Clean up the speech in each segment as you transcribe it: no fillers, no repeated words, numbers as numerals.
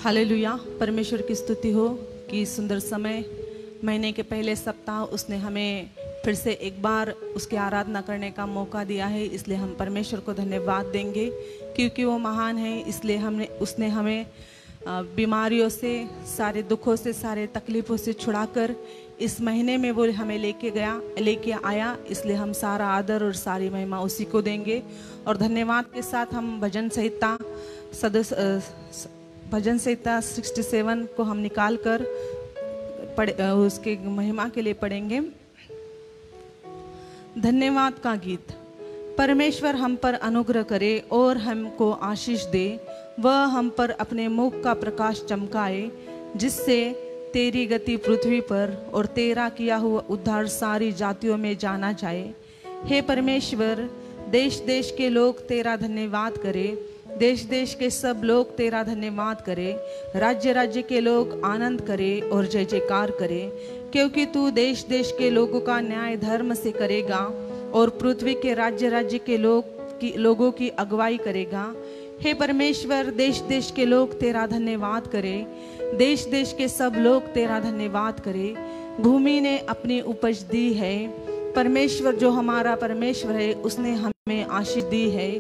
Hallelujah. परमेश्वर की स्तुति हो कि सुंदर समय, महीने के पहले सप्ताह उसने हमें फिर से एक बार उसकी आराधना करने का मौका दिया है। इसलिए हम परमेश्वर को धन्यवाद देंगे क्योंकि वो महान है। इसलिए उसने हमें बीमारियों से, सारे दुखों से, सारे तकलीफ़ों से छुड़ाकर इस महीने में वो हमें लेके आया। इसलिए हम सारा आदर और सारी महिमा उसी को देंगे। और धन्यवाद के साथ हम भजन संहिता 67 को हम निकाल कर उसके महिमा के लिए पढ़ेंगे। धन्यवाद का गीत। परमेश्वर हम पर अनुग्रह करे और हमको आशीष दे, वह हम पर अपने मुख का प्रकाश चमकाए, जिससे तेरी गति पृथ्वी पर और तेरा किया हुआ उद्धार सारी जातियों में जाना जाए। हे परमेश्वर, देश देश के लोग तेरा धन्यवाद करे, देश देश के सब लोग तेरा धन्यवाद करे, राज्य राज्य के लोग आनंद करे और जय जयकार करे, क्योंकि तू देश देश के लोगों का न्याय धर्म से करेगा और पृथ्वी के राज्य राज्य के लोगों की अगुवाई करेगा। हे परमेश्वर, देश देश के लोग तेरा धन्यवाद करे, देश देश के सब लोग तेरा धन्यवाद करे। भूमि ने अपनी उपज दी है। परमेश्वर जो हमारा परमेश्वर है, उसने हमें आशीष दी है।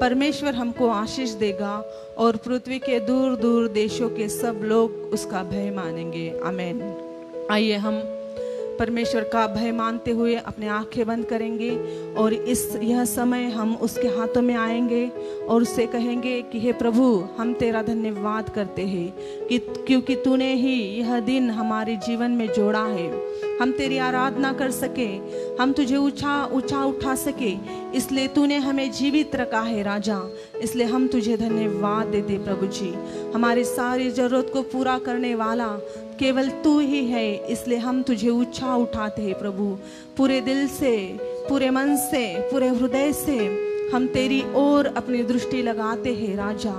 परमेश्वर हमको आशीष देगा और पृथ्वी के दूर दूर देशों के सब लोग उसका भय मानेंगे। आमीन। आइए हम परमेश्वर का भय मानते हुए अपने आंखें बंद करेंगे और यह समय हम उसके हाथों में आएंगे और उससे कहेंगे कि हे प्रभु, हम तेरा धन्यवाद करते हैं क्योंकि तूने ही यह दिन हमारे जीवन में जोड़ा है। हम तेरी आराधना कर सके, हम तुझे ऊंचा उठा सके, इसलिए तूने हमें जीवित रखा है राजा। इसलिए हम तुझे धन्यवाद देते प्रभु जी। हमारी सारी जरूरत को पूरा करने वाला केवल तू ही है, इसलिए हम तुझे ऊंचा उठाते हैं प्रभु। पूरे दिल से, पूरे मन से, पूरे हृदय से हम तेरी ओर अपनी दृष्टि लगाते हैं राजा।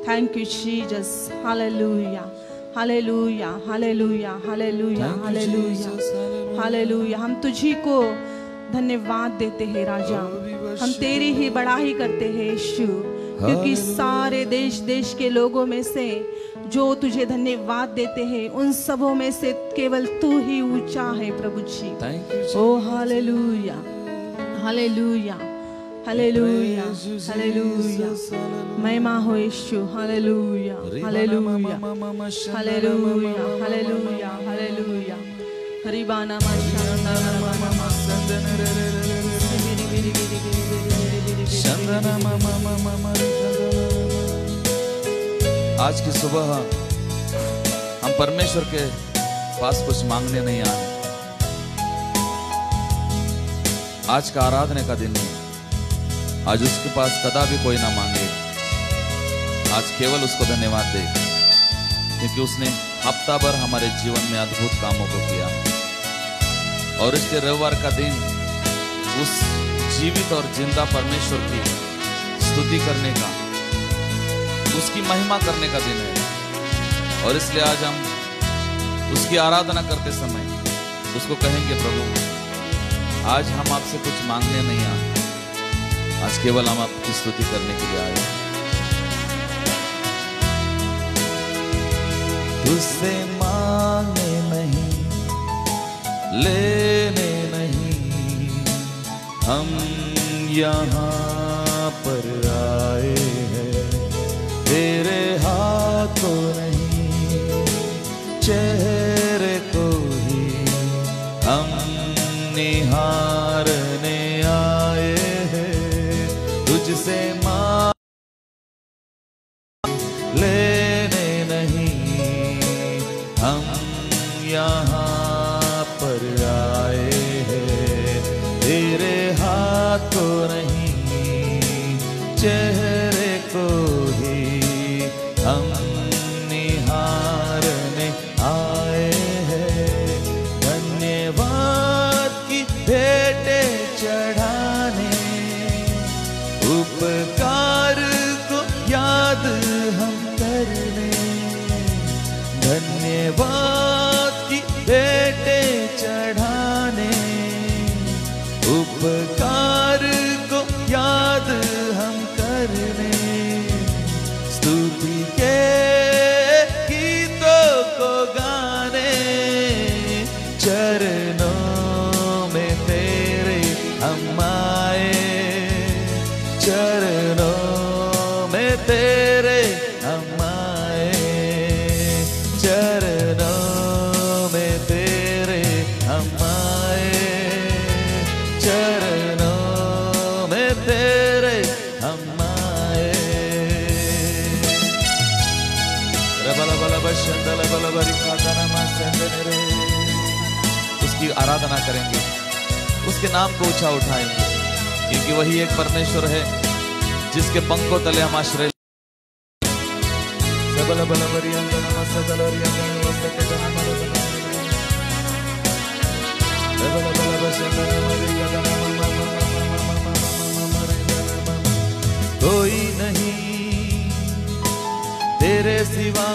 Thank you Jesus. हालेलुया, हालेलुया, हालेलुया, हालेलुया, हालेलुया, हालेलुया। हम तुझी को धन्यवाद देते हैं राजा। हम तेरी ही बड़ाई करते हैं यीशु, क्योंकि सारे देश देश के लोगों में से जो तुझे धन्यवाद देते हैं, उन सबों में से केवल तू ही ऊंचा है प्रभु जी। ओ हालेलुया, हालेलुया, हालेलुया, हालेलुया। महिमा हो यीशु। हालेलुया, हालेलुया, हालेलुया, हालेलुया, हालेलुया। हरिबाना आज की सुबह हम परमेश्वर के पास कुछ मांगने नहीं आए। आज का आराधना का दिन है। आज उसके पास कदापि कोई ना मांगे। आज केवल उसको धन्यवाद दे, क्योंकि उसने हफ्ता भर हमारे जीवन में अद्भुत कामों को किया। और इसके रविवार का दिन उस जीवित और जिंदा परमेश्वर की स्तुति करने का, उसकी महिमा करने का दिन है। और इसलिए आज हम उसकी आराधना करते समय उसको कहेंगे, प्रभु आज हम आपसे कुछ मांगने नहीं आए, आज केवल हम आपकी स्तुति करने के लिए आए। तुझसे मांगने नहीं, लेने नहीं, हम यहाँ पर आए हैं। तेरे हाथों नहीं, चेहरे को ही हम निहारने आए हैं। तुझसे मांग लेने नहीं, हम यहाँ पर आए हैं। तेरे हाथों नहीं, चेहरे को ही हम निहारने आए हैं। धन्यवाद की भेंटें चढ़ाने, उपकार को याद हम करने। धन्यवाद की भेंटें चढ़ाने, उपकार को याद हम करने। स्तुति के उसकी आराधना करेंगे, उसके नाम को ऊंचा उठाएंगे, क्योंकि वही एक परमेश्वर है जिसके पंखों तले हम आश्रय। कोई नहीं तेरे सिवा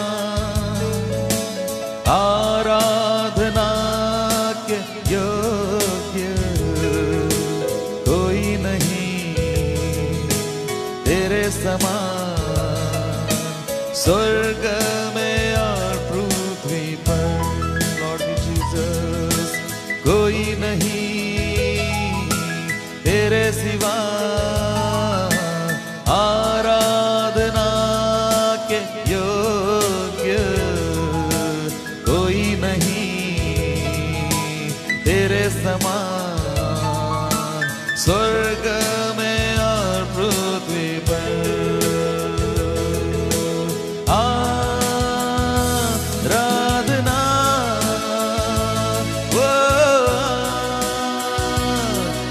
आराधना के योग्य, कोई नहीं तेरे समान स्वर्ग में और पृथ्वी पर। लॉर्ड जीसस, कोई नहीं तेरे सिवा आराधना के योग्य, कोई नहीं तेरे समान स्वर्ग में और पृथ्वी पर। आराधना वो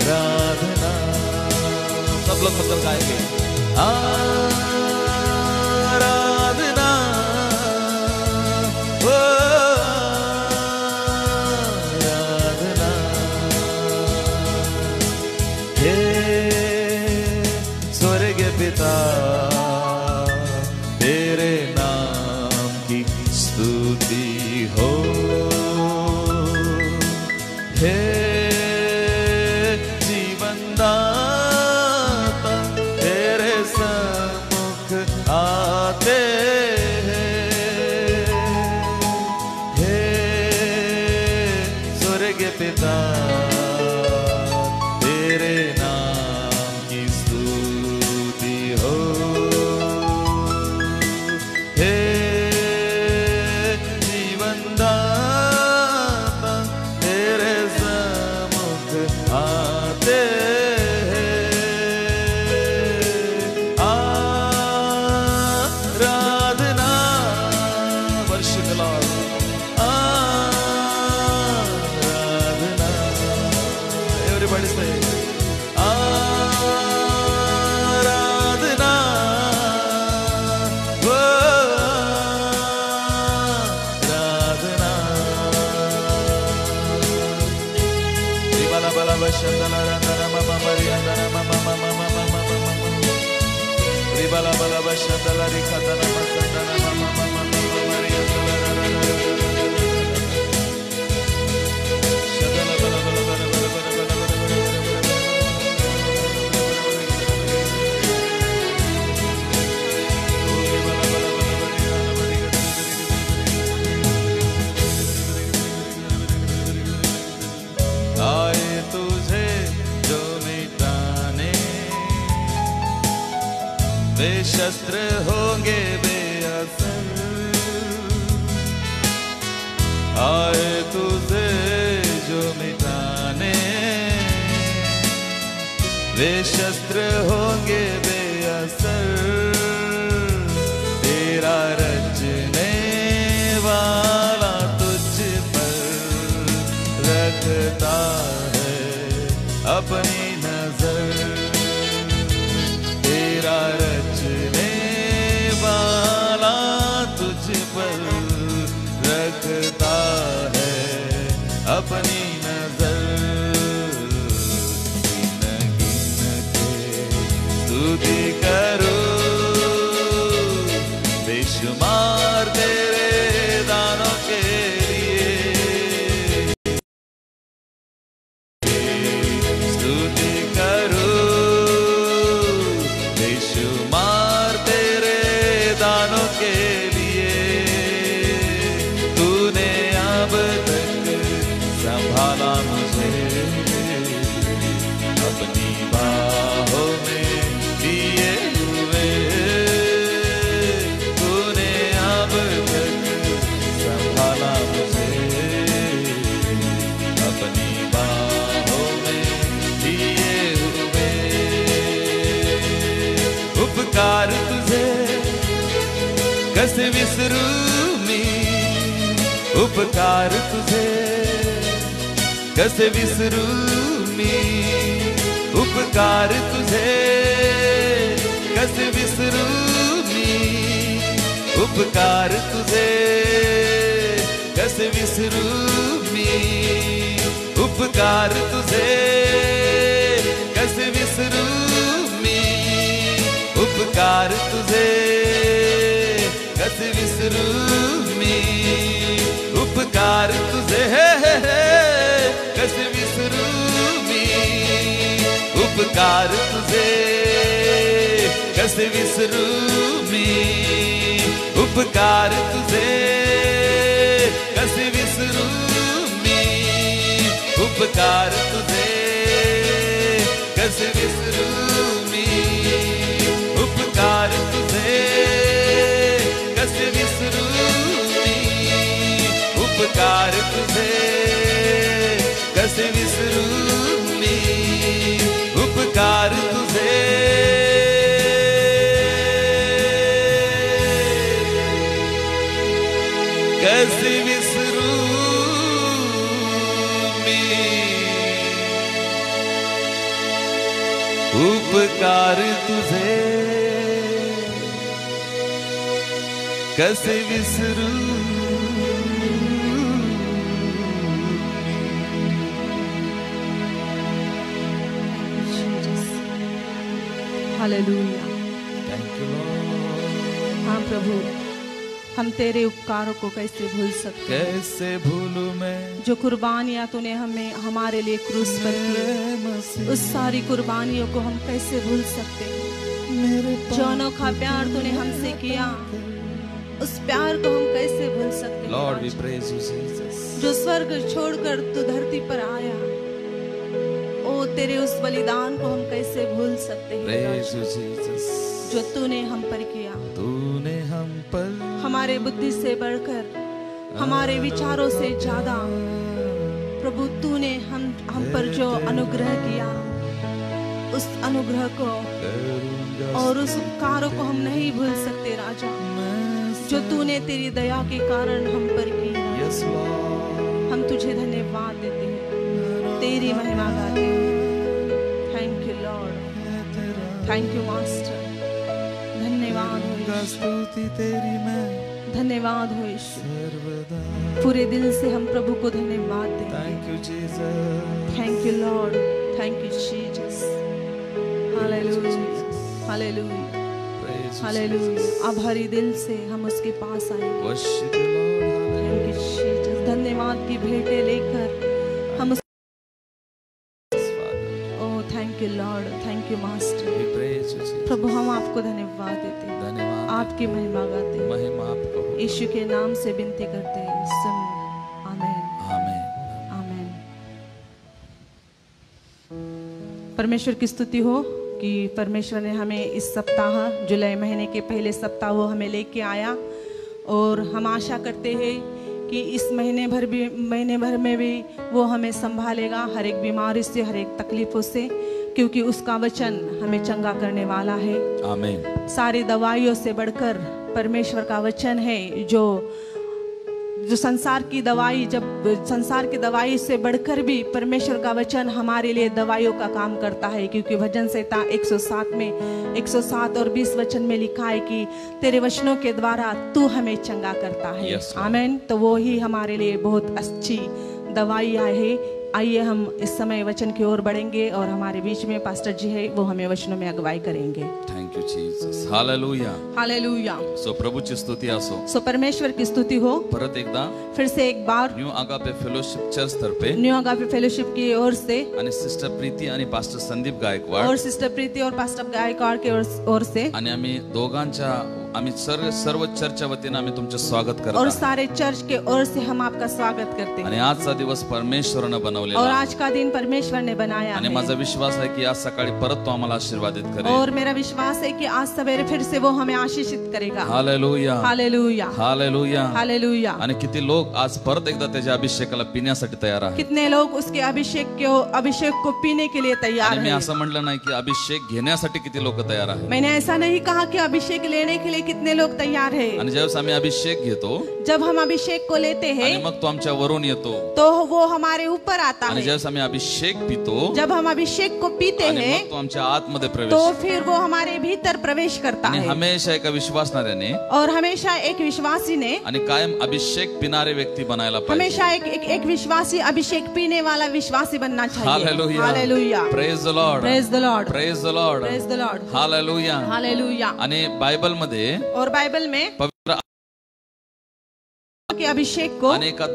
आराधना, सब लोग मतलब गाएंगे। आराधना वो आराधना, हे स्वर्ग पिता तेरे नाम की स्तुति हो, हे जीवनदाता तेरे सम्मुख आते हैं, हे स्वर्ग पिता तेरे नाम की स्तुति हो, हे जीवनदाता तेरे सम्मुख आते हैं। आराधना, worship the Lord. Aradhana, everybody say आराधना वो आराधना। Ribala bala bashandala randana mama mariandana mama mama mama mama mama. Ribala bala bashandala rikatana masandana mama mama mama mariandala randana. Shadala bala bala bala bala bala bala bala आए तुझे जो मिटाने, वे शस्त्र होंगे बेअसर। आए तुझे जो मिटाने, वे शस्त्र होंगे बेअसर। तेरा रचने वाला तुझ पर रखता है अपनी नजर। तेरा रचने वाला तुझ पर रखता है अपनी नजर। गिन गिन के स्तुति करो, बेशुमार तेरे दानों के लिए। स्तुति करो, बेशुमार तेरे दानों के लिए। तूने अब तक संभाला मुझे, अपनी बाहों में लिए हुए। तूने अब तक संभाला मुझे, अपनी बाहों में लिए हुए। उपकार तुझे कैसे विसरूं मी, उपकार तुझे कसे विसरू मी, उपकार तुझे कसे विसरू मी, उपकार तुझे कसे विसरू मी, उपकार तुझे कसे विसरू मी, उपकार तुझे कसे विसरू मी, उपकार तुझे कसे विसरू मी, उपकार तुझे कसे विसरू मी, उपकार तुझे कसे विसरू मी, उपकार तुझे कसे विसरू मी, उपकार तुझे कसे विसरू मी, उपकार तुझे कसे विसरू मी, उपकार तुझे कसे विसरू मी, उपकार तुझे कसे विसरू। हालेलुया। Thank you Lord. हाँ प्रभु, हम तेरे उपकारों को कैसे भूल सकते, कैसे भूलूं मैं जो कुर्बानियां तूने हमें हमारे लिए क्रूस पर की, उस सारी कुर्बानियों को हम कैसे भूल सकते हैं। मेरे जो अनोखा प्यार तूने हमसे किया, उस प्यार को हम कैसे भूल सकते हैं। Lord we praise you Jesus. जो स्वर्ग छोड़कर तू धरती पर आया, ओ तेरे उस बलिदान को हम कैसे भूल सकते हैं। Praise you Jesus. जो तूने हम पर किया, तूने हम पर हमारे बुद्धि से बढ़कर, हमारे विचारों से ज्यादा प्रभु तूने हम पर जो अनुग्रह किया, उस अनुग्रह को और उस उपकारों को हम नहीं भूल सकते राजा, जो तूने तेरी दया के कारण हम पर की। यस लॉर्ड, हम तुझे धन्यवाद देते हैं, तेरी महिमा गाते हैं। Thank you Lord, thank you master. धन्यवाद हो यीशु, स्तुति तेरी मैं धन्यवाद हो यीशु। सर्वदा। पूरे दिल से हम प्रभु को धन्यवाद देते हैं। Thank you Jesus. Thank you Lord, thank you Jesus. हालेलुया, हालेलुया, प्रेज यू हालेलुया। आभारी दिल से हम उसके पास आएंगे। Worship you Lord. Thank you Jesus. धन्यवाद की भेंटें लेकर हम ओ thank you Lord, thank you master. We praise you Jesus. प्रभु हम आपको धन्यवाद देते हैं, धन्यवाद, आपकी महिमा गाते हैं। महिमा आपको हो। यीशु के नाम से विनती करते हैं, सुन। आमीन, आमीन। आमीन। परमेश्वर की स्तुति हो कि परमेश्वर ने हमें इस सप्ताह, जुलाई महीने के पहले सप्ताह वो हमें लेके आया, और हम आशा करते हैं कि इस महीने भर में भी वो हमें संभालेगा, हर एक बीमारी से, हर एक तकलीफों से, क्योंकि उसका वचन हमें चंगा करने वाला है। आमीन। सारी दवाइयों से बढ़कर परमेश्वर का वचन है, जो संसार की दवाई, जब संसार की दवाई से बढ़कर भी परमेश्वर का वचन हमारे लिए दवाइयों का काम करता है, क्योंकि भजन संहिता 107 में 107 और 20 वचन में लिखा है कि तेरे वचनों के द्वारा तू हमें चंगा करता है। आमीन। तो वो ही हमारे लिए बहुत अच्छी दवाई है। आइए हम इस समय वचन की ओर बढ़ेंगे, और हमारे बीच में पास्टर जी है, वो हमें वचनों में अगुवाई करेंगे। Thank you Jesus. हालेलुया, हालेलुया। सो प्रभूची स्तुती असो। सो परमेश्वर की स्तुती हो। परत एकदा फिर से एक बार न्यू आगापे फेलोशिप चर्च तर्फे न्यू आगापे फेलोशिप की ओर से, आणि सिस्टर प्रीती आणि पास्टर संदीप गायकवाड और सिस्टर प्रीति और पास्टर गायकवाड के ओर से, आणि आम्ही दोघांच्या, आम्ही सर्व चर्चच्या वतीने आम्ही तुमचे स्वागत करत और आहोत। सारे चर्च के ओर से हम आपका स्वागत करते आणि हैं। आजचा दिवस परमेश्वराने और बनवलेला, आज का दिन परमेश्वर ने बनाया आणि है, माझा विश्वास आहे की आज सकाळी परत तो आम्हाला आशीर्वादित करेल। और मेरा विश्वास है कि आज सवेरे फिर से वो हमें आशीषित करेगा। हालेलुया, हालेलुया, हालेलुया, हालेलुया। आणि किती लोक आज परत एकदा त्याच्या अभिषेकाला पिण्यासाठी तयार आहेत। कितने लोग उसके अभिषेक को पीने के लिए तैयार आणि मी हैं। असं म्हटलं नाही की अभिषेक घेण्यासाठी किती लोक तयार आहेत। मैंने ऐसा नहीं कहा कि अभिषेक लेने के लिए कितने लोग तैयार है? आणि ज्यावेळेस आम्ही अभिषेक घेतो जब हम अभिषेक को लेते आणि हैं मग तो आमच्या वरून येतो तो वो हमारे ऊपर आता आणि है। ज्यावेळेस आम्ही अभिषेक पितो जब हम अभिषेक को पीते आणि हैं मग तो आमच्या आतमध्ये प्रवेश तो करतो. फिर वो हमारे भीतर प्रवेश करता आणि है। हमेशा एका विश्वासणाऱ्याने और हमेशा एक विश्वासी ने आणि कायम अभिषेक पिणारे व्यक्ती बनायला पाहिजे. हमेशा एक विश्वासी अभिषेक पीने वाला विश्वासी बनना चाहिए। हालेलुया. हालेलुया। Praise the Lord. Praise the Lord. Praise the Lord. Praise the Lord. Hallelujah. Hallelujah. आणि बायबल मध्ये और बाइबल में पवित्र के अभिषेक को आणि एका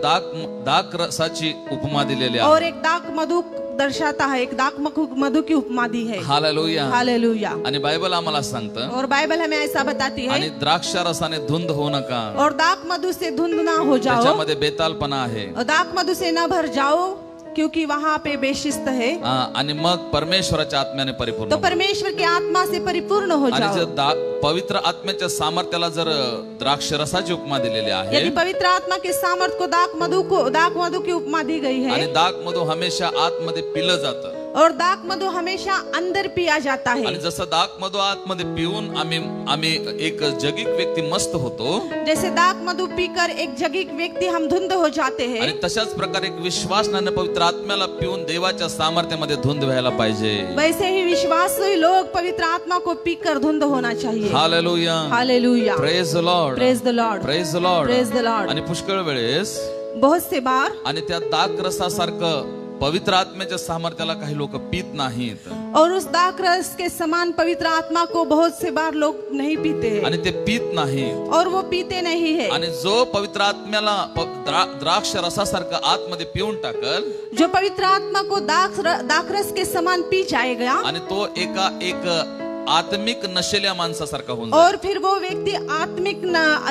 दाक रसाची उपमा दिलेली आहे. और एक दाक मधु दर्शाता है, एक दाक मधु की उपमा दी है। हालेलुया. हालेलुया। आणि बायबल आम्हाला सांगतं और बाइबल हमें ऐसा बताती आणि है द्राक्ष रसाने धुंद होऊ नका. और दाक मधु से धुंध ना हो जाओ, त्याच्यामध्ये बेतालपणा आहे. और दाक मधु से न भर जाओ क्योंकि वहाँ पे बेशिस्त है। आणि मग परमेश्वराच्या आत्म्याने परिपूर्ण तो हो. परमेश्वर की आत्मा से परिपूर्ण हो आणि जाओ। जर पवित्र आत्म्याच्या सामर्थ्याला जर द्राक्ष रसाची उपमा दिलेली आहे यदि पवित्र आत्मा के सामर्थ को दाक मधु की उपमा दी गई आणि है दाक मधु हमेशा आतमध्ये पिलं जातं. और दाक मधु हमेशा अंदर पिया जाता है। आणि जसं दाक मधु आतमध्ये पिऊन आम्ही एक जगिक व्यक्ती मस्त होतो जैसे दाक मधु पीकर एक जगिक व्यक्ति हम धुंध हो जाते आणि हैं, तशाच प्रकारे एक विश्वासाने पवित्र आत्म्याला पिऊन देवाच्या सामर्थ्यामध्ये धुंद व्हायला पाहिजे. वैसे ही विश्वासी लोग पवित्र आत्मा को पीकर धुंध होना चाहिए। हालेलुया. हालेलुया। Praise the Lord. Praise the Lord. Praise the Lord. Praise the Lord. आणि पुष्कळ वेळेस बहुत से बार आणि त्या दाक रसासारखं पवित्र आत्म्याच्या सामर्थ्याला काही लोक पित नाहीत और उस दाक रस के समान पवित्र आत्मा को बहुत से बार लोग नहीं पीते हैं आणि ते पित नाहीत. और वो पीते नहीं है। आणि जो पवित्र आत्म्याला द्राक्ष रसासारखं आतमध्ये पिऊन टाकल जो पवित्र आत्मा को दाक रस के समान पी जाएगा आणि तो एक आत्मिक नशेल्या माणसासारखा होऊन जाईल. और फिर वो व्यक्ति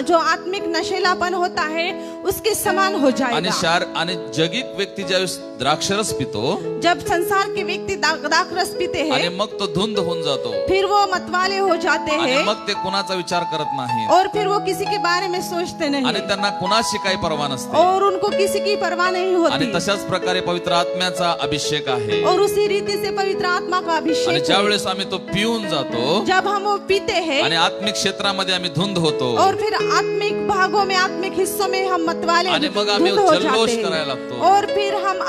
जो आत्मिक नशेलापन होता है उसके समान हो आणि जाएगा। आणि जगिक व्यक्ती ज्यावेळेस द्राक्षरस पितो जब संसार के व्यक्ति दाक रस पीते आणि हैं मग तो धुंद होऊन जातो फिर वो मतवाले हो जाते आणि हैं मग ते कुणाचा विचार करत नाही और फिर वो किसी के बारे में सोचते आणि नहीं त्यांना कुणाशी काही परवा नसते. और उनको किसी की परवाह नहीं आणि होती। तशाच प्रकारे पवित्र आत्म्याचा अभिषेक आहे. और उसी रीति से पवित्र आत्मा का आणि अभिषेक ज्या है। वेळेस आम्ही तो पिऊन जातो जब हम वो पीते हैं आणि आत्मिक क्षेत्रामध्ये आम्ही धुंद होतो और फिर आत्मिक भागों में आत्मिक हिस्सों में हम मतवाले आणि मग आम्ही धुंध हो जल्लोष जाते करायला हैं लागतो. और फिर हम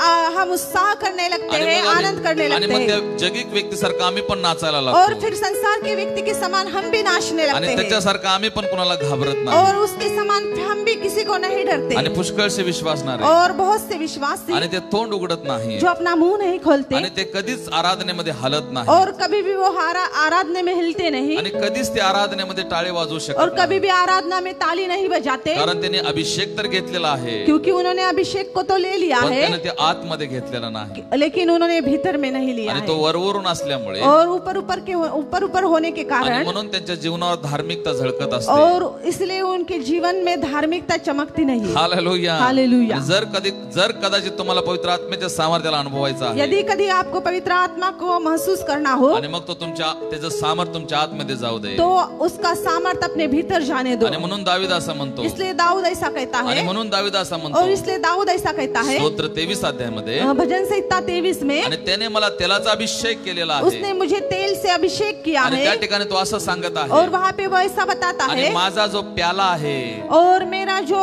उत्साह करने लगते आणि हैं, मग आनंद करने आणि लगते मग त्या हैं जगिक व्यक्तीसारखं आम्ही पण नाचायला और लागतो फिर संसार के व्यक्ति के समान हम भी नाचने आणि लगते हैं त्याच्यासारखं आम्ही पण कुणाला घाबरत नाही. और उसके समान हम भी किसी को नहीं डरते आणि पुष्कळसे विश्वासणारे और बहुत से विश्वासी आणि ते तोंड उघडत नाही जो अपना मुंह नहीं खोलते आणि ते कधीच आराधनेमध्ये हलत नाही और कभी भी वो आराधना में हिलते नहीं आणि कधीच ते आराधनेमध्ये टाळे वाजवू और शकत कभी भी आराधना में ताली नहीं बजाते कारण त्याने अभिषेक तर घेतलेला आहे क्योंकि उन्होंने अभिषेक को तो ले लिया पण है त्याने ते आतमध्ये घेतलेला नाही लेकिन उन्होंने भीतर में नहीं लिया आणि है तो वरवरून असल्यामुळे और ऊपर होने के आणि कारण म्हणून त्यांच्या जीवनावर धार्मिकता झळकत असते. और इसलिए उनके जीवन में धार्मिकता चमकती नहीं। हालेलुया. हालेलुया. आणि जर कदाचित तुम्हाला पवित्र आत्म्याच्या सामर्थ्याला अनुभवायचा आहे यदि कभी आपको पवित्र आत्मा को महसूस करना हो आणि मग तो त्याचं सामर्थ तुमच्या आतमध्ये जाऊ दे तो उसका सामर्थ अपने भीतर जाने दो। आणि म्हणून दावीद असं म्हणतो इसलिए दाऊद ऐसा कहता आणि है म्हणून दावीद असं और म्हणतो इसलिए दाऊद ऐसा कहता है स्तोत्र 23 अध्यायामध्ये भजन संहिता 23 में आणि त्याने मला तेलाचा अभिषेक केलेला आहे उसने मुझे तेल से अभिषेक किया आणि त्या है ठिकाणी तो असं सांगत और आहे वहाँ पे वो ऐसा बताता आणि है माझा जो प्याला आहे और मेरा जो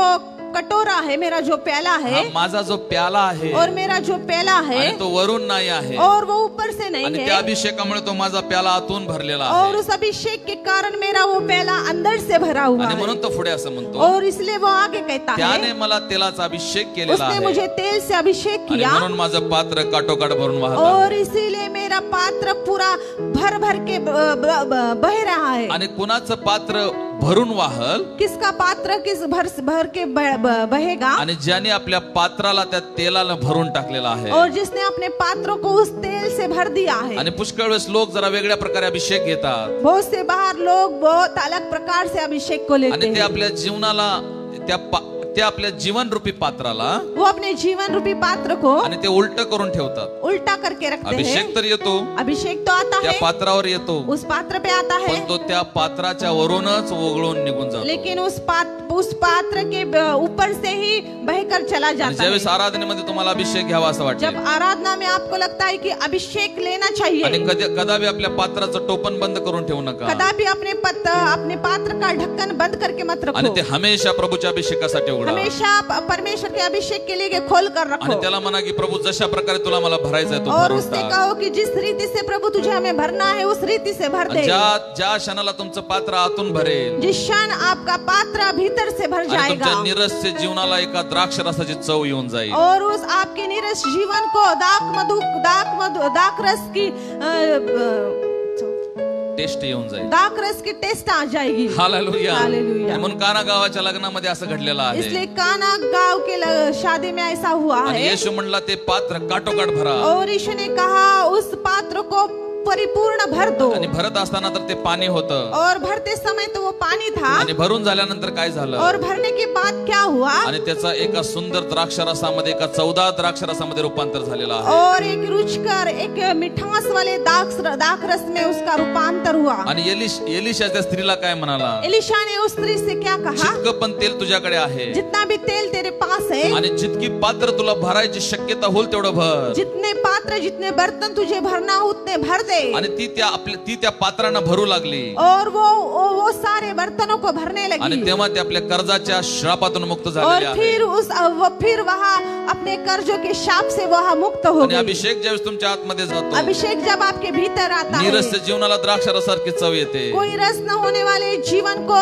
कटोरा है, मेरा जो प्याला हा है माझा जो प्याला आहे और मेरा जो प्याला है आणि तो वरून नाही आहे और वो ऊपर से नहीं आणि त्या है अभिषेकामुळे तो माझा प्याला आतून भरलेला और आहे उस अभिषेक के कारण मेरा वो प्याला अंदर से भरा हुआ आणि है म्हणून तो पुढे असं म्हणतो और इसलिए वो आगे कहता त्याने है मला तेलाचा अभिषेक केलेला उसने आहे मुझे तेल से अभिषेक आणि किया म्हणून माझं पात्र काटोकाट भरून वाहत और इसीलिए मेरा पात्र पूरा भर भर के बह रहा है। आणि कुणाचं पात्र भरून वाहल किसका पात्र किस भर के बहेगा आणि ज्याने आपल्या पात्राला त्या तेलाला भरून टाकलेला आहे और जिसने अपने पात्रों को उस तेल से भर दिया है। आणि पुष्कळ वेळेस लोक जरा वेगळ्या प्रकारे अभिषेक घेतात बहुत से बाहर लोग बहुत अलग प्रकार से अभिषेक को लेते आणि ते हैं आपल्या जीवनाला ते आपल्या जीवन रूपी पात्राला वो अपने जीवन रूपी पात्र को आणि ते उलट करून ठेवतात. उल्टा करके रखते हैं. अभिषेक तर येतो, अभिषेक तो आता त्या है, पात्रावर येतो, उस पात्र पे आता है, पण तो त्या पात्राच्या वरूनच ओघळून निघून जातो. लेकिन उस पात्र के ऊपर से ही बहकर चला आणि जाता है. ज्यावेळेस आराधनेमध्ये तुम्हाला अभिषेक घ्यावा असं जब वाटतं आराधना में आपको लगता है कि अभिषेक लेना आणि चाहिए, कदापि आपल्या पात्राचं टोपन बंद करून ठेवू नका. कदापि अपने पात्र का ढक्कन बंद करके मत आणि रखो. ते हमेशा प्रभूच्या अभिषेकासाठी उघडा हमेशा परमेश्वर के अभिषेक के लिए खोल कर आणि रखो. त्याला म्हणा की प्रभू जशा प्रकारे तुला मला भरायचंय तो और भरून उससे टाक. कहो कि जिस रीति से प्रभु तुझे हमें भरना है उस रीति से भर दे. ज्या क्षणाला तुमचं पात्र आतून भरेल जिस क्षण आपका पात्र भीतर से भर आणि जाएगा तुमच्या निरसच्या जीवनाला एका द्राक्ष रसाची चव येऊन जाईल. और उस आपके निरस जीवन को दाक रस की टेस्ट येऊन जाईल. दाक रस की टेस्ट आ जाएगी. हालेलुया. हालेलुया. आणि म्हणून काना गावाच्या लग्नामध्ये असं घडलेलं आहे. इसलिए काना गांव के शादी में ऐसा हुआ आणि है. येशू म्हणला ते पात्र काटोकाट भरा और यीशु ने कहा उस पात्र को परिपूर्ण भर दो. आणि भरत असताना तर ते पाणी होतं और भरते समय तो वो पानी था. आणि भरून झाल्यानंतर काय झालं और भरने के बाद क्या हुआ? आणि त्याचा एका सुंदर द्राक्षरसामध्ये एका चवदार द्राक्षरसामध्ये रूपांतर झालेलं आहे. और एक रुचकर एक मिठास वाले दाक रस में उसका रूपांतर हुआ. आणि एलिशा त्या स्त्रीला काय म्हणाला? एलिशा ने उस स्त्री से क्या कहा? जितकं पण तेल तुझ्याकडे आहे जितना भी तेल तेरे पास है, आणि जितकी पात्र तुला भरायची शक्यता होईल तेवढं भर. जितने पात्र जितने बर्तन तुझे भरना उतने भर दे. आणि ती त्या पात्रांना भरू लागली और वो सारे बर्तनों को भरने लगी. आणि तेव्हा ते आपल्या कर्जाच्या श्रापातून मुक्त और झालेले आहे. फिर वहाँ अपने कर्जों के शाप से वहाँ मुक्त हो आणि गई. अभिषेक ज्यावेळेस तुमच्या आतमध्ये जातो, अभिषेक जब आपके भीतर आता है, नीरसच्या जीवनाला द्राक्षरसासारखी चव येते. कोई रस न होने वाले जीवन को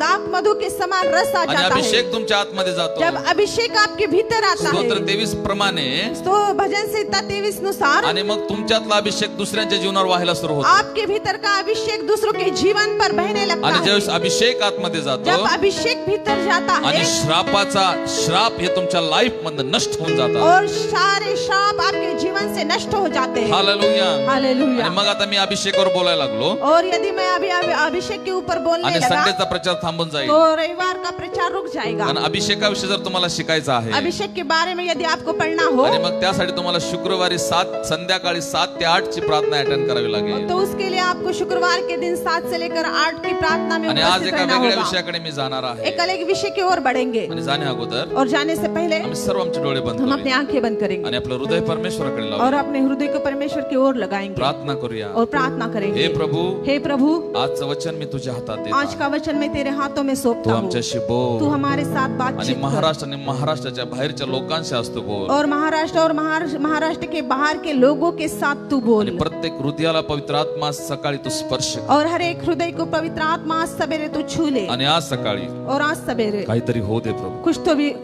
दाक मधु के समान रस आ आणि जाता है. अभिषेक तुमच्या आतमध्ये जातो. जब अभिषेक आपके भीतर आता स्तोत्र है, 23 प्रमाणे तो भजन संहिता 23 नुसार आणि मग तुमच्यातला अभिषेक दुसऱ्यांच्या जीवनावर व्हायला सुरू होतो. आपके भीतर का अभिषेक दूसरों के जीवन पर बहने लगता आणि है. ज्यावेळेस अभिषेक आतमध्ये जातो जब अभिषेक भीतर जाता आणि है श्राप हे तुमच्या लाईफ मधून नष्ट होऊन जातात. और सारे श्राप आपके जीवन से नष्ट हो जाते हैं. हालेलुया. हालेलुया. आणि मग आता मी अभिषेकावर बोलायला लागलो और यदि मैं अभी अभिषेक के ऊपर बोलने आणि लगा संडेचा प्रचार थांबून जाईल. तो रविवार का प्रचार रुक जाएगा. आणि अभिषेकाविषयी जर तुम्हाला शिकायचं आहे अभिषेक के बारे में यदि आपको पढ़ना हो आणि मग त्यासाठी तुम्हाला शुक्रवारी संध्याकाळी 7 ते 8 ची प्रार्थना अटेंड करावी लागेल. तो उसके लिए आपको शुक्रवार के दिन 7 से लेकर 8 की प्रार्थना में आणि आज उपस्थित एका रहना वेगळ्या होगा. विषयाकडे मी जाणार आहे. एक अलग विषय की ओर बढ़ेंगे. आणि जाणे अगोदर और जाने से पहले आम्ही सर्व आमचे डोळे बंद हम करूया अपनी आंखें बंद करेंगे आणि आपलं हृदय परमेश्वराकडे लावूया. और अपने हृदय को परमेश्वर की ओर लगाएंगे प्रार्थना करूया. और प्रार्थना करेंगे. हे प्रभू, हे प्रभु, आजचं वचन मी तुझ्या हातात आज देतो. का वचन मैं तेरे हाथों में तू सौंपता हूँ. आमच्याशी तू बोल हमारे साथ आणि बातचीत कर. महाराष्ट्र आणि महाराष्ट्राच्या बाहेरच्या लोकांशी असतो बोल और महाराष्ट्र के बाहर के लोगों के साथ तू बोल. आणि प्रत्येक हृदयाला पवित्र आत्मा सकाळी तू स्पर्श कर. और हर एक हृदय को पवित्र आत्मा आज सवेरे तू छू ले. आणि आज सकाळी और आज सवेरे काहीतरी होऊ दे प्रभू.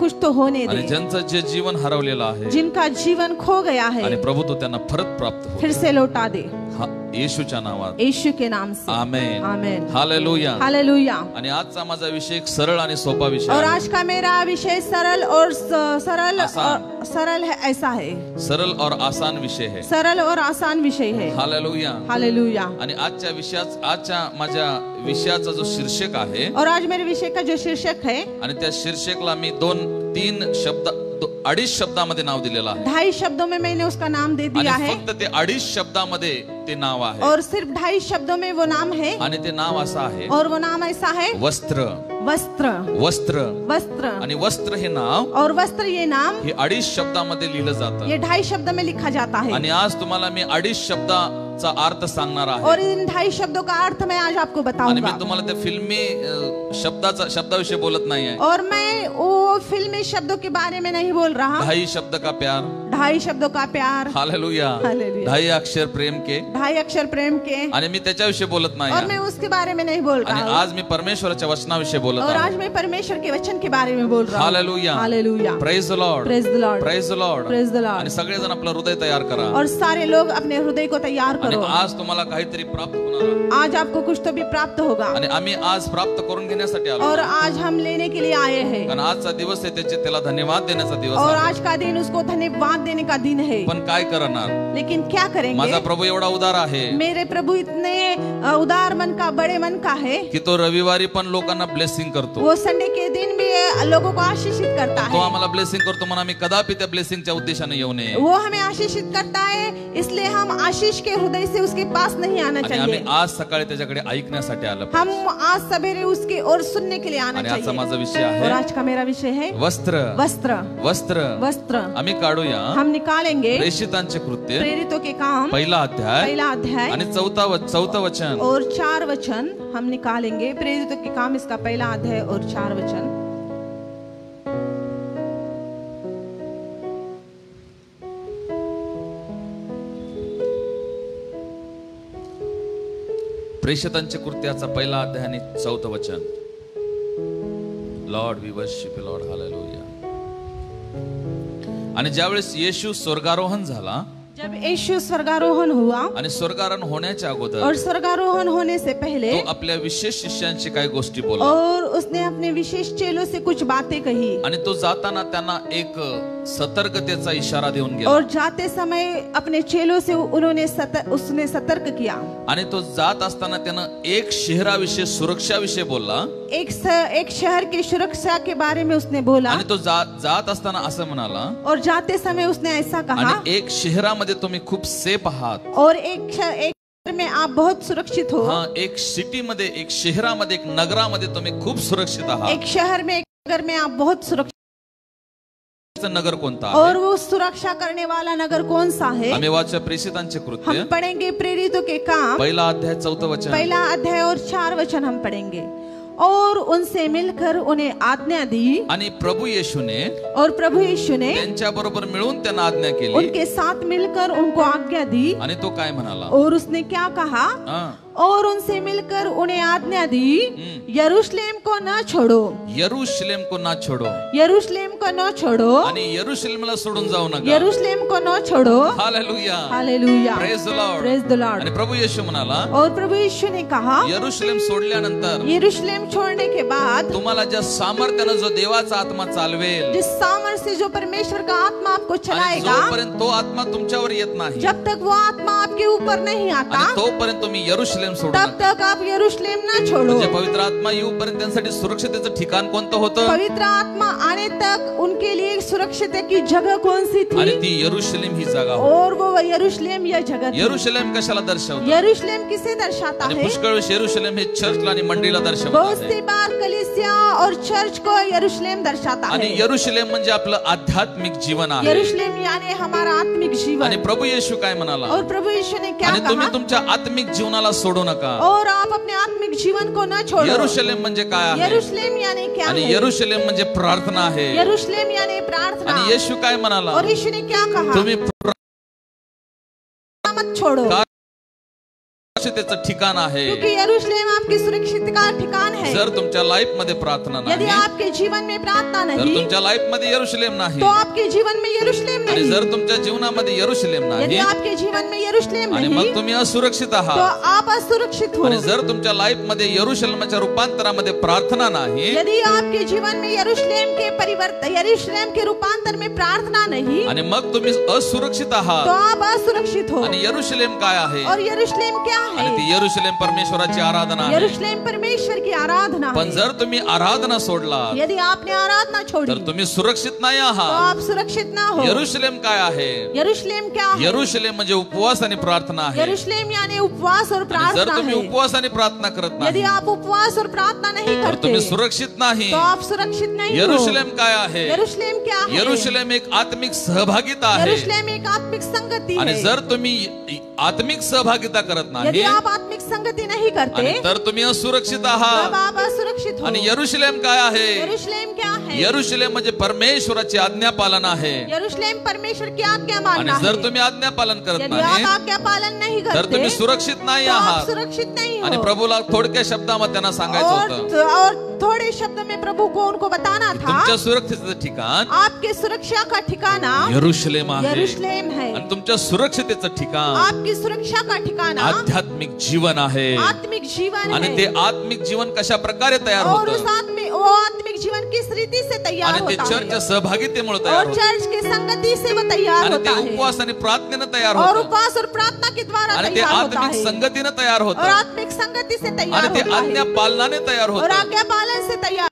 कुछ तो होने आणि दे. ज्यांचं जे जीवन हरवलेलं आहे जिनका जीवन खो गया आणि है प्रभू तो त्यांना परत प्राप्त हो फिर से लौटा दे येशूच्या नावात. यीशु के नाम से. आमेन. आमेन. हालेलुया. हालेलुया. आणि आजचा माझा विषय एक सरळ आणि सोपा विषय और आहे. आज का मेरा विषय सरल है. ऐसा है, सरळ और आसान विषय है. सरल और आसान विषय है. हालेलुया. हालेलुया. आणि आजच्या माझ्या विषयाचा जो शीर्षक आहे और आज मेरे विषय का जो शीर्षक है, आणि त्या शीर्षकला मी 2-3 शब्दामध्ये नाव दिलेलं आहे. 2.5 शब्दों में मैंने उसका नाम दे दिया आणि है. फक्त ते 2.5 शब्दामध्ये ते नाव आहे. और सिर्फ 2.5 शब्दों में वो नाम है. आणि ते नाव असं आहे और वो नाम ऐसा है वस्त्र. वस्त्र. वस्त्र. वस्त्र. आणि वस्त्र हे नाव और वस्त्र ये नाम हे 2.5 शब्दामध्ये लिहिलं जातं. ये 2.5 शब्द में लिखा जाता है. आणि आज तुम्हाला मी 2.5 शब्दाचा अर्थ सांगणार आहे. और इन 2.5 शब्दों का अर्थ मैं आज आपको आणि बताऊंगा. मी तुम्हाला त्या फिल्मी शब्दाविषयी बोलत नाही आहे. और मैं वो फिल्मी शब्दों के बारे में नहीं बोल रहा. 2.5 शब्द का प्यार. 2.5 शब्दों का प्यार. हालेलुया. हालेलुया. 2.5 अक्षर प्रेम के. 2.5 अक्षर प्रेम के. आणि मी त्याच्याविषयी बोलत नाही और मैं उसके बारे में नहीं बोल आणि रहा. आज मी परमेश्वराच्या वचनाविषयी बोलत और आहे. आज मैं परमेश्वर के वचन के बारे में बोल रहा हूँ. हालेलुया. हालेलुया. Praise the Lord. Praise the Lord. Praise the Lord. Praise the Lord. आणि सगळेजण आपलं हृदय तयार करा. और सारे लोग अपने हृदय को तैयार आणि करो. आज तुम्हाला काहीतरी प्राप्त होणार आहे. आज आपको कुछ तो भी प्राप्त होगा. आणि आम्ही आज प्राप्त करून घेण्यासाठी घेण्यासाठी आलो और आज हम लेने के लिए आए हैं कारण आजचा दिवस आहे त्याला धन्यवाद देण्याचा दिवस और आहे. आज का दिन उसको धन्यवाद देने का दिन है. पण काय करणार, लेकिन क्या करेंगे? माझा प्रभू एवढा उदार आहे मेरे प्रभु इतने उदार मन का, बड़े मन का है की तो रविवारी पण लोकांना ब्लेसिंग करतो. वो संडे के दिन भी लोगों को आशीषित करता तो है. आम्हाला ब्लेसिंग करतो म्हणून आम्ही कदापि त्या ब्लेसिंगच्या उद्देशाने येऊ नये. वो हमें आशीषित करता है, इसलिए हम आशीष के हृदय से उसके पास नहीं आना आणि आम्ही चाहिए. आज सकाळी त्याच्याकडे ऐकण्यासाठी आलो हम आज सवेरे उसकी ओर सुनने के लिए आना आणि आजचा चाहिए. माझा विषय और आहे आज का मेरा विषय है वस्त्र. वस्त्र. वस्त्र वस्त्र आम्ही काढूया हम निकालेंगे प्रेषितांचे कृत्य प्रेरितों के काम पहिला अध्याय पहला अध्याय आणि चौथं वचन. और 4 वचन हम निकालेंगे. प्रेरितों के काम इसका पहला अध्याय और 4 वचन. प्रेषितांचे कृत्याचा पहिला अध्याय आणि 4 वचन. Lord we worship you Lord, hallelujah. आणि ज्यावेळेस येशू स्वर्गारोहण झाला जब यीशु स्वर्गारोहण हुआ आणि स्वर्गारोहण होण्याच्या अगोदर और स्वर्गारोहण होने से पहले तो आपल्या विशेष शिष्यांची काही गोष्टी बोलला और उसने अपने विशेष चेलों से कुछ बातें कही आणि तो जाताना त्यांना एक सतर्कतेचा इशारा देऊन गेला. और जाते समय अपने चेलों से उसने सतर्क किया. आणि तो जात असताना त्यानं एक शहराविषयी सुरक्षाविषयी बोलला. एक शहर की सुरक्षा के बारे में उसने बोला. आणि तो जात असताना असं म्हणाला और जाते समय उसने ऐसा कहा आणि एक शहरामध्ये तुम्ही खूप सेफ आहात. और एक शहर में आप बहुत सुरक्षित हो. हाँ, एक सिटी मध्ये, एक शहरामध्ये, एक नगरामध्ये तुम्ही खूप सुरक्षित आहात. एक शहर में, एक नगर में आप बहुत सुरक्षित. नगर कोणता आहे? और वो सुरक्षा करने वाला नगर कौन सा है? आम्ही वाचूया प्रेषितांचे कृत्य हम पढ़ेंगे प्रेरितों के काम पहिला अध्याय 4 वचन. पहला अध्याय और 4 वचन हम पढ़ेंगे. और उनसे मिलकर उन्हें आज्ञा दी आणि प्रभु येशूने और प्रभु यीशु ने त्यांच्या बरोबर मिळून त्यांना आज्ञा केली उनके साथ मिलकर उनको आज्ञा दी. आणि तो काय म्हणाला? और उसने क्या कहा? हाँ. और उनसे मिलकर उन्हें आज्ञा दी, यरूशलेम को न छोड़ो. यरूशलेम को ना छोड़ो. यरूशलेम को न छोड़ो. आणि यरूशलेमला सोडून जाऊ नका. यरूशलेम को न छोड़ो. हालेलुया. हालेलुया. Praise the Lord. Praise the Lord. आणि प्रभु येशू म्हणाला और प्रभु यीशु ने कहा, यरूशलेम सोडल्यानंतर यरूशलेम छोड़ने के बाद तुम्हाला ज्या सामर्थ्याने जो देवाचा आत्मा चालवेल, जिस सामर्थ्य से जो परमेश्वर का आत्मा आपको आणि चलाएगा, जोपर्यंत तो आत्मा तुमच्यावर येत नाही, जब तक वो आत्मा आपके ऊपर नहीं आता, आणि तोपर्यंत तुम्ही यरूशलेम सोडू तब नका. तक आप यरूशलेम ना छोड़ो. म्हणजे पवित्र आत्मा येऊपर्यंत त्यांसाठी सुरक्षितेचं ठिकाण कोणतं होतं? पवित्र आत्मा आने तक उनके लिए सुरक्षित की जगह कौन सी आणि थी? ती यरूशलेम ही जागा होती. और वो यरूशलेम यह जगह थी. यरूशलेम कशाला दर्शवतं? यरूशलेम किसे दर्शाता आणि है? पुष्कळ वेळेस यरूशलेम हे चर्चला आणि मंडळीला बहुत दर्शवतात. सी बार कलीसिया और चर्च को यरूशलेम दर्शाता आणि है. यरूशलेम म्हणजे आपलं आध्यात्मिक जीवन आहे. यरूशलेम यानी हमारा आत्मिक आणि जीवन. प्रभू येशू काय म्हणाला? और प्रभु यीशु ने क्या आणि तुम्ही कहा? तुमच्या आत्मिक जीवनाला सोडू नका. और आप अपने आत्मिक जीवन को न छोड़ो. यरूशलेम म्हणजे काय आहे? यरूशलेम यानी क्या आणि है? यरूशलेम म्हणजे प्रार्थना आहे. यरूशलेम यानी प्रार्थना. आणि येशू काय म्हणाला? और यीशु ने क्या कहा? तुम्ही मत छोड़ो, सुरक्षितेचं ठिकाण आहे. क्योंकि यरूशलेम आपकी सुरक्षित का ठिकाण है. जर तुमच्या लाईफ मध्ये प्रार्थना यदि नाही, आपके जीवन में प्रार्थना जर नहीं, तुमच्या लाईफ मध्ये यरूशलेम नाही, तो आपके जीवन में यरूशलेम आणि नहीं. जर तुमच्या जीवनामध्ये यरूशलेम यदि नाही, आपके जीवन में यरूशलेम आणि नहीं, मग तुम्ही असुरक्षित तो आहात. आप असुरक्षित हो. आणि जर तुमच्या लाईफ मध्ये यरूशलेमाच्या रूपांतरामध्ये प्रार्थना नाही, यदि आपके जीवन में यरूशलेम के परिवर्तन, यरूशलेम के रूपांतर में प्रार्थना नहीं, आणि मग तुम्ही असुरक्षित तो आहात. आप असुरक्षित हो. आणि यरूशलेम काय आहे? और यरूशलेम क्या आणि है? ती यरूशलेम परमेश्वराची आराधना आहे. यरूशलेम परमेश्वर की आराधना पण है. जर तुम्ही आराधना सोडला यदि आपने आराधना छोड़ी, तर तुम्ही सुरक्षित नाही तो आहात. आप सुरक्षित ना हो. यरूशलेम काय आहे? यरूशलेम क्या है? यरूशलेम म्हणजे उपवास आणि प्रार्थना आहे. यरूशलेम यानी उपवास और आणि जर प्रार्थना तुम्ही है. उपवास आणि प्रार्थना करत यदि नाही, आप उपवास और प्रार्थना नहीं तर करते, तुम्ही सुरक्षित नाही. तो आप सुरक्षित नहीं हो. यरूशलेम काय आहे? यरूशलेम क्या है? यरूशलेम एक आत्मिक सहभागिता आहे. यरूशलेम एक आत्मिक संगति आणि है. जर तुम्ही आत्मिक सहभागिता करत यदि नाही, आप आत्मिक संगति नहीं करते, आणि तर तुम्ही असुरक्षित तब आहात. आप असुरक्षित हो. आणि यरूशलेम काय आहे? यरूशलेम क्या है। यरूशलेम म्हणजे परमेश्वराची आज्ञा पालन आहे. यरूशलेम परमेश्वर की आज्ञा आणि मानना है। जर तुम्ही आज्ञा पालन करत यदि आप नाही आज्ञा पालन नहीं तर करते तुम्ही सुरक्षित नाही तो आप आहात. सुरक्षित नहीं आणि हो। प्रभूला थोडक्या शब्दामध्ये त्यांना सांगायचं होतं और थोड़े शब्द में प्रभु को उनको बताना था तुमच्या सुरक्षितेचं ठिकाण आपके सुरक्षा का ठिकाना यरूशलेम आहे. यरूशलेम है। आणि तुमच्या सुरक्षितेचं ठिकाण आपकी सुरक्षा का ठिकाना आध्यात्मिक जीवन आहे. आत्मिक जीवन आणि है। ते आत्मिक जीवन कशा प्रकारे तयार और उस होतं वो आत्मिक जीवन किस रीति से तैयार आणि ते होता चर्चच्या है सहभागितेमुळे तयार और होतं चर्च की संगति से वो तैयार आणि ते होता है उपवास आणि प्रार्थनेनं तयार और होतं उपवास और प्रार्थना के द्वारा आणि ते तैयार होता आत्मिक है संगतीनं तयार और होतं आत्मिक संगति से तैयार आणि ते होता आज्ञा है पालनाने तयार और होतं. आज्ञा पालन से तैयार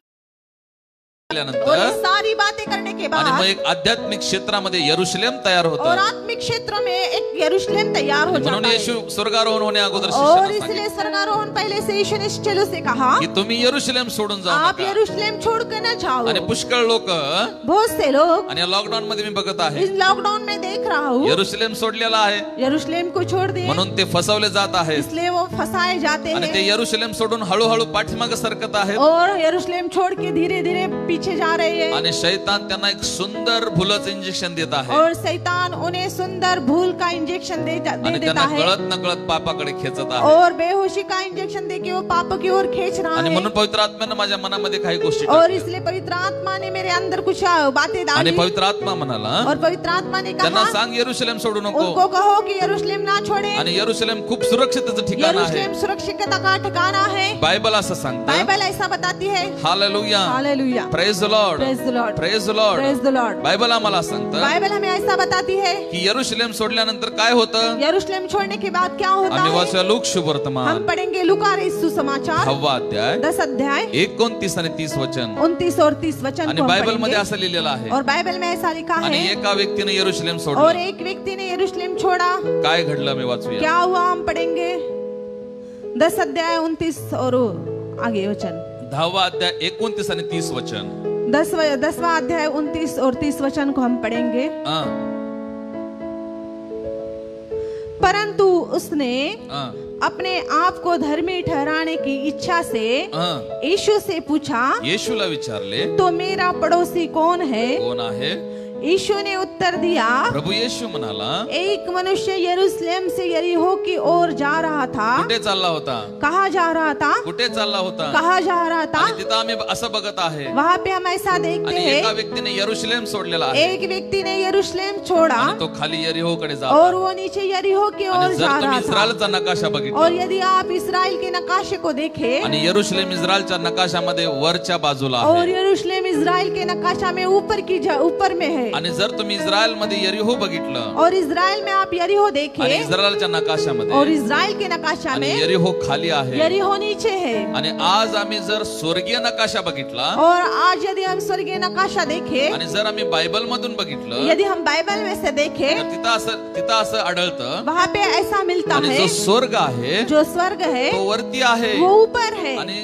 और ये झाल्यानंतर सारी बातें करने के आणि मग बाद एक आध्यात्मिक क्षेत्रामध्ये यरूशलेम तयार और होतं. आत्मिक क्षेत्र में एक यरूशलेम तैयार हो म्हणून जाता येशू है स्वर्गारोहण होण्या अगोदर और शिष्याला इसलिए सांगितलं स्वर्गारोहण पहले से यीशु ने चेलों से कहा की तुम्ही यरूशलेम सोडून जाऊ आप नका. यरूशलेम छोड़ कर न जाओ। आणि पुष्कळ लोक बहुत से लोग आणि या लॉकडाऊन मध्ये मी बघत आहे इस लॉकडाउन में देख रहा हूँ यरूशलेम सोडलेला आहे यरूशलेम को छोड़ दिए म्हणून ते फसवले जात आहेत इसलिए वो फंसाए जाते आणि ते हैं यरूशलेम सोडून हळूहळू पाठीमागे सरकत आहेत और यरूशलेम छोड़ के धीरे धीरे पीछे जा रहे हैं आणि शैतान त्यांना एक सुंदर भूलचं इंजेक्शन देत आहे और शैतान उन्हें सुंदर भूल का इंजेक्शन दे आणि देता त्यांना है कळत नकळत पापाकडे खेचत आहे. और बेहोशी का इंजेक्शन देके वो पाप की ओर खींच रहा आणि है म्हणून पवित्र आत्म्यानं माझ्या मनामध्ये काही गोष्टी और टाकल्या. इसलिए पवित्र आत्मा ने मेरे अंदर कुछ बातें आणि डाली पवित्र आत्मा म्हणाला और पवित्र आत्मा ने त्यांना कहा सांग यरूशलेम सोडू नको. उनको कहो कि यरूशलेम ना छोड़े आणि यरूशलेम खूप सुरक्षिततेचं ठिकाण आहे. यरूशलेम सुरक्षितता का ठिकाना है बायबल असं सांगतं. बाइबल ऐसा बताती है हालेलुया हालेलुया praise the Lord praise the Lord praise the Lord praise the Lord Bible आम्हाला सांगतं बाइबल हमें ऐसा बताती है की यरूशलेम सोडल्यानंतर काय होतं. यरूशलेम छोड़ने के बाद क्या होता आम्ही है वाचूया लूक हम शुभवर्तमान पढ़ेंगे लुका सुसमाचार 6 अध्याय 10 अध्याय 29 आणि 30 वचन 29 और 30 वचन आणि को हम बायबल मध्ये पढ़ेंगे असं लिहिलेलं आहे और बाइबल में ऐसा लिखा आणि है एका व्यक्तीने यरूशलेम और सोडलं. एक व्यक्ति ने यरूशलेम छोड़ा काय घडलं मी वाचूया. क्या हुआ हम पढ़ेंगे 10 अध्याय 29 और आगे वचन 10 अध्याय 29 आणि 30 वचन 10वां अध्याय 29 और 30 वचन को हम पढ़ेंगे। हा, परंतु उसने हा, अपने आप को धर्मी ठहराने की इच्छा से हा. यीशु से पूछा येशूला विचारले तो मेरा पड़ोसी कौन है? कोण आहे. यीशु ने उत्तर दिया प्रभु येशू म्हणाला एक मनुष्य यरूशलेम से यरीहो की ओर जा रहा था। कुठे चालला होता. कहाँ जा रहा था? कुठे चालला होता. कहाँ जा रहा था? आणि तिथं आम्ही असं बघत आहे वहाँ पे हम ऐसा देखते आणि एका हैं व्यक्तीने यरूशलेम सोडलेला आहे एक व्यक्ति ने यरूशलेम छोड़ा आणि तो खाली यरीहोकडे जात और आहे. वो नीचे यरीहो की ओर आणि जा जर तुम्ही रहा था। इस्रायलचा नकाशा बघितला और यदि आप इस्राइल के नकाशे को देखें आणि यरूशलेम इस्रायलच्या नकाशामध्ये वरच्या बाजूला और आहे यरूशलेम इस्राइल के नकाशा में ऊपर में है आणि जर तुम्ही इस्रायल मध्ये यरीहो बघितलं और इस्राइल में आप यरीहो आणि देखें इस्रायलच्या और नकाशामध्ये इस्राइल के नकाशा आणि में यरीहो खाली आहे. यरीहो नीचे है। आणि आज आम्ही जर स्वर्गीय नकाशा बघितला और आज यदि हम स्वर्गीय नकाशा देखें आणि जर आम्ही बायबल मधून बघितलं यदि हम बाइबल में से देखें तर तिथं असं आढळतं वहाँ पे ऐसा मिलता आणि है जो स्वर्ग आहे जो स्वर्ग है तो वरती आहे वो ऊपर है आणि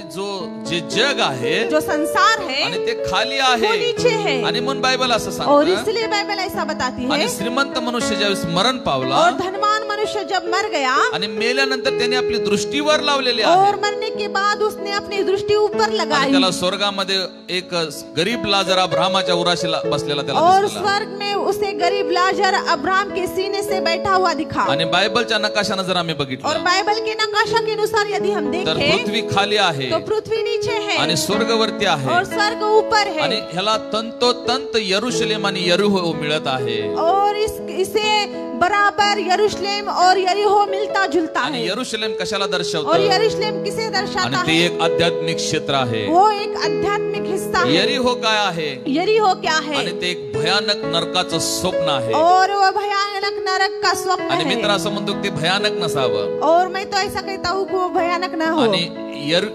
जे जग आहे जो संसार है आणि ते खाली वो आहे. नीचे है। आणि म्हणून बायबल असं और सांगतं इसलिए बाइबल ऐसा बताती है आणि श्रीमंत मनुष्य ज्यावेळेस मरण पावला और धनवान मनुष्य जब मर गया आणि मेल्यानंतर त्याने आपली दृष्टी वर लावलेली आहे और मरने के बाद उसने अपनी दृष्टी ऊपर आणि लगाई त्याला स्वर्गामध्ये एक गरीब लाजर अब्राहमाच्या उराशी बसलेला त्याला और दिसला. स्वर्ग में उसे गरीब लाजर अब्राहम के सीने से बैठा हुआ दिखा। आणि बायबलच्या नकाशानं जर आम्ही और बघितलं बाइबल के नकाशा के अनुसार यदि हम तर देखें पृथ्वी खाली आहे तो पृथ्वी नीचे है आणि स्वर्गवरती आहे और स्वर्ग ऊपर है आणि ह्याला तंतोतंत यरूशलेम आणि यरीहो मिळत आहे. और इसे बराबर यरूशलेम और यरीहो मिलता जुलता आणि है। यरूशलेम कशाला और दर्शवतं यरूशलेम किसे आणि दर्शाता ते है? एक आध्यात्मिक क्षेत्र आहे. वो एक आध्यात्मिक हिस्सा है। यरीहो काय आहे यरीहो क्या है? आणि ते एक भयानक नरकाचं स्वप्न आहे. और वो भयानक नरक का स्वप्न आणि है। मित्र असं म्हणतो की ते भयानक नसावं. और मैं तो ऐसा कहता हूँ कि वो भयानक ना हो। आणि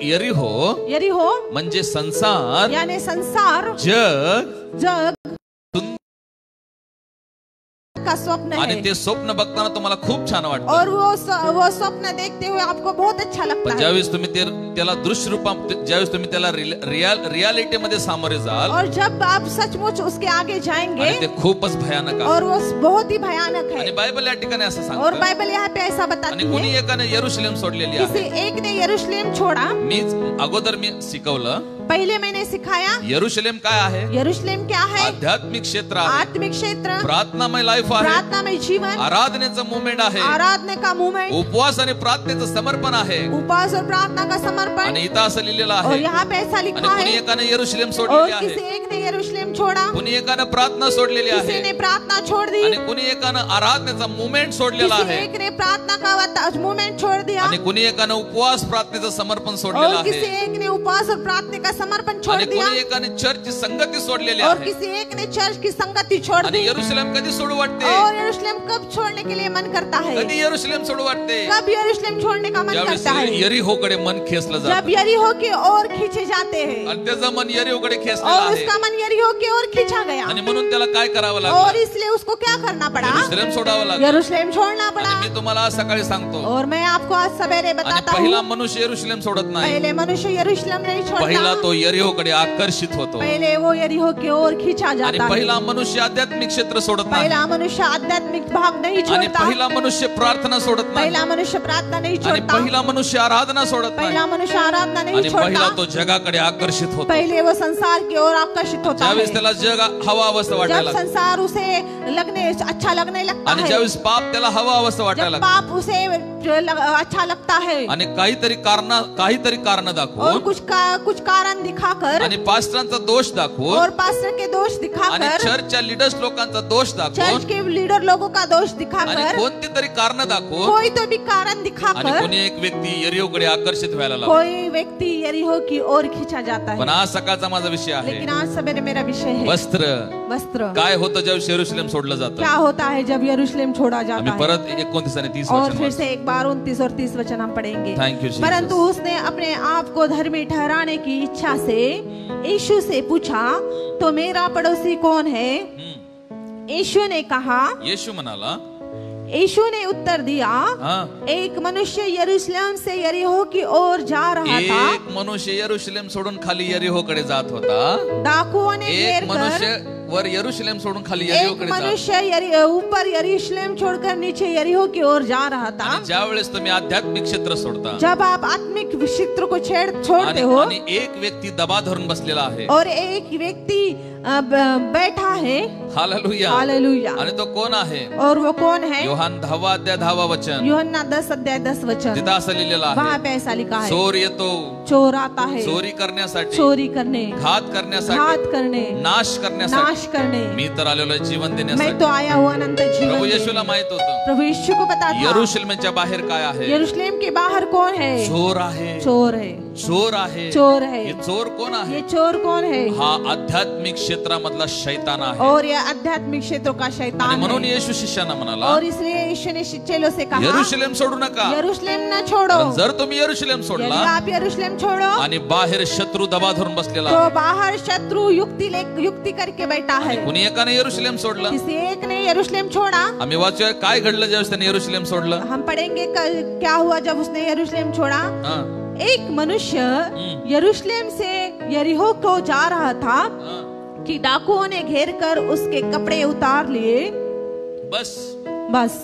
यरीहो यरीहो म्हणजे संसार यानी संसार जग जग का स्वप्न आणि है। ते स्वप्न बघताना तुम्हाला खूप छान वाटतं. और वो स्वप्न देखते हुए आपको बहुत अच्छा लगता पण है। ज्यावेळेस तुम्ही त्याला दृश्य रूपा ज्यावेळेस तुम्ही त्याला रियालिटी मध्ये सामोरे जाल और जब आप सचमुच उसके आगे जाएंगे आणि ते खूपच भयानक आहे. और वो बहुत ही भयानक आणि है। बायबल या ठिकाणी असं और सांगतं बाइबल यहाँ पे ऐसा आणि बताती कोणी है एकाने यरूशलेम सोडलेली किसी आहे. एक ने यरूशलेम छोड़ा। अगोदर मी शिकवलं पहले मैंने सिखाया यरूशलेम काय आहे? यरूशलेम क्या है? आध्यात्मिक क्षेत्र आहे, आत्मिक क्षेत्र, प्रार्थनामय लाईफ आहे, प्रार्थनामय जीवन, आराधनेचं मुवमेंट आहे, आराधना का मूवमेंट, उपवास आणि प्रार्थनेचं समर्पण आहे. उपवास और प्रार्थना का समर्पण. आणि इथं असं लिहिलेलं और आहे, यहाँ पे ऐसा आणि लिखा कुणी है, एकाने यरूशलेम और सोडलेली किसी आहे, एक ने यरूशलेम छोड़ा, कुणी एकाने प्रार्थना सोडलेली किसी आहे, ने प्रार्थना छोड़ दी, आणि कुणी एकानं आराधनेचा मुवमेंट सोडलेला किसी आहे, एक ने प्रार्थना का मूवमेंट छोड़ दिया, आणि कुणी एकानं उपवास प्रार्थनेचं समर्पण और सोडलेलं किसी आहे, एक ने उपवास और प्रार्थना का समर्पण छोड़ आणि दिया, कुणी एकाने चर्चची संगती सोडलेली और आहे. किसी एक ने चर्च की संगति छोड़ आणि दी. यरूशलेम कधी सोडू वाटते? और यरूशलेम कब छोड़ने के लिए मन करता है? कधी यरूशलेम सोडू वाटते? कब यरूशलेम छोड़ने का मन ज्यावेळेस करता है? यरीहोकडे मन खेचलं जब जातं, यरीहो की ओर खींचे जाते हैं, आणि त्याचं मन यरीहोकडे खेचलेलं और आहे, उसका मन यरीहो की ओर खींचा गया, आणि म्हणून त्याला काय करावं और लागलं? इसलिए उसको क्या करना पड़ा? यरूशलेम सोडावं लागलं. यरूशलेम छोड़ना पड़ा. आणि मी तुम्हाला आज सकाळी सांगतो, और मैं आपको आज सवेरे आणि बताता पहिला हूँ, मनुष्य यरूशलेम सोडत नाही, पहले मनुष्य यरूशलेम नहीं पहिला छोड़ता, तो यरीहोकडे आकर्षित होतो, पहले वो यरीहो की ओर खींचा आणि जाता है. पहिला मनुष्य आध्यात्मिक क्षेत्र सोडत नाही, पहला मनुष्य आध्यात्मिक भाग नहीं आणि छोड़ता, पहिला मनुष्य प्रार्थना सोडत नाही, पहला मनुष्य प्रार्थना नहीं आणि छोड़ता, पहिला मनुष्य आराधना सोडत नाही, पहला मनुष्य आराधना नहीं आणि पहिला छोड़ता, तो जगाकडे आकर्षित होतो. पहले वो संसार की ओर आकर्षित होता है. ज्यावेळेस त्याला जग हवा अवस्था जब वाटायला लागते, संसार उसे अच्छा लगने लगता आणि है, ज्यावेळेस पाप त्याला हवा अवस्था वाटायला जब लागते, पाप उसे अच्छा लगता है, आणि काहीतरी कारण और दाखवून, कुछ कारण दिखाकर, आणि पास्टरांचा दोष दाखवून, और पास्टर के दोष आणि दिखाकर, चर्चच्या लीडर्स लोकांचा दोष चर्च दाखवून, के लीडर लोगों का दोष आणि दिखाकर, कोणती तरी कारण दाखवून, कोई तो भी कारण आणि दिखाकर कोणी एक व्यक्ती यरीहोकडे आकर्षित व्हायला लागतो. कोई व्यक्ति यरीहो की ओर खींचा जाता पण है. आज सकाळचा माझा विषय आहे लेकिन आज सवेरे मेरा विषय है वस्त्र. वस्त्र. काय होतं ज्यावेळेस यरूशलेम सोडलं क्या जातं? होता है जब यरूशलेम छोड़ा जाता आम्ही है? परत 29 आणि 30 और वचन फिर वाचू. से एक बार 29 और 30 वचन हम पढ़ेंगे. Thank you, Jesus. परंतु उसने अपने आप को धर्मी ठहराने की इच्छा से यीशु से पूछा, तो मेरा पड़ोसी कौन है? यीशु ने कहा, येशू म्हणाला, यीशु ने उत्तर दिया, हा, एक मनुष्य यरूशलेम से यरीहो की ओर जा रहा था. एक मनुष्य यरूशलेम सोडून खाली यरीहोकडे जात होता. डाकुओं ने एक घेर कर, मनुष्य वर यरूशलेम सोडून खाली एक यरीहोकडे जात. मनुष्य ऊपर यरूशलेम छोड़कर नीचे यरीहो की ओर जा रहा था. आणि ज्या वेळेस तुम्ही आध्यात्मिक क्षेत्र सोडता, जब आप आत्मिक क्षेत्र को छोड़ते आणि हो, आणि एक व्यक्ती दबा धरून बसलेला आहे. और एक व्यक्ति बैठा है. हालेलुया. हालेलुया. आणि तो कोण आहे? और वो कौन है? योहान 10 अध्याय 10 वचन. यूहन्ना 10 अध्याय 10 वचन. तिथं असं लिहिलेलं वहाँ आहे, पे ऐसा लिखा है, चोर येतो चोर आता है चोरी करण्यासाठी, चोरी करने, घात करण्यासाठी, घात करने, नाश करण्यासाठी. नाश करने. मी तर आलेलो आहे जीवन मैं देण्यासाठी. तो आया हूँ अनंत जीवन प्रभु देने. येशूला माहित होतं प्रभु यीशु को पता था यरूशलेमच्या बाहेर काय आहे. यरूशलेम के बाहर कौन है? चोर आहे, चोर है. चोर आहे. चोर है. हे चोर कोण ये आहे? चोर कौन है? हा आध्यात्मिक क्षेत्रामधला शैतान आहे. और ये आध्यात्मिक क्षेत्रों का आणि शैतान म्हणून है. येशू शिष्याना म्हणाला, और इसलिए यीशु ने चेलों से कहा, यरूशलेम सोडू नका. यरूशलेम न छोड़ो. पण जर तुम्ही यरूशलेम यदि सोडला आप यरूशलेम छोड़ो, आणि बाहेर शत्रू दबा धरून बसलेला तो आहे, बाहर शत्रु युक्ति करके बैठा है. कुणी एकाने यरूशलेम सोडलं. किसी एक ने यरूशलेम छोड़ा. आम्ही वाचूया काय घडलं ज्यावेळेस त्याने यरूशलेम सोडलं. हम पढ़ेंगे क्या हुआ जब उसने यरूशलेम छोड़ा. हा, एक मनुष्य यरूशलेम से यरीहो को जा रहा था हा. कि डाकुओं ने घेर कर उसके कपड़े उतार लिए. बस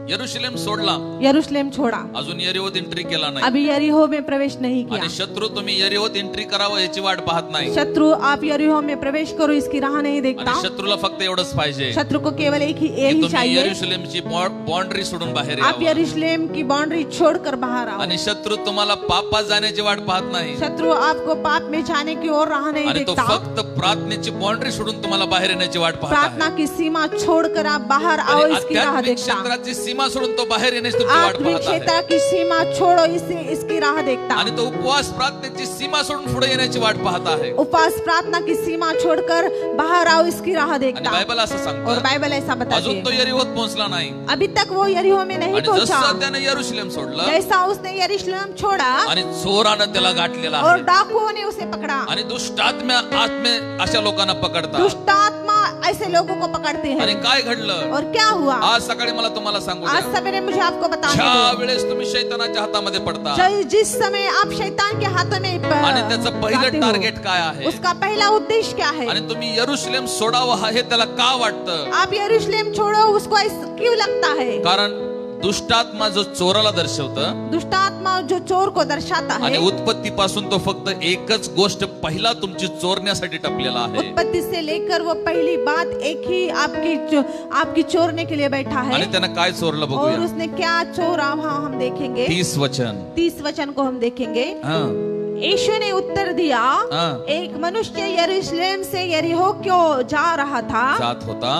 यरूशलेम सोडला, यरूशलेम छोड़ा. अजून यरीहोत एंट्री केला नाही. अभी यरीहो में प्रवेश नहीं किया. आणि शत्रू तुम्ही यरीहोत एंट्री करावं याची वाट पाहत नाही. शत्रु आप यरीहो में प्रवेश करो इसकी राह नहीं देखता. आणि शत्रूला फक्त एवढंच पाहिजे शत्रु को केवल एक ही की यही तुम्ही चाहिए, यरूशलेमची बाउंड्री सोडून बाहेर आप यावं. यरूशलेम की बाउंड्री छोड़कर बाहर आओ. आणि शत्रू तुम्हाला पापात जाण्याची वाट पाहत नाही. शत्रु आपको पाप में जाने की ओर राह नहीं आणि तो देखता. फक्त प्रार्थनेची बाउंड्री सोडून तुम्हाला बाहेर येण्याची वाट पाहत प्रार्थना आहे. की सीमा छोड़कर आप बाहर आओ आणि इसकी राह आध्यात्मिक देखता. क्षेत्राची सीमा सोडून तो बाहेर येण्याची तुमची वाट आत्मिक पाहत आहे. क्षेत्र की सीमा छोड़ो इसकी राह देखता. आणि तो उपवास प्रार्थनेची सीमा सोडून पुढे येण्याची वाट पाहत आहे. उपवास प्रार्थना की सीमा छोड़कर बाहर आओ इसकी राह आणि देखता. बायबल असं और सांगतं, बाइबल ऐसा बताती अजून तो है, यरीहोत पोहोचला नाही. अभी तक वो यरीहो में नहीं आणि पहुंचा. जसं त्याने यरूशलेम सोडलं जैसा उसने यरूशलेम छोड़ा आणि चोरानं त्याला गाठलेला और आहे. डाकुओं ने उसे पकड़ा. आणि दुष्टात्म्या आत्मे अशा लोकांना पकडतात. दुष्ट आत्मा ऐसे लोगों को पकड़ते आणि हैं. काय घडलं और क्या हुआ? आज सकाळी मला तुम्हाला सांगू आज द्या. सवेरे मुझे आपको बताने ज्या दो. वेळेस तुम्ही शैतानाच्या हातामध्ये पडता जिस समय आप शैतान के हाथों में आणि त्याचं जाते पहिलं हो, टार्गेट काय आहे उसका पहला उद्देश्य क्या है? आणि तुम्ही यरूशलेम सोडावं हे त्याला का वाटतं? आप यरूशलेम छोड़ो उसको क्यों लगता है? कारण दुष्टात्मा जो चोराला दर्शवतं दुष्ट आत्मा जो चोर को दर्शाता आणि है, उत्पत्तीपासून तो फक्त एकच गोष्ट पहिला तुमची चोरण्यासाठी टपलेला आहे. उत्पत्ति से लेकर वो पहली बात एक ही आपकी चोरने के लिए बैठा है. आणि त्यानं काय चोरलं और बघूया. उसने क्या चोरा वहाँ हम देखेंगे. 30 वचन. 30 वचन को हम देखेंगे. हाँ. यीशु ने उत्तर दिया, हाँ. एक मनुष्य यरूशलेम से यरीहो क्यों जा रहा था जात होता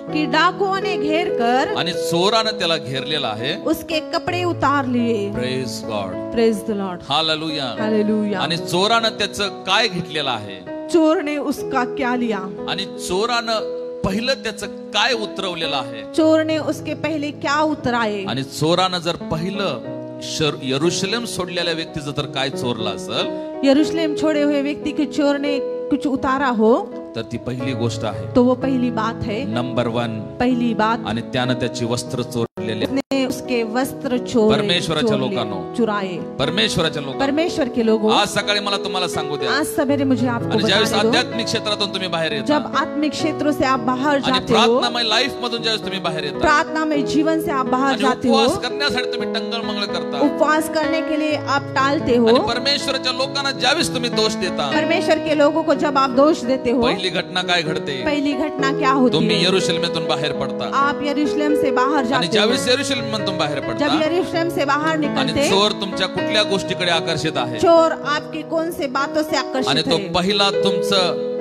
कि डाकुओं ने घेर कर आणि चोरानं त्याला घेरलेला आहे. उसके कपड़े उतार लिए. Praise God. Praise the Lord. Hallelujah. Hallelujah. आणि चोरानं त्याचं काय घेतलेलं आहे. चोर ने उसका क्या लिया. आणि चोरानं पहिलं त्याचं काय उतरवलेलं आहे. चोर ने उसके पहले क्या उतराए. आणि चोरानं जर पहिलं यरूशलेम सोडलेल्या व्यक्तीचं तर काय चोरलं असेल. यरूशलेम छोड़े हुए व्यक्ति के चोर ने कुछ उतारा हो तर ती पहिली गोष्ट आहे. तो वो पहली बात है. नंबर 1. पहली बात. आणि त्यानं त्याची वस्त्र चोरलेली. उसने उसके वस्त्र चोरे. परमेश्वराच्या लोकांनो. चुराए. परमेश्वराच्या लोकांनो. परमेश्वर के लोगों. आज सकाळी मला तुम्हाला सांगू द्या. आज सवेरे मुझे आपको आणि ज्यावेळेस बताने दो. आध्यात्मिक क्षेत्रातून तुम्ही बाहेर येता. जब आत्मिक क्षेत्रों से आप बाहर आणि जाते हो. प्रार्थनामय लाईफ मधून ज्यावेळेस तुम्ही बाहेर येता. प्रार्थनामय जीवन से आप बाहर आणि जाते हो. उपवास करण्यासाठी तुम्ही टंगळ मंगळ करता. उपवास करने के लिए आप टालते हो. आणि परमेश्वराच्या लोकांना ज्यावेळेस तुम्ही दोष देता. परमेश्वर के लोगों को जब आप दोष देते हो. पहिली घटना काय घडते. पहली घटना क्या होती तुम्ही है. यरूशलेमेतून बाहेर पडता. आप यरूशलेम से बाहर आणि जाते हो. ज्यावेळेस यरूशलेममधून बाहेर जब पडता. यरूशलेम से बाहर आणि निकलते. चोर तुमच्या कुठल्या गोष्टीकडे आकर्षित आहे. चोर आपकी कौन से बातों से आणि आकर्षित तो है. पहिला तुमचं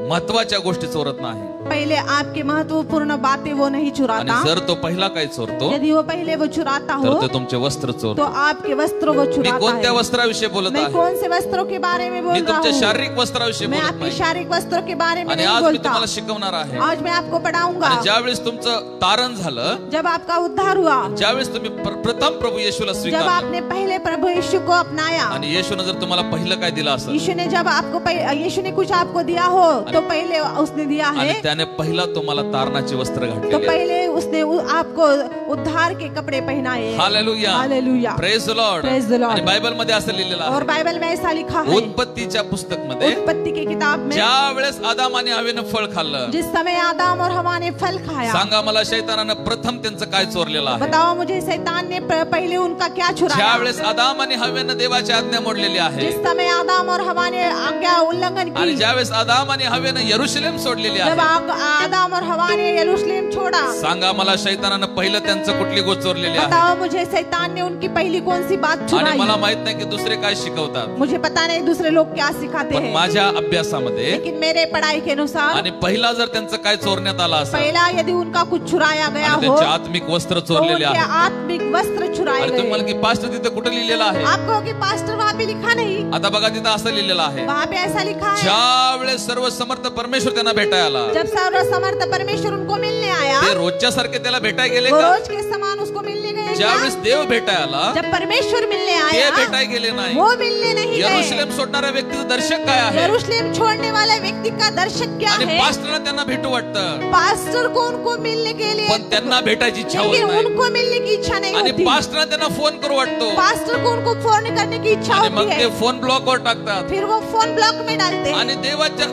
महत्वाच्या गोष्टी चोरत नाही. पहले आपके महत्वपूर्ण बातें वो नहीं आणि चुराता. जर तो पहिला काही चोरतो यदि वो पहले वो चुराता तर हो ते तुमचे वस्त्र तो चोरतो. आपके वस्त्रों वो मी चुराता कोणत्या है. वस्त्राविषयी बोलत मैं आहे. कौन से वस्त्रों के बारे में मी बोल रहा तुमच्या हूँ. शारीरिक वस्त्राविषयी मैं बोलत आपके नाही. शारीरिक वस्त्रों के बारे में आणि नहीं आज मी बोलता. तुम्हाला शिकवणार आहे. आज मैं आपको पढ़ाऊंगा. आणि ज्यावेळेस तुमचं तारण झालं. जब आपका उद्धार हुआ. ज्यावेळेस तुम्ही प्रथम प्रभू येशूला जब स्वीकारलं. आपने पहले प्रभु यीशु को अपनाया. आणि येशूने जर तुम्हाला पहिलं काय दिलं असेल. यीशु ने जब आपको यीशु ने कुछ आपको दिया हो तो पहले उसने दिया आणि है. त्याने पहिला तुम्हाला तारणाचे वस्त्र तो घातलेले. पहले उसने आपको उद्धार के कपड़े पहनाए. हालेलुया. हालेलुया. Praise the Lord. Praise the Lord. आणि बायबल मध्ये असं लिहिलेलं और आहे. बाइबल में ऐसा लिखा है. उत्पत्तीच्या पुस्तक मध्ये उत्पत्ति की किताब में ज्या वेळेस आदाम आणि हवेनं फळ खाल्लं. जिस समय आदम और हवा ने फल खाया. सांगा मला शैतानानं प्रथम त्यांचं काय चोरलेलं आहे. बताओ मुझे शैतान ने पहले उनका क्या ज्या चुराया. वेळेस आदाम आणि हवेनं देवाची आज्ञा मोडलेली आहे. जिस समय आदम और हवा ने आज्ञा उल्लंघन आणि की. ज्यावेळेस आदाम आणि हवेनं यरूशलेम सोडलेली जब आहे. आदम और हवा ने यरूशलेम छोड़ा. सांगा मला शैतानानं पहिलं त्यांचं कुठली गोष्ट चोरलेली आहे. बताओ मुझे शैतान ने उनकी पहली कौन सी बात आणि चुराई. मला माहित नाही की दुसरे काय शिकवतात. मुझे पता नहीं दूसरे लोग क्या सिखाते पण हैं. माझ्या अभ्यासामध्ये लेकिन मेरे पढ़ाई के अनुसार आणि पहिला जर त्यांचं काय चोरण्यात आलं असेल. पहला यदि उनका कुछ चुराया गया आणि हो त्यांचे आत्मिक वस्त्र तो चोरलेले उनके आहे. आत्मिक वस्त्र चुराए आणि तुम्ही गए. मला की पास्टर तिथे कुठे लिहिलेलं आहे. आपको कि पास्टर वहाँ पे लिखा नहीं. आता बघा तिथं असं लिहिलेलं आहे. वहाँ पे ऐसा लिखा है. ज्या वेळेस सर्व समर्थ परमेश्वर त्यांना भेटायला आला. जब सर्व समर्थ परमेश्वर उनको मिलने आया. ते रोजच्या सारखे त्याला भेटाय गेले वो का. रोज के समान उसको मिलने गए. ज्या वेळेस देव भेटायला आला. जब परमेश्वर मिलने ते आया भेटाय गेले नाही. वो मिलने नहीं गए. यरूशलेम सोडणाऱ्या व्यक्तीचं दर्शक काय आहे. यरूशलेम छोड़ने वाले व्यक्ति का दर्शक क्या आणि है. पास्टरला त्यांना भेटू वाटतं. पास्टर को उनको मिलने के लिए पण त्यांना भेटायची इच्छा होत लेकिन नाही. उनको मिलने की इच्छा नहीं आणि होती. पास्टरला त्यांना फोन करू वाटतो. पास्टर को उनको फोन करने की इच्छा आणि मग होती ते है. फोन ब्लॉकवर टाकतात. फिर वो फोन ब्लॉक में डालते हैं. आणि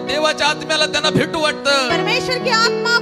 देवाच्या आत्म्याला त्यांना भेटू वाटतं. परमेश्वर की आत्मा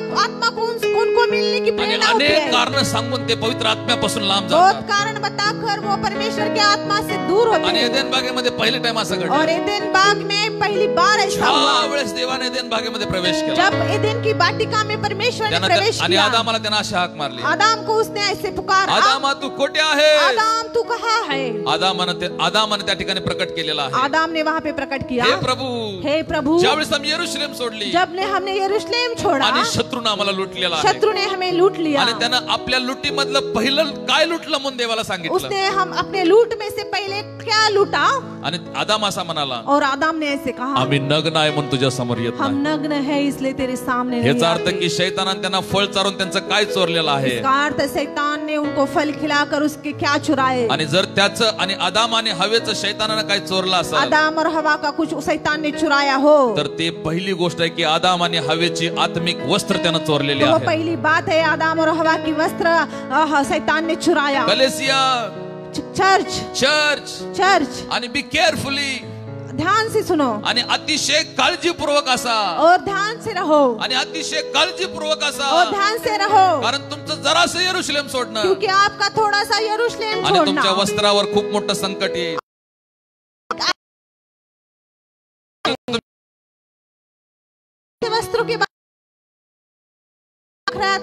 को उनको मिलने की आणि प्रेरणा होती अनेक है. कारण सांगून ते पवित्र आत्म्यापासून लांब बहुत जातात. कारण बताकर वो परमेश्वर की आत्मा से दूर होते आणि हैं. एदेन बागेमध्ये पहिले टाइम असं और घडलं. एदेन बाग में पहली बार ऐसा हुआ. ज्या वेळेस देवाने एदेन बागेमध्ये प्रवेश केला. जब एदेन की वाटिका में परमेश्वर ने त्यानं प्रवेश आणि किया. आदामाला त्यानं अशी हाक मारली. आदम को उसने ऐसे पुकारा. आदामा तू कोठे आहे. आदम तू कहाँ है. आदामाने त्या ठिकाणी प्रकट केलेला आहे. आदम ने वहाँ पे प्रकट किया. हे प्रभू. हे प्रभू. ज्यावेळेस आम्ही यरूशलेम सोडली. जब ने हमने यरूशलेम छोड़ा. आणि शत्रूने आम्हाला लुटलेला आहे. शत्रु ने हमें लूट लिया. आणि त्यानं आपल्या लुटीमधलं पहिलं काय लुटलं म्हणून देवाला सांगितलं. उसने हम अपने लूट में से पहले क्या लूटा. आणि आदाम असा म्हणाला. और आदम ने ऐसे कहा आम्ही नग्न आहे म्हणून तुझ्या समोर येत हम नाही. नग्न है इसलिए तेरे सामने नहीं याचा अर्थ आते. की शैतानाने त्यांना फळ चारून त्यांचं काय चोरलेलं आहे. इसका अर्थ शैतान ने उनको फल खिलाकर उसके क्या चुराए. आणि जर त्याचं आणि आदाम आणि हवेचं शैतानानं काय चोरलं असेल आदम और हवा का कुछ शैतान ने चुराया हो तर ते पहिली गोष्ट आहे की आदाम आणि हवेची आत्मिक वस्त्र त्यानं चोरलेली तो वो आहे. पहली बात है आदम और हवा की वस्त्र शैतान ने चुराया. कलेसिया चर्च आणि बी केअरफुली. ध्यान से सुनो. आणि अतिशय काळजीपूर्वक असा. और ध्यान से रहो. आणि अतिशय काळजीपूर्वक असा. और ध्यान से रहो. कारण तुमचं तुमचं जरासं यरूशलेम सोडणं क्योंकि आपका थोड़ा सा यरूशलेम आणि तुमच्या छोड़ना वस्त्रावर खूप मोठं संकट येईल. वस्त्रों के बाद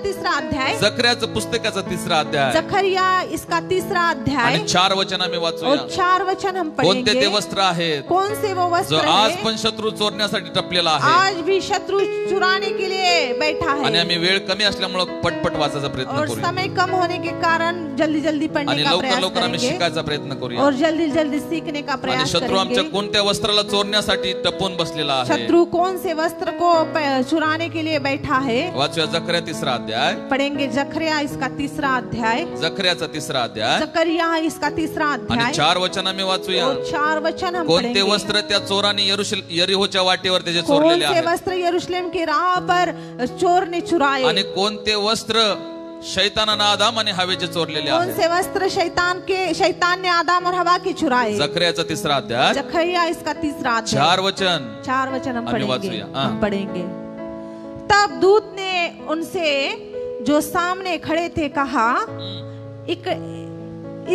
तीसरा अध्याय, जकर्याचं पुस्तकाचा तिसरा अध्याय जकरिया इसका तीसरा अध्याय आणि 4 वचन आम्ही वाचूया. और 4 वचन हम कोणते पढ़ेंगे. ते वस्त्र आहेत कौन से वो जो वस्त्र आज है पण शत्रू चोरण्यासाठी टपलेला आहे. आज भी शत्रु चुराने के लिए बैठा आणि है आम्ही वेळ कमी असल्यामुळे पटपट वाचायचा प्रयत्न और करूया समय कम होने के कारण जल्दी जल्दी पढ़ने आणि का लवकर प्रयास लवकर आम्ही करेंगे शिकायचा प्रयत्न करूया. और जल्दी जल्दी सीखने का आणि प्रयास शत्रू आमच्या करेंगे. कोणत्या वस्त्राला चोरण्यासाठी टपून बसलेला आहे. शत्रु कौन से वस्त्र को चुराने के लिए बैठा है. वाचूया जकर्या तिसरा अध्याय, पढ़ेंगे जकरिया इसका तीसरा अध्याय, जकर्याचा तिसरा अध्याय जकरिया इसका तीसरा आणि अध्याय 4 वचन आम्ही वाचूया. और 4 वचन हम कोणते पढ़ेंगे. वस्त्र त्या चोराने यरीहोच्या वाटेवर त्याचे कौन चोरलेले से आहेत वस्त्र यरूशलेम की राह पर चोर ने चुराए. आणि कोणते वस्त्र शैतानानं आदाम आणि हवेचे चोरलेले कौन आहेत. से वस्त्र शैतान ने आदम और हवा की चुराए. जकर्याचा तिसरा अध्याय जकरिया इसका तीसरा अध्याय 4 वचन 4 वचन हम आम्ही पढ़ेंगे. वाचूया. हाँ. हम पढ़ेंगे. तब दूत ने उनसे जो सामने खड़े थे कहा,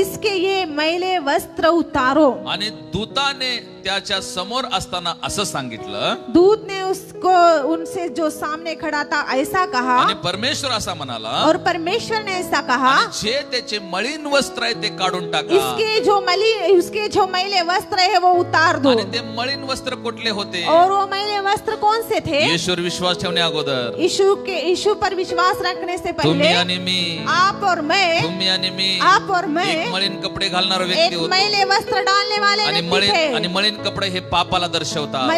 इसके ये मैले वस्त्र उतारो. आणि दूताने त्याच्या समोर असताना असं सांगितलं. दूत ने उसको उनसे जो सामने खड़ा था ऐसा कहा आणि परमेश्वर असा म्हणाला, और परमेश्वर ने ऐसा कहा, आणि जे त्याचे मळीन वस्त्र आहे ते काढून टाका. उसके जो मैले वस्त्र है वो उतार दो. आणि ते मळीन वस्त्र कुठले होते. और वो मैले वस्त्र कौन से थे. येशूवर विश्वास ठेवण्या अगोदर यीशु पर विश्वास रखने से तुम्ही पहले आणि मी, आप और मैं, तुम्ही आणि मी आप और मैं एक मळीन कपडे घालणारा व्यक्ती एक होतो. मैले वस्त्र डालने वाले आणि व्यक्ति थे. मळीन कपडे हे पापाला दर्शवतात.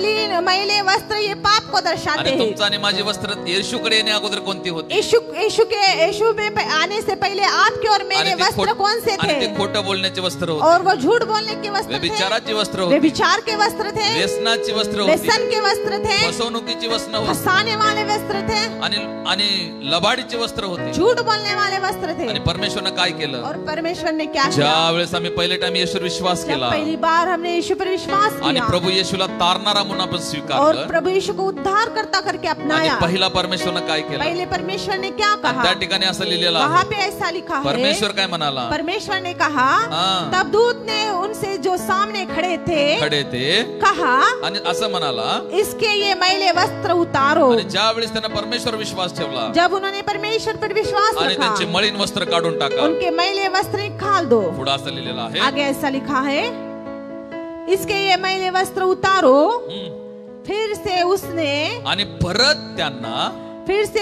मैले वस्त्र ये पाप को दर्शाते आणि हैं. तुमचा आणि माझे वस्त्र येशूकडे येण्या अगोदर कोणती होती. यीशु में आने से पहले आपके और मेरे आणि वस्त्र कौन से आणि ते थे. खोटं बोलण्याचे वस्त्र और होते. वो झूठ बोलने के वस्त्र थे. व्यभिचाराची वस्त्र होती. व्यभिचार के वस्त्र थे. व्यसनाची वस्त्र होती. व्यसन के वस्त्र थे. फसवणुकीची वस्त्र होती. फसाने वाले वस्त्र थे. आणि लबाडीची वस्त्र होती. झूठ बोलने वाले वस्त्र थे. आणि परमेश्वरनं काय केलं. और परमेश्वर ने क्या किया. ज्या वेळेस आम्ही पहिले टाइम येशूवर विश्वास जब केला पहली बार हमने यीशु पर विश्वास आणि किया प्रभू येशूला तारणारा म्हणून आपण और स्वीकारलं. प्रभु यीशु को उद्धार करता करके आणि अपनाया. पहिला परमेश्वरनं काय केलं. पहले परमेश्वर ने क्या आणि कहा. त्या ठिकाणी असं लिहिलेलं वहाँ आहे. पे ऐसा लिखा है. परमेश्वर काय म्हणाला. परमेश्वर ने कहा, हाँ. तब दूत ने उनसे जो सामने खड़े थे खडे ते कहा, आणि असं म्हणाला. इसके ये मैले वस्त्र उतारो. आणि ज्या वेळेस त्यांना परमेश्वर विश्वास ठेवला जब उन्होंने परमेश्वर पर विश्वास आणि रखा, त्यांचे मळीन वस्त्र काढून टाका. उनके मैले वस्त्र निकाल दो. पुढे असं लिहिलेलं आहे. आगे ऐसा लिखा है, इसके ये मैले वस्त्र उतारो. फिर से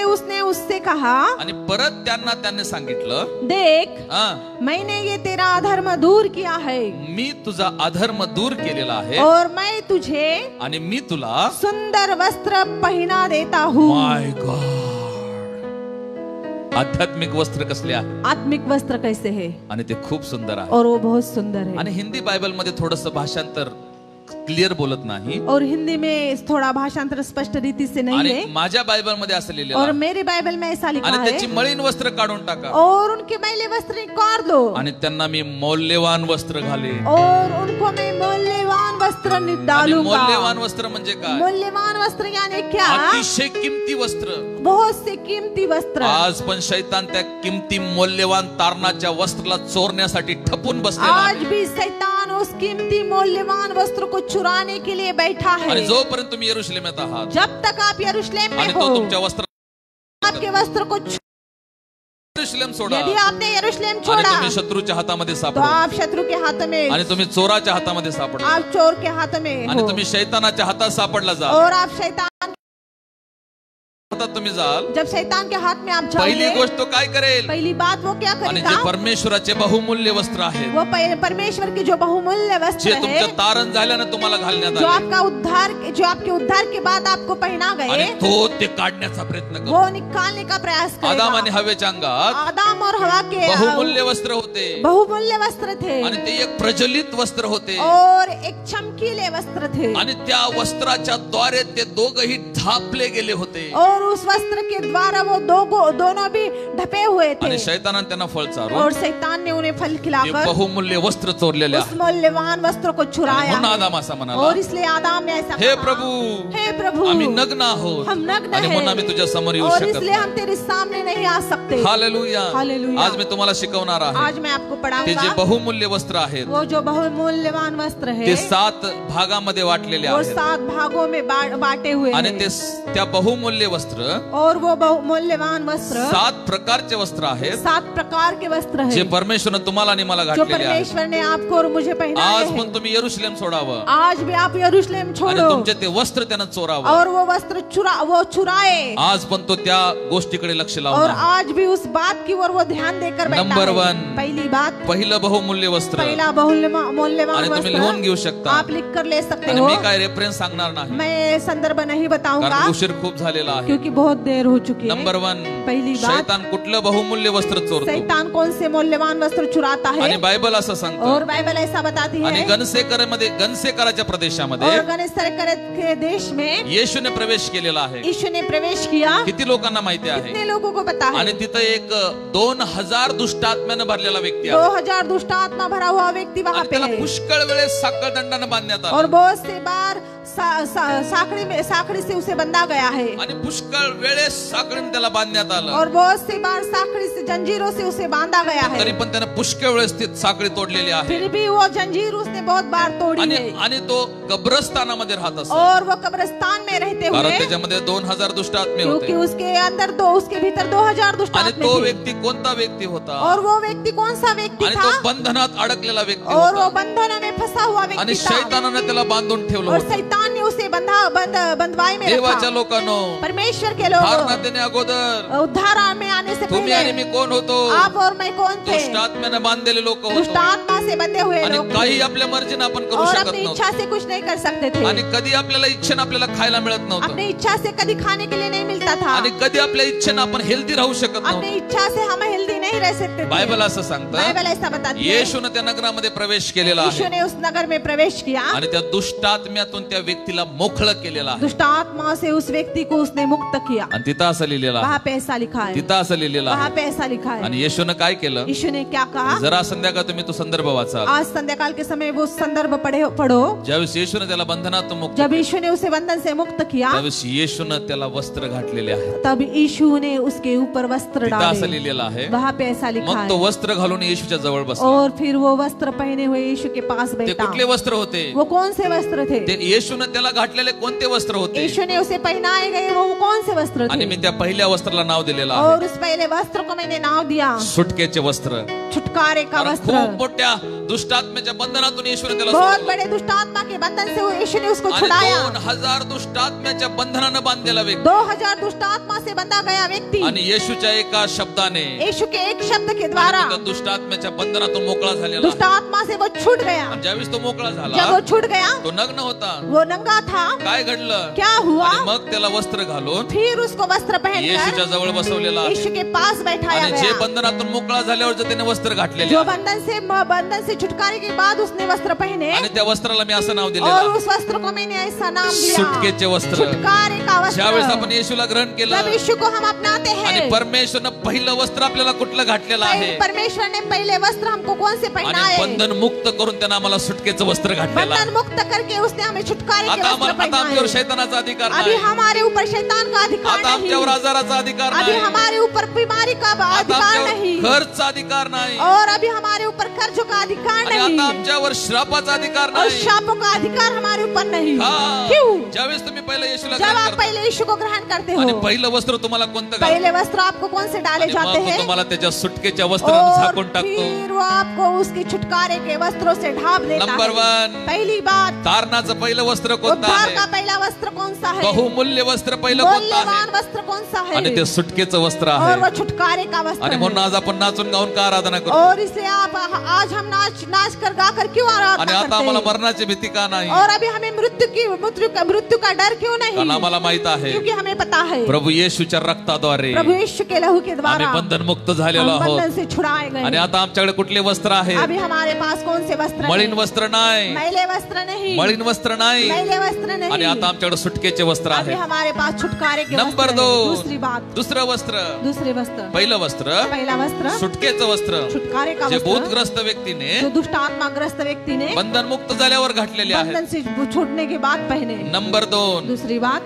उसने उससे कहा, आणि परत त्यांना सांगितलं, देख, हा, मैंने ये तेरा अधर्म दूर किया है मी तुझा अधर्म दूर केलेला आहे और मैं तुझे आणि मी तुला सुंदर वस्त्र पहना देता हूँ. माय गॉड. आध्यात्मिक वस्त्र कसले आहे. आत्मिक वस्त्र कैसे है. आणि ते खूप सुंदर आहे. और वो बहुत सुंदर है. आणि हिंदी बायबल मध्ये थोडस भाषांतर क्लिअर बोलत नाही. और हिंदी में थोड़ा भाषांतर स्पष्ट रीति से नहीं आणि है. माझ्या बायबल मध्ये असं लिहिलेलं और आहे. मेरे बाइबल में ऐसा लिखा आणि है, त्याची मळीन वस्त्र काढून टाका और उनके मैले वस्त्र निकाल दो. आणि त्यांना मी मौल्यवान वस्त्र घाले. और उनको मैं मूल्यवान वस्त्र आणि डालूंगा. मौल्यवान वस्त्र म्हणजे काय. मूल्यवान वस्त्र यानी क्या. अतिशय किमती वस्त्र. बहुत से कीमती वस्त्र. आज पण शैतान त्या किमती मौल्यवान तारणाच्या वस्त्राला चोरण्यासाठी ठपून बसलेला आज आहे. भी शैतान उस कीमती मूल्यवान वस्त्र को चुराने के लिए बैठा है. आणि जोपर्यंत तुम्ही यरूशलेमात आहात जब तक आप यरूशलेम में आणि हो, तो तुमच्या वस्त्र आपके वस्त्र को यरूशलेम सोडा यदि आपने यरूशलेम आणि छोड़ा तुम्ही शत्रूच्या हातामध्ये तो सापडा आप शत्रु के हाथ में, आणि तुम्ही चोराच्या हातामध्ये सापडला आप चोर के हाथ में आणि हो, तुम्ही शैतानाच्या हातात सापडला जा. और आप शैतान हातात तुम्ही जाल. जब शैतान के हाथ में आप पहिली जाओगे, गोष्ट तो काय करेल. पहली बात वो क्या आणि करेगा. जे परमेश्वराचे बहुमूल्य वस्त्र आहेत वो परमेश्वर की जो बहुमूल्य जे वस्त्र तुमचं है, तारण झाल्यानं तुम्हाला घालण्यात जो आले आपका उद्धार, जो आपके उद्धार के बाद आपको पहना आणि गए, तो ते काढण्याचा प्रयत्न वो करतो. निकालने का प्रयास आदाम आणि करेगा. हवेच्या अंगात आदम और हवा के बहुमूल्य वस्त्र होते बहुमूल्य वस्त्र थे आणि ते एक प्रज्वलित वस्त्र होते और एक चमकीले वस्त्र थे आणि त्या वस्त्राच्या द्वारे ते दोघही झापले गेले होते. और और उस वस्त्र के द्वारा वो दोनों भी ढपे हुए आणि थे शैतानाने त्यांना फळ चारून और शैतान ने उन्हें फल ते खिलाकर बहुमूल्य वस्त्र चोरलेले उस मूल्यवान वस्त्र को चुराया म्हणून है। आदाम असा म्हणाला, और इसलिए आदाम ने ऐसा हे कहा, प्रभु हे प्रभु आम्ही नग्न आहोत हम नग्न आणि म्हणून हैं आम्ही तुझ्या समोर येऊ और शकत इसलिए हम तेरे सामने नहीं आ सकते। हालेलुया। हालेलुया। आज मी तुम्हाला शिकवणार आहे आज मैं आपको ते पढ़ाऊंगा जे बहुमूल्य वस्त्र आहेत वो जो बहुमूल्यवान वस्त्र है ते 7 भागामध्ये वाटलेले वो आहेत 7 भागों में बांटे हुए आणि हैं ते त्या बहुमूल्य वस्त्र और वो बहुमूल्यवान वस्त्र 7 प्रकारचे वस्त्र आहेत 7 प्रकार के वस्त्र जे है परमेश्वरने तुम्हाला आणि मला जो घातलेले आहेत। परमेश्वर ने आपको और मुझे पहनाए आज हैं। पण तुम्ही यरूशलेम सोडावं आज भी आप यरूशलेम आणि छोड़ो तुमचे ते वस्त्र त्यानं चोरावं। और वो वस्त्र चुराए आज पण तो त्या गोष्टीकडे लक्ष और लावणार। आज भी उस बात की ओर वो ध्यान देकर बैठा नंबर है। 1 पहली बात पहिलं बहुमूल्य वस्त्र पहला बहुमूल्यवान आणि तुम्ही लिहून घेऊ वस्त्र शकता आप लिख कर ले सकते आणि हो। मी काय रेफरन्स सांगणार नाही मैं संदर्भ नहीं बताऊंगा कारण उशीर खूप झालेला आहे। क्योंकि बहुत देर हो चुकी है। नंबर 1 पहली बात शैतान कुठलं बहुमूल्य वस्त्र चोरतो शैतान कौन से मूल्यवान वस्त्र चुराता आणि है बायबल असं और सांगतं बाइबल ऐसा बताती आणि है गणसेकराच्या प्रदेशामध्ये और गणेशकर के देश में येशूने प्रवेश केलेला आहे। यीशु ने प्रवेश किया। किती लोकांना माहिती आहे कितने लोगों को पता है? आणि तिथं एक 2000 दुष्टात्म्याने भरलेला व्यक्ती आहे 2000 दुष्ट आत्मा भरा हुआ व्यक्ति वहाँ आणि पे त्याला है पुष्कळ वेळेस साखळदंडाने बांधण्यात और आलं बहुत से बार साखड़ी से उसे बंधा गया है आणि पुष्कळ वेळेस साखळीने त्याला बांधण्यात आलं और बहुत से बार साखड़ी से जंजीरों से उसे बांधा गया है तरी पण त्याने पुष्कळ वेळेस ती साखळी तोडलेली आहे फिर भी वो जंजीर उसने बहुत बार तोड़ी है आणि तो कब्रस्तानामध्ये राहत असतो और वो कब्रिस्तान में रहते कारण हुए त्याच्यामध्ये 2000 दुष्टात्मे क्योंकि होते उसके अंदर उसके भीतर 2000 दुष्ट आणि आत्मे तो थे। व्यक्ती कोणता व्यक्ती होता और वो व्यक्ति कौन सा व्यक्ति आणि था तो बंधनात अडकलेला व्यक्ती और वो होता बंधनों में फंसा हुआ आणि व्यक्ति था शैतानाने त्याला बांधून ठेवलं और होतं। शैतान ने उसे बंधवाई में देवाच्या रखा। लोकांनो परमेश्वर के फार लोग नात्याने अगोदर उद्धार में आने से तुम्ही आणि मी पहले कोण होतो आप और मैं कौन थे? दुष्टात्म्याने बांधलेले लोक दुष्ट होतो आत्मा से बंधे हुए आणि लोग काही थे आपल्या मर्जीने आपण करू और शकत अपनी नव्हतो इच्छा से कुछ नहीं कर सकते थे आणि कधी आपल्याला इच्छेने आपल्याला खायला मिळत नव्हतं अपनी इच्छा से कभी खाने के लिए नहीं मिलता था आणि कधी आपल्या इच्छेने आपण हेल्दी राहू शकत अपनी नव्हतो। इच्छा से हम हेल्दी नहीं रह सकते थे बायबल असं सांगतं बाइबल ऐसा बताती है येशूने त्या नगरामध्ये प्रवेश केलेला यीशु आहे ने उस नगर में प्रवेश किया आणि त्या दुष्टात्म्यातून त्या व्यक्तीला मोकळं केलेलं आहे दुष्ट आत्मा से उस व्यक्ति को उसने मुक्त किया आणि तिथं असं लिहिलेलं वहाँ आहे पे ऐसा लिखा है तिथं असं लिहिलेलं वहाँ आहे पे ऐसा लिखा है आणि येशूने काय केलं यीशु ने क्या कहा जरा संध्याकाळ तुम्ही तो संदर्भ वाचा आज संध्याकाल के समय वो संदर्भ पढ़ो ज्यावेळेस येशूने त्याला बंधनातून मुक्त जब यीशु ने उसे बंधन से मुक्त किया त्यावेळेस येशूने त्याला वस्त्र घातलेले आहे तब यीशु ने उसके ऊपर वस्त्र तिथं असं डाले लिहिलेलं आहे वहाँ पे ऐसा लिखा मग तो है वस्त्र घालून येशूच्या जवळ बसला और फिर वो वस्त्र पहने हुए यीशु के पास ते बैठा कुठले वस्त्र होते वो कौन से वस्त्र थे ते येशूने त्याला घातलेले कोणते वस्त्र होते यीशु ने उसे पहनाए गए वो कौन से वस्त्र आणि थे मी त्या पहिल्या वस्त्राला नाव दिलेलं आहे और उस पहले वस्त्र को मैंने नाम दिया सुटकेचे वस्त्र छुटकारे का कारण वस्त्र खूप मोठ्या दुष्टात्म्याच्या बंधनातून येशूने त्याला बहुत सोडलं. बड़े दुष्ट आत्मा के बंधन से वो यीशु ने उसको आणि छुड़ाया 2000 दुष्टात्म्याच्या बंधनानं बांधलेला व्यक्ती 2000 दुष्ट आत्मा से बंधा गया व्यक्ति आणि येशूच्या एका शब्दाने यीशु के एक शब्द के द्वारा आणि त्या दुष्टात्म्याच्या बंधनातून मोकळा झालेला दुष्ट आत्मा से वो छूट गया आणि ज्यावेळेस तो मोकळा जब झाला वो छूट गया तो नग्न होता वो नंगा था काय घडलं क्या हुआ आणि मग त्याला वस्त्र घालून फिर उसको वस्त्र येशूच्या पहनकर जवळ बसवलेला आहे यीशु के पास बैठाया आणि जे गया बंधनातून मोकळा झाल्यावर जर त्याने वस्त्र घातलेले जो आहे, बंधन से छुटकारे के बाद उसने वस्त्र पहने आणि त्या वस्त्राला मी असं नाव दिलेलं और आहे, उस वस्त्र को मैंने ऐसा नाम दिया सुटकेचे वस्त्र. छुटकारे का ज्यावेळेस वस्त्र आपण येशूला ग्रहण जब केलं यीशु को हम अपनाते आणि हैं परमेश्वरनं पहिलं वस्त्र आपल्याला कुठलं घातलेलं आहे परमेश्वर ने पहले वस्त्र हमको कौन से आणि पहनाए बंधन मुक्त करून त्यानं आम्हाला सुटकेचं वस्त्र घातलेलं बंधन आहे. मुक्त करके उसने हमें छुटकारे के आता वस्त्र आमच्यावर पहनाए शैतानाचा अधिकार अभी नाही, हमारे ऊपर शैतान का अधिकार आता आमच्यावर नहीं आजाराचा अधिकार अभी नाही, हमारे ऊपर बीमारी का आता अधिकार आमच्यावर नहीं खर्चचा अधिकार नाही, और अभी हमारे ऊपर कर्ज का अधिकार आणि नहीं आता आमच्यावर श्रापाचा अधिकार और नाही. शापों का अधिकार हमारे ऊपर नहीं हा. क्यों ज्यावेळेस तुम्ही पहिलं येशूला जब ग्रहण आप करता पहले यीशु को ग्रहण करते आणि हो पहिलं वस्त्र तुम्हाला कोणतं घालतं? पहले वस्त्र आपको कौन से डाले आणि जाते मग तो हैं तुम्हाला त्याच्या सुटकेच्या वस्त्रानं और झाकून टाकतो. फिर वो आपको उसके छुटकारे के वस्त्रों से ढाप देता नंबर है 1 पहली बात तारणाचं पहिलं वस्त्र कोणतं उद्धार का आहे? पहला वस्त्र कौन सा है बहुमूल्य वस्त्र पहिलं कोणतं मूल्यवान आहे? वस्त्र कौन सा है आणि ते सुटकेचं वस्त्र और और आहे वो छुटकारे का वस्त्र आणि म्हणून है। आज आपण नाचून गाऊन का आराधना करतो और इसलिए आप आज हम नाच कर गा कर क्यों आणि आराधना आता आम्हाला करते हैं? मरणाची भीती का नाही और अभी हमें मृत्यु का डर क्यों कारण नहीं? आम्हाला माहित आहे क्योंकि हमें पता है प्रभू येशूच्या रक्ताद्वारे प्रभु यीशु के लहू के आम्ही द्वारा बंधन मुक्त झालेलो हम आहोत बंधन से छुड़ाए आणि गए। आता आमच्याकडे कुठले वस्त्र आहे अभी हमारे पास कौन से वस्त्र मळीन हैं? वस्त्र नाही मैले वस्त्र नहीं, मळीन वस्त्र नाही मैले वस्त्र आणि नहीं। आता आमच्याकडे सुटकेचे वस्त्र अभी आहे हमारे पास छुटकारे के नंबर वस्त्र हैं। 2 दूसरी बात, दुसरं वस्त्र दूसरे वस्त्र, पहिलं वस्त्र पहला वस्त्र सुटकेचं वस्त्र छुटकारे का जे वस्त्र भूतग्रस्त व्यक्तीने जो दुष्ट आत्मा ग्रस्त व्यक्ति ने बंधन मुक्त झाल्यावर घातलेले आहे बंधन से छूटने के बाद पहने। नंबर 2 दूसरी बात,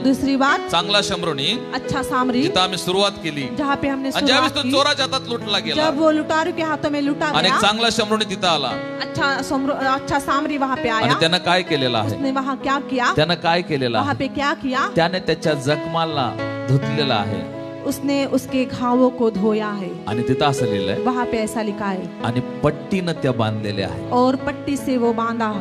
दूसरी बात, चांगला शंभरुणी अच्छा सामरी जिथं आम्ही सुरुवात केली जहाँ पे हमने आणि ज्यावेळेस शुरुआत तो की, चोराच्या हातात लुटला गेला जब वो लुटारू के हाथों में लुटा आणि गया, चांगला शंभरुणी तिथं आला अच्छा सामरी वहाँ पे आणि आया। त्यानं काय केलेलं आहे उसने वहाँ क्या किया? त्यानं काय केलेलं वहाँ आहे पे क्या किया? त्याने त्याच्या जखमाला धुतलेलं आहे उसने उसके घावों को धोया है। आणि तिथं असं लिहिलंय वहाँ पे ऐसा लिखा है, आणि पट्टीनं त्या बांधलेल्या आहे और पट्टी से वो बांधा।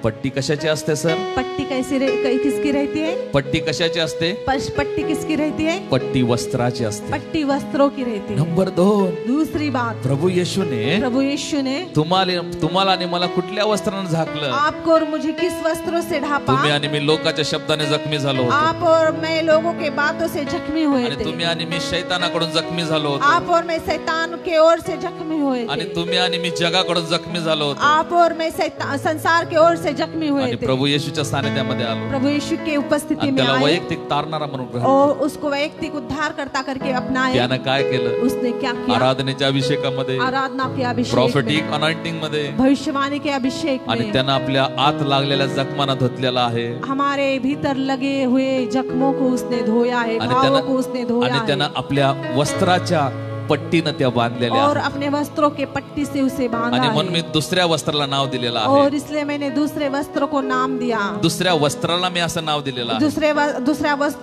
पट्टी कशाची असते सर पट्टी किसकी रहती है? पट्टी कशाची असते पट्टी किसकी रहती है? पट्टी वस्त्राची असते पट्टी वस्त्रों की रहती है। नंबर 2 दूसरी बात, प्रभू येशूने प्रभु यीशु ने तुम्हाला आणि मला कुठल्या वस्त्रानं झाकलं आपको और मुझे किस वस्त्रों से ढापा? तुम्ही आणि मी लोकांच्या शब्दाने जखमी झालो होतो आप और मैं लोगों के बातों से जख्मी हुए आणि थे। तुम्ही आणि मी शैतानाकडून जखमी झालो होतो आप और मैं शैतान के ओर से जख्मी हुए आणि थे। तुम्ही आणि मी जगाकडून जखमी झालो होतो आप और मैं संसार के ओर से जख्मी हुए आणि थे। प्रभू येशूच्या सानिध्यामध्ये आलो प्रभु यीशु के उपस्थिति आणि में त्याला आए वैयक्तिक तारणारा म्हणून ग्रहण और उसको वैयक्तिक उद्धारकर्ता करके अपनाए। त्यानं काय केलं उसने क्या किया? आराधनेच्या अभिषेकामध्ये आराधना के अभिषेक प्रॉफिटिक में, अनॉइंटिंग मध्ये भविष्यवाणी के अभिषेक आणि में त्यानं आपल्या आत लागलेल्या जखमांना धुतलेला आहे हमारे भीतर लगे हुए जख्मों को उसने धोया है, आणि घावों को उसने धोया आणि है त्यानं आपल्या वस्त्राच्या पट्टीनं त्या बांधलेल्या और आहेत. अपने वस्त्रों के पट्टी से उसे बांधा आणि म्हणून मी है। दुसऱ्या वस्त्राला नाव दिलेलं आहे और इसलिए मैंने दूसरे वस्त्र को नाम दिया। दुसऱ्या वस्त्राला मी असं नाव दिलेलं आहे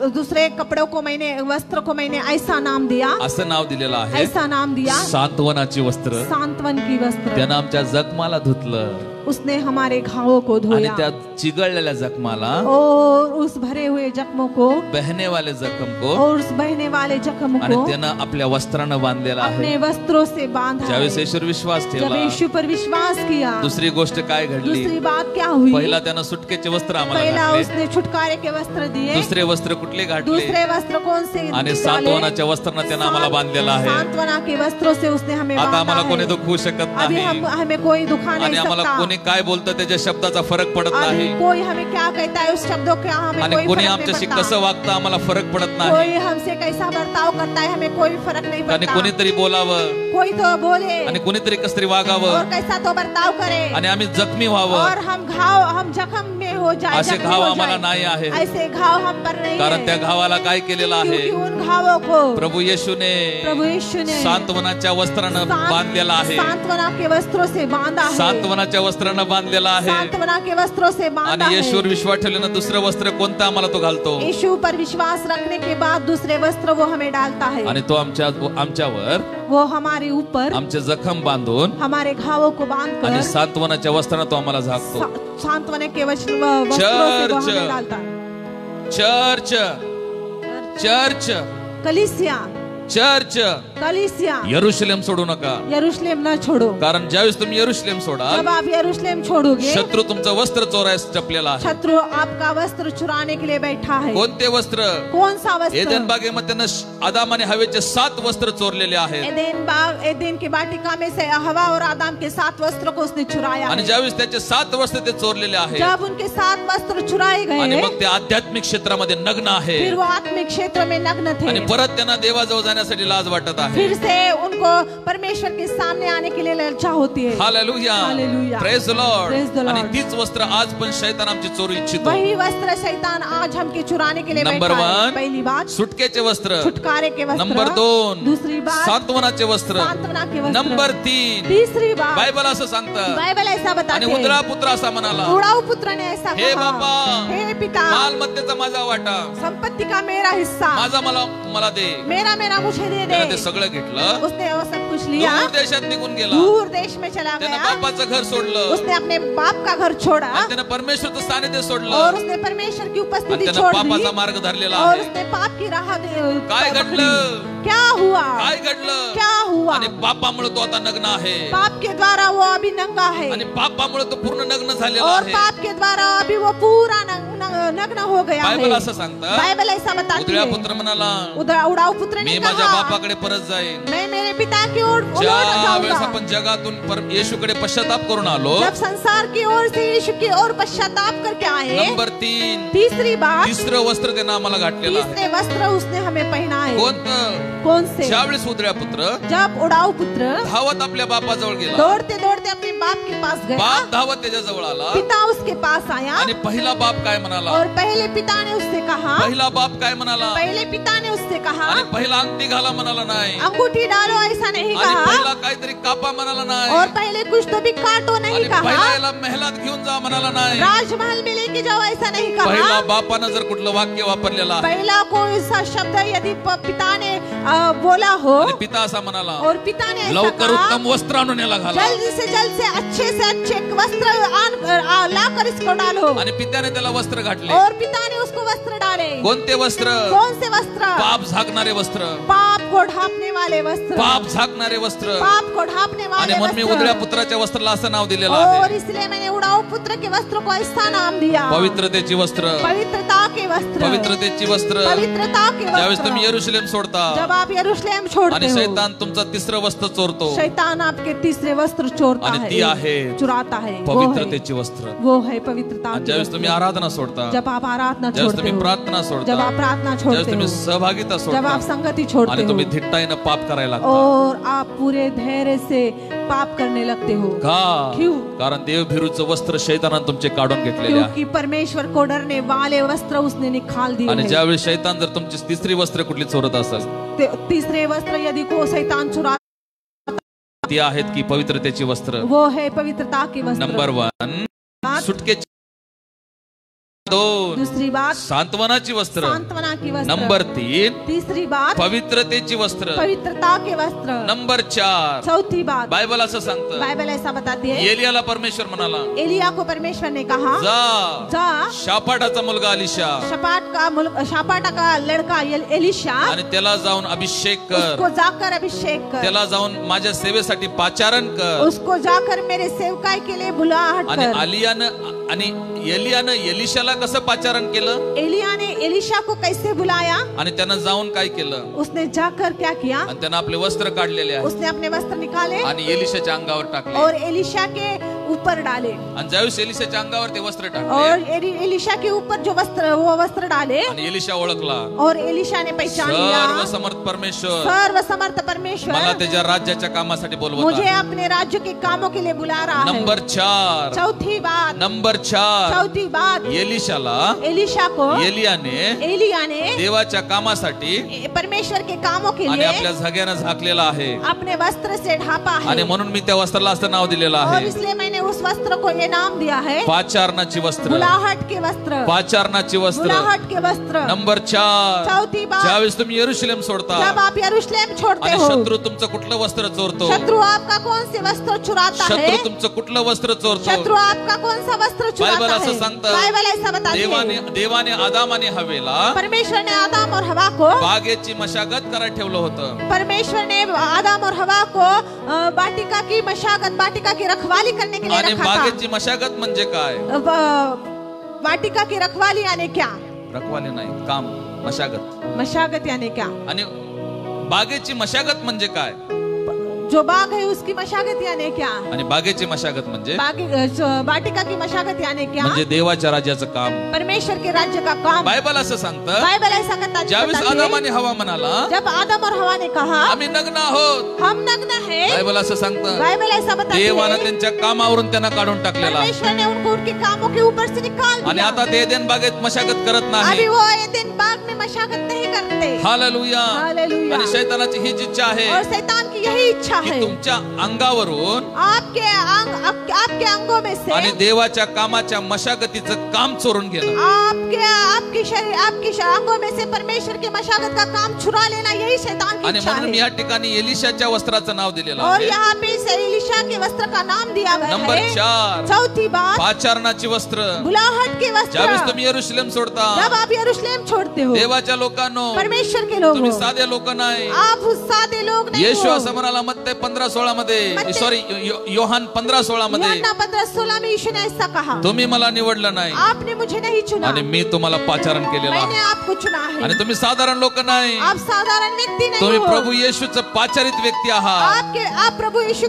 दूसरे कपड़ों को वस्त्र को मैंने ऐसा नाम दिया, असं नाव दिलेलं आहे ऐसा नाम दिया, सांत्वनाची वस्त्र सांत्वन की वस्त्र। त्यानं आमच्या जखमाला धुतलं उसने हमारे घावों को आणि धोया त्या चिघळलेल्या जखमाला और उस भरे हुए जख्मों को बहने वाले जखम को और उस बहने वाले जख्म आणि को त्यानं आपल्या वस्त्रानं बांधलेला आहे. अपने वस्त्रों से बांधा ज्यावेळेस है। येशूवर विश्वास जब ठेवला यीशु पर विश्वास किया, दुसरी गोष्ट काय घडली दूसरी बात क्या हुई? पहिला त्यानं सुटकेचे वस्त्र आम्हाला पहला घातले उसने छुटकारे के वस्त्र दिए, दुसरे वस्त्र कुठले घातले दूसरे वस्त्र कौन से आणि डाले? सांत्वनाच्या वस्त्रानं त्यानं आम्हाला बांधलेला आहे. सांत्वना के वस्त्रों से उसने हमें आता बांधा आम्हाला कोणी है। दुखवू शकत अभी नाही हमें कोई दुखा आणि नहीं आम्हाला सकता। कोणी काय बोलतं त्याच्या शब्दाचा फरक पडत अभी नाही कोई हमें क्या कहता है उस शब्दों का हमें आणि कोई कोणी फर्क आमच्याशी नहीं कसं पड़ता। वागतं आम्हाला फरक पडत नाही कोई हमसे कैसा बर्ताव करता है हमें कोई फर्क नहीं आणि पड़ता। कोणीतरी बोलावं कोई तो बोले आणि कोणीतरी कसं तरी वागावं और कैसा तो बर्ताव करे आणि आम्ही जखमी व्हावं और हम जख्म में हो जाए, असे जख्मी घाव हो आम्हाला जाए। नाही आहे ऐसे घाव हम पर नहीं कारण त्या है, घावाला काय केलेलं आहे क्योंकि उन घावों को प्रभू येशूने प्रभु यीशु ने सांत्वनाच्या वस्त्रानं बांधलेला आहे सांत्वना के वस्त्रों से बांधा है। सांत्वनाच्या वस्त्रानं बांधलेला आहे सांत्वना के वस्त्रों से बांधा आणि येशूवर है। विश्वास ठेवल्यानं दुसरं वस्त्र कोणतं आम्हाला तो घालतो यीशु पर विश्वास रखने के बाद दूसरे वस्त्र वो हमें डालता है। आणि तो आमच्यावर वो हमारे ऊपर आमचे जखम बांधून हमारे घावों को आणि बांधकर सांत्वनाच्या वस्त्रानं तो आम्हाला झाकतो. सांत्वना के वस्त्रों से वो चर्च. हमें डालता है। चर्च चर्च कलीसिया चर्च यरूशलेम सोडू नका यरूशलेम न छोड़ो, कारण ज्यावेळेस तुम्ही यरूशलेम सोडाल जब आप यरूशलेम छोड़ोगे शत्रू तुमचं वस्त्र चोरायस टपलेला आहे. शत्रु आपका वस्त्र चुराने के लिए बैठा है। कोणते वस्त्र? कौन सा वस्त्र? एदेन बागेमध्ये त्यानं आदाम आणि हवेचे 7 वस्त्र चोरलेले आहेत एदेन की वाटिका में से हवा और आदम के 7 वस्त्र को उसने चुराया आणि है। ज्यावेळेस त्याचे 7 वस्त्र ते चोरलेले आहेत जब उनके 7 वस्त्र चुराए आणि गए, मग ते आध्यात्मिक क्षेत्रामध्ये नग्न आहे फिर वो आत्मिक क्षेत्र में नग्न थे। आणि परत त्यांना देवाजवळ जाण्यासाठी लाज वाटत आहे. फिर से उनको परमेश्वर के सामने आने के लिए लज्जा होती है। हालेलुया हालेलुया. Praise the Lord. Praise the Lord. आणि तीच वस्त्र आज पण शैतान आमची चोरू इच्छितो. वही वस्त्र शैतान आज हमके चुराने के लिए नंबर बैठा है। 1 पहली बात सुटकेचे वस्त्र. छुटकारे के वस्त्र। नंबर 2 दूसरी बात सांत्वनाचे वस्त्र. सांत्वना के वस्त्र। नंबर 3 तीसरी बात बायबल असं सांगतं बाइबल ऐसा आणि बताते उदरा हैं, पुत्र असा म्हणाला उड़ाऊ पुत्र ने ऐसा हे कहा, बापा, हे पिता, मालमत्तेचा माझा वाटा संपत्ति का मेरा हिस्सा माझा मला दे. मेरा मुझे दे त्यानं ते दे। सगळं घेतलं, उसने वो सब कुछ लिया, दूर देशात निघून गेला, दूर देश में चला त्यानं गया। बापाचं घर सोडलं, उसने अपने बाप का घर छोड़ा आणि त्यानं परमेश्वरचं सानिध्य और सोडलं, उसने परमेश्वर की आणि उपस्थिति त्यानं छोड़ पापाचा दी मार्ग धरलेला और आहे. उसने पाप की राह काय पकड़ी। घडलं? क्या हुआ? काय घडलं? क्या हुआ? आणि पापामुळे तो आता नग्न आहे, पाप के द्वारा वो अभी नंगा है आणि पापामुळे तो पूर्ण नग्न झालेला और आहे. पाप के द्वारा अभी वो पूरा नग्न हो गया बायबल है। असं सांगतं, बाइबल ऐसा बताती उदळ्या है। पुत्र म्हणाला, उड़ाऊ पुत्र मी ने माझ्या कहा, बापाकडे परत जाईन. मैं मेरे पिता की ओर ज्या लौट वेळेस जाऊंगा। आपण जगातून येशूकडे पश्चाताप करून आलो, जब संसार की ओर से यीशु की ओर पश्चाताप करके आए, नंबर 3 तीसरी बात, तिसरं वस्त्र त्यानं आम्हाला घातलेलं आहे. तीसरे वस्त्र उसने हमें पहना है। कोणतं? कौन से? ज्यावेळेस उदळ्या पुत्र जब उड़ाऊ पुत्र धावत आपल्या बापाजवळ गेला, दौड़ते दौड़ते अपने बाप के पास गया, बाप धावत त्याच्या जवळ आला, पिता उसके पास आया आणि पहिला बाप काय म्हणाला? और पहले पिता ने उससे कहा, पहिला बाप काय म्हणाला? पहले पिता ने उससे कहा, आणि पहिला अंगठी घाला म्हणाला नाही, अंगूठी डालो ऐसा नहीं आणि कहा, पहिला काहीतरी कापा म्हणाला नाही, और पहले कुछ तो भी काटो नहीं आणि पहिला कहा, याला महलात घेऊन जा म्हणाला नाही. राजमहल में लेके जाओ ऐसा नहीं पहिला कहा। बापानं जर कुठलं वाक्य वापरलेलं आहे पहला कोई सा शब्द यदि पिता ने बोला हो आणि पिता असा म्हणाला, और पिता ने ऐसा लवकर कहा, उत्तम वस्त्र आणून याला घाला, जल्द से अच्छे वस्त्र लाकर इसको डालो, आणि पित्याने त्याला वस्त्र घातले. और पिता ने उसको वस्त्र डाले। कोणते वस्त्र? कौन से वस्त्र? पाप झाकणारे वस्त्र, पाप को ढांपने वाले वस्त्र, पाप झाकणारे वस्त्र. पाप को ढांपने आणि वाले म्हणून मी वस्त्र। उदळ्या पुत्राच्या वस्त्राला असं नाव दिलेलं और आहे, इसलिए मैंने उड़ाऊ पुत्र के वस्त्र को ऐसा नाम दिया, पवित्रतेची वस्त्र. पवित्रता के वस्त्र, पवित्रतेची वस्त्र. पवित्रता के ज्यावेळेस वस्त्र। तुम्ही यरूशलेम सोडता जब आप यरूशलेम छोड़ते आणि हो, शैतान तुमचं तिसरं वस्त्र चोरतो, शैतान आपके तीसरे वस्त्र चोरता आणि ती आहे है, चुराता है, पवित्रतेची वस्त्र. वो है पवित्रता आणि की ज्यावेळेस वस्त्र। तुम्ही आराधना सोडता, जब आप आराधना ज्यावेळेस छोड़ते तुम्ही हो, प्रार्थना सोडता, जब आप प्रार्थना ज्यावेळेस छोड़ते तुम्ही हो, सहभागिता जब आप सोडता, संगति छोड़ते आणि तुम्ही हो धिट्टाईनं पाप करायला लागता. और आप पूरे धैर्य से पाप करने लगते हो। का? क्यों? कारण देवभिरूचं वस्त्र शैतानानं तुमचे काढून घेतलेले आहे. क्योंकि परमेश्वर को डरने वाले वस्त्र उसने निकाल दिए आणि हैं। ज्यावेळेस शैतान जर तुमची तिसरी वस्त्र कुठली चोरत असेल, तीसरे वस्त्र यदि को शैतान चुरा, ती आहेत की पवित्रतेची वस्त्र. वो है पवित्रता के वस्त्र। नंबर 1 सुटकेची. 2 दूसरी बात सांत्वनाची वस्त्र. सांत्वना की वस्त्र। नंबर 3 तीसरी बात पवित्रतेची वस्त्र. पवित्रता के वस्त्र। नंबर 4 चौथी बात बायबल असं सांगतं, बाइबल ऐसा बताती है, एलियाला परमेश्वर म्हणाला, एलिया को परमेश्वर ने कहा, जा जा शापाटाचा मुलगा अलिशा शापाटा का लड़का एलिशा, आणि त्याला जाऊन अभिषेक कर, उसको जाकर अभिषेक कर, त्याला जाऊन माझ्या सेवेसाठी पाचारण कर. उसको जाकर मेरे सेवकाई के लिए बुलाहट आणि कर। आणि एलियानं एलिशाला कसं पाचारण केलं, एलिया ने एलिशा को कैसे बुलाया, आणि त्यानं जाऊन काय केलं, उसने जाकर क्या किया, आणि त्यानं आपले वस्त्र काढलेले आहे उसने अपने वस्त्र निकाले आणि एलिशाच्या अंगावर टाकले. और एलिशा के ऊपर डाले, आणि ज्यावेळेस एलिशाच्या अंगावर ते वस्त्र और टाकले एलिशा के ऊपर जो वो वस्त्र डाले, आणि एलिशा ओळखला, और एलिशा ने पहचान लिया, सर्व समर्थ परमेश्वर सर्व समर्थ मला परमेश्वर त्याच्या राज्याच्या कामासाठी बोलवत मुझे आहे. अपने राज्य के कामों के लिए बुला रहा है। नंबर 4 चौथी बात चौथी बात एलिशाला एलिशा को एलिया ने देवाच्या कामासाठी परमेश्वर के कामों के आणि लिए आपल्या झग्यानं झाकलेला आहे. अपने वस्त्र से ढापा आणि है, म्हणून मी त्या वस्त्राला असं नाव दिलेलं और आहे, इसलिए मैंने उस वस्त्र को ये नाम दिया है, पाचारणाची वस्त्र. बुलाहट के वस्त्र, पाचारणाची वस्त्र. बुलाहट के वस्त्र। नंबर 4 चौथी बात, ज्यावेळेस तुम्ही यरूशलेम सोडता जब आप यरूशलेम छोड़ते आणि हो, शत्रू तुमचं कुठलं वस्त्र चोरतो, शत्रु आपका कौन से वस्त्र चुराता शत्रू है, तुमचं कुठलं वस्त्र चोरतो, शत्रु आपका कौन सा वस्त्र बायबल चुराता असं है, सांगतं, बाइबल ऐसा बताती देवाने है, देवाने आदाम आणि हवेला परमेश्वर ने आदम और हवा को बागेची मशागत करायला ठेवलं होतं. परमेश्वर ने आदम और हवा को वाटिका की मशागत, वाटिका की रखवाली करने के लिए आणि रखा था। बागेची मशागत म्हणजे काय? वाटिका की रखवाली यानी क्या? रखवाली नाही, काम, मशागत. मशागत यानी क्या? आणि बागेची मशागत म्हणजे काय? जो बाग है उसकी मशागत यानी क्या? आणि बागेची मशागत म्हणजे वाटिका की मशागत यानी क्या? म्हणजे देवाच्या राज्याचं काम. परमेश्वर के राज्य का काम। बायबल असं सांगतं, बाइबल ऐसा कहता ज्यावेळेस है, आदम आणि हवा म्हणाला, जब आदम और हवा ने कहा आम्ही नग्न आहोत, हम नग्न है, बायबल असं सांगतं, बाइबल ऐसा बताती देवानं है, त्यांच्या कामावरून त्यांना काढून टाकलेला परमेश्वर ने उनको उनके कामों के ऊपर से निकाल आणि दिया। आता ते एदेन बागेत मशागत करत अभी नाही. वो एदेन बाग में मशागत नहीं करते, हालेलुया. हालेलुया. आणि शैतानाची हीच इच्छा आहे और शैतान की यही इच्छा की है तुमच्या अंगावरून आपके अंगों में से आणि देवाच्या कामाच्या मशागतीचं काम चोरून घेणं. आपके अंगों में से परमेश्वर के मशागत का काम चुरा लेना, यही शैतान की आणि इच्छा म्हणून है. या ठिकाणी एलिशाच्या वस्त्राचं नाव दिलेलं और आहे. यहाँ पे से एलीशा के वस्त्र का नाम दिया गया नंबर है. 4 चौथी बात, पाचारणाची वस्त्र. बुलाहट के ज्यावेळेस वस्त्र. तुम्ही यरूशलेम सोडता, जब आप यरूशलेम छोड़ते हो, देवाच्या लोकांनो, परमेश्वर के लोग तुम्ही हो, साधे लोक नाही. आप उस सादे लोग नहीं येशू हो. असं म्हणाला मत्ते 15:16 मध्ये, मत्ते- सॉरी योहान 15:16 मध्ये, यूहन्ना 15:16 में यीशु ने ऐसा कहा, तुम्ही मला निवडलं नाही आपने मुझे नहीं चुना, आणि मी तुम्हाला पाचारण केलेलं मैंने आहे. आपको चुना है. आणि तुम्ही साधारण लोक नाही, आप साधारण व्यक्ति नहीं तुम्ही हो. प्रभू येशूचं पाचारित व्यक्ती आहात. आप प्रभु यीशु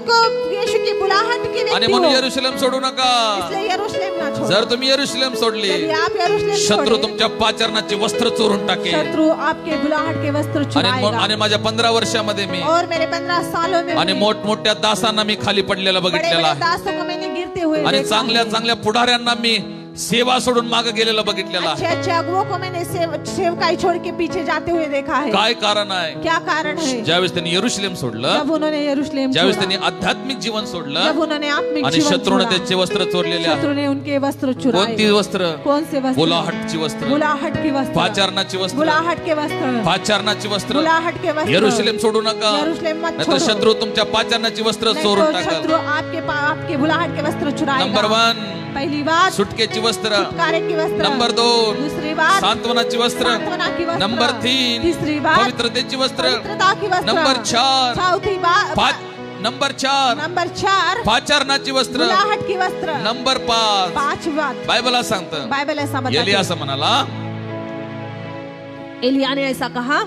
की बुलाहट के आणि व्यक्ति म्हणून हो. यरूशलेम सोडू नका. इसलिए यरूशलेम ना छोड़ो. जर तुम्ही यरूशलेम सोडली, यदि आप यरूशलेम शत्रू छोड़े, तुमच्या पाचारणाची वस्त्र चोरून टाकेल. शत्रु आपके बुलाहट के वस्त्र आणि चुराएगा. माझ्या 15 वर्षामध्ये मी और मेरे 15 सालों में आणि मोठमोठ्या दासांना मी खाली पडलेलं बड़े बघितलेलं बड़े आहे. दासों को मैंने गिरते हुए आणि देखा चांगल्या है. चांगल्या पुढाऱ्यांना मी सेवा सोडून मागे गेलेलं बघितलेलं अच्छे आहे. अच्छे अगुओं को मैंने सेवकाई छोड़ के पीछे जाते हुए देखा है. काय कारण आहे? क्या कारण है? ज्यावेळेस त्यांनी यरूशलेम सोडलं, जब उन्होंने यरूशलेम ज्यावेळेस छोड़ा, त्यांनी आध्यात्मिक जीवन सोडलं जब उन्होंने आत्मिक आणि जीवन शत्रूने छोड़ा, त्याचे वस्त्र चोरलेले आहे. शत्रु ने उनके वस्त्र चुराए. कोणती वस्त्र? कौन से वस्त्र? बुलाहटची वस्त्र, बुलाहट के वस्त्र, पाचारणाची वस्त्र, बुलाहट के वस्त्र, पाचारणाची वस्त्र. बुलाहट के वस्त्र. यरूशलेम सोडू नका, यरूशलेम मत नाहीतर छोड़ो. शत्रू तुमच्या पाचारणाची वस्त्र नहीं चोरून तो टाकल. शत्रु आपके बुलाहट के वस्त्र चुराएगा. नंबर 1 पहली बात, सुटकेची वस्त्र. छुटकारे की वस्त्र. नंबर 2 दूसरी बात, सांत्वनाची वस्त्र. सांत्वना की वस्त्र. नंबर 3 तीसरी बात, पवित्रतेची वस्त्र. पवित्रता की वस्त्र. नंबर 4 चौथी बात, नंबर 4 नंबर 4 पाचारणाची वस्त्र. बुलाहट की वस्त्र. नंबर 5 पांचवी बात, बायबल सांगतं, बाइबल ऐसा बताती एलिया है. असं म्हणाला, एलिया ने ऐसा कहा,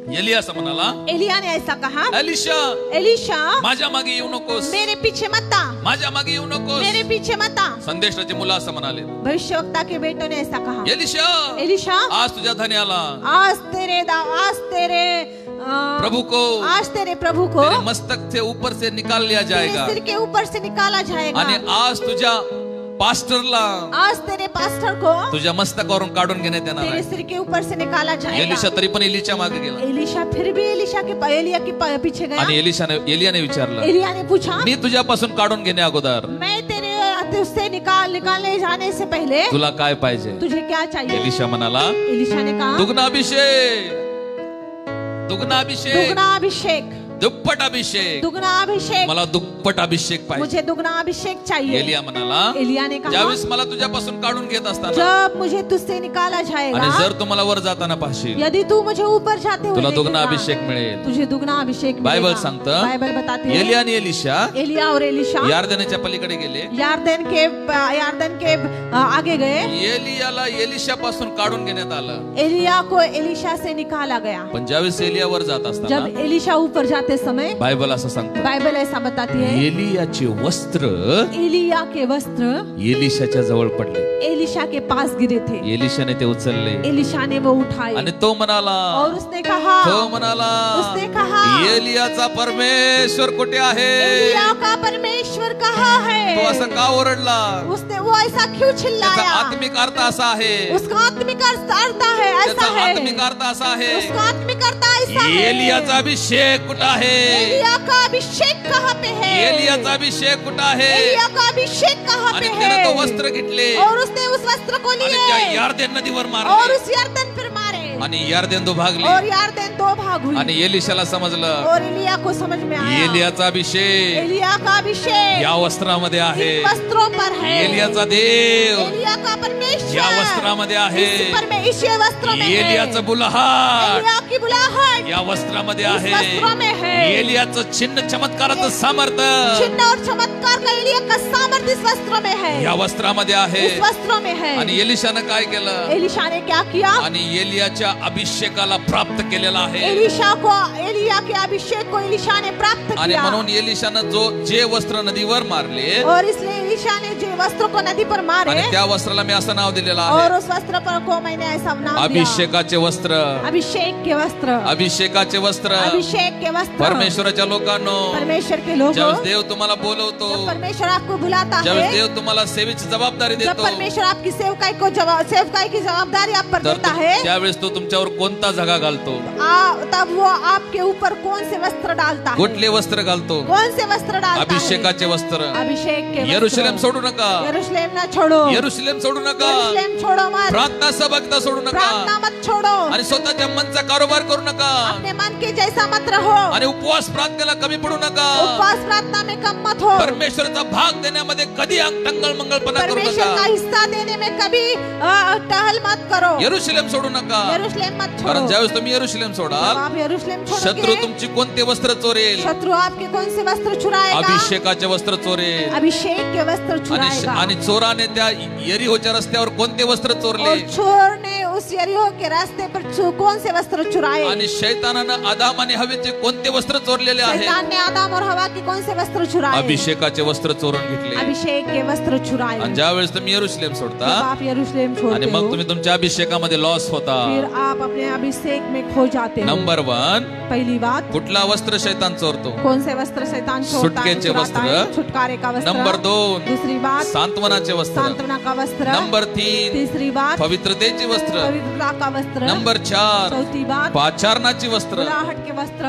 एलिया असं म्हणाला, एलिया ने ऐसा कहा, एलिशा एलीशा माझ्या मागे येऊ नकोस, मेरे पीछे मत आ, माझ्या मागे येऊ नकोस. मेरे पीछे मत आ. संदेशाचे मुलं असं म्हणाले, भविष्यवक्ता के बेटों ने ऐसा कहा, एलिशा एलीशा आज तुझ्या धन्याला आज तेरे प्रभु को आज तेरे प्रभु को तेरे मस्तक से ऊपर से निकाल लिया तेरे जाएगा. सिर के ऊपर से निकाला जाएगा. आणि आज तुझ्या पास्टरला आज तेरे पास्टर को तुझ्या मस्तकावरून काढून घेण्यात येणार तेरे आहे. सिर के ऊपर से निकाला एलिशा जाएगा. तरी पण एलिच्या मागे गेला एलीशा फिर भी एलिया के पीछे गया. आणि एलियाने विचारलं, एलिया ने पूछा, मी तुझ्यापासून काढून घेण्या अगोदर मैं तेरे उससे निकालने जाने से पहले तुला काय पाहिजे? तुझे क्या चाहिए? एलिशा म्हणाला, एलिशा ने कहा, दुग्नाभिषेक, दुग्नाभिषेक, दुगना अभिषेक, दुप्पट अभिषेक, दुगना अभिषेक, मला दुप्पट अभिषेक पाहिजे. मुझे दुगना अभिषेक चाहिए. एलिया म्हणाला, एलिया ने कहा, ज्यावेळेस मला तुझ्यापासून काढून घेत असताना जब मुझे तुझसे निकाला आणि जाएगा, जर तुम्हाला वर जाताना पाहशील, यदि तू मुझे ऊपर जाते हुए तुला दुग्ना देखेगा, अभिषेक मिळेल. तुझे दुगना अभिषेक बायबल मिलेगा. सांगतं, बाइबल बताती है, एलिया आणि एलिशा एलिया और एलिशा यार्दनेच्या पलीकडे गेले. यार्दन के आगे गए. एलियाला एलिशा पासून काढून घेण्यात आलं. एलिया को एलिशा से निकाला गया. पण ज्यावेळेस एलिया वर जात असताना जब एलिशा ऊपर जाते समय बायबल असं सांगतं, बाइबल ऐसा बताती है, एलियाचे वस्त्र एलिया के वस्त्र एलिशाच्या जवळ पडले. एलिशा के पास गिरे थे. एलिशाने ते उचलले एलिशा ने वो उठाए आणि तो म्हणाला, और उसने कहा, उसने कहा, एलियाचा परमेश्वर कुठे आहे? एलिया का परमेश्वर कहाँ है? तो असं का ओरडला? उसने वो ऐसा क्यों त्याचा चिल्लाया? आत्मिक अर्थ असा आहे, उसका आत्मिक अर्थ है, ऐसा त्याचा है. आत्मिक अर्थ असा आहे, उसका आत्मिक अर्थ ऐसा है. एलियाचा अभिषेक कुठं आहे? एलिया का अभिषेक कहाँ पे है? एलियाचा अभिषेक कुठं आहे? एलिया का अभिषेक कहाँ आणि पे त्याने तो है? वस्त्र घेतले और उसने उस वस्त्र को आणि त्या लिए यार्देन नदीवर और मारले उस यार्दन पर मारे आणि यार्देन दुभागली. और यार्दन दो भाग हुई. आणि एलिशाला समजलं, और एलिया को समझ में आया, एलियाचा अभिषेक एलिया का अभिषेक या वस्त्रामध्ये आहे. इन वस्त्रों पर है. एलियाचा देव एलिया का परमेश्वर या वस्त्रामध्ये आहे. इस वस्त्रों में है. एलियाचं बुलहाट एलिया की बुलाहट या वस्त्रामध्ये इस आहे. वस्त्रों में है. एलियाचं चिन्ह चमत्काराचं सामर्थ्य चिन्ह और चमत्कार का एलिया का सामर्थ्य इस वस्त्रों में है. या वस्त्रामध्ये आहे. इस वस्त्रों में है. आणि एलिशानं काय केलं? एलिशा ने क्या किया? आणि एलियाच्या अभिषेकाला प्राप्त केलेला आहे. एलिया के अभिषेक को एलिशा ने प्राप्त आणि किया. म्हणून एलिशानं जे वस्त्र नदीवर मारले और इसलिए एलिशा ने जो वस्त्र को नदी पर मारे आणि त्या वस्त्राला मी असं नाव दिलेलं आहे, और उस वस्त्र पर को मैंने ऐसा नाम दिया, अभिषेकाचे वस्त्र. अभिषेक के वस्त्र, अभिषेकाचे वस्त्र. अभिषेक के वस्त्र. परमेश्वराच्या लोकांनो, परमेश्वर के लोगों, ज्यावेळेस देव तुम्हाला बोलवतो, जब परमेश्वर आपको बुलाता ज्यावेळेस है, देव तुम्हाला सेवेची जबाबदारी जब देतो, परमेश्वर आपकी सेवकाई की जवाबदारी आप पर देता है, त्यावेळेस तो तुमच्यावर कोणता झगा घालतो? तब वो आपके ऊपर कौन से वस्त्र डालता है? कुठले वस्त्र घालतो? कौन से वस्त्र डालता है? अभिषेकाचे वस्त्र. अभिषेक के वस्त्र. यरूशलेम सोडू नका, यरूशलेम ना छोड़ो, यरूशलेम सोडू नका, यरूशलेम छोड़ो मत, प्रार्थना सभा सोडू नका, प्रार्थना मत छोड़ो, आणि स्वतःच्या मनचा कारोबार करू नका, अपने मन के जैसा मत रहो, आणि उपवास प्रार्थनेला कमी पडू नका, उपवास प्रार्थना में कम मत हो, परमेश्वराचा भाग देण्यामध्ये कधी टंगळ मंगळपणा करू परमेश्वर का नका, हिस्सा देने में कभी टहल मत करो, यरूशलेम सोडू नका. यरूशलेम मत छोड़ो. कारण ज्यावेळेस तुम्ही यरूशलेम जब सोडाल, आप यरूशलेम शत्रू छोड़ोगे, तुमची कोणते वस्त्र चोरेल? शत्रु आपके कौन से वस्त्र चुराएगा? अभिषेकाचे वस्त्र चोरेल. अभिषेक के वस्त्र आणि चुराएगा. आणि चोराने त्या यरीहोच्या रस्त्यावर कोणते वस्त्र चोरले? और चोर ने उस यरीहो के रास्ते पर कौन से वस्त्र चुराए? आणि शैतानानं आदाम आणि हवेचे कोणते वस्त्र चोरलेले आहेत? शैतान ने आदम और हवा की कौन से वस्त्र चुराए? अभिषेकाचे वस्त्र चोरून घेतले. अभिषेक के वस्त्र चुराए. आणि ज्यावेळेस तुम्ही यरूशलेम सोडता, जब आप यरूशलेम आणि छोड़ते मग हो, तुम्ही तुमच्या अभिषेकामध्ये लॉस होता. फिर आप अपने अभिषेक में खो जाते हो. नंबर 1, पहली बात, कुठला वस्त्र शैतान चोरतो? कौन से वस्त्र शैतान चोरता है? सुटकेचे चुराता है? वस्त्र. छुटकारे का वस्त्र. नंबर 2, दूसरी बात, सांत्वनाचे वस्त्र. सांत्वना का वस्त्र. नंबर 3, तीसरी बात, पवित्रतेचे वस्त्र. पवित्रता का वस्त्र. नंबर 4, चौथी बात, पाचारणाची वस्त्र. बुलाहट के वस्त्र.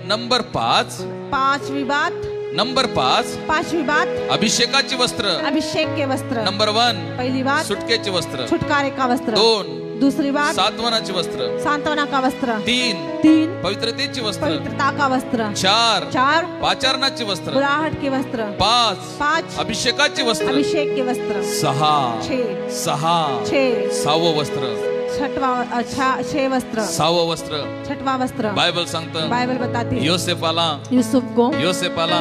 नंबर 5, पांचवी बात, नंबर 5, पांचवी बात, अभिषेकाची वस्त्र. अभिषेक के वस्त्र. नंबर 1, पहली बात, सुटकेचे वस्त्र. छुटकारे का वस्त्र. 2, दूसरी बात, सात्वनाचे वस्त्र. सांत्वना का वस्त्र. 3, तीन, पवित्रतेचे वस्त्र. पवित्रता का वस्त्र. 4, चार, पाचारणाचे वस्त्र. बुलाहट के वस्त्र. 5, पांच, अभिषेकाचे वस्त्र. अभिषेक के वस्त्र. 6, 6, सहावं वस्त्र. छठवा, अच्छा, 6 वस्त्र. 6वं वस्त्र. छठवा वस्त्र. बायबल सांगतं, बाइबल बताती है, योसेफाला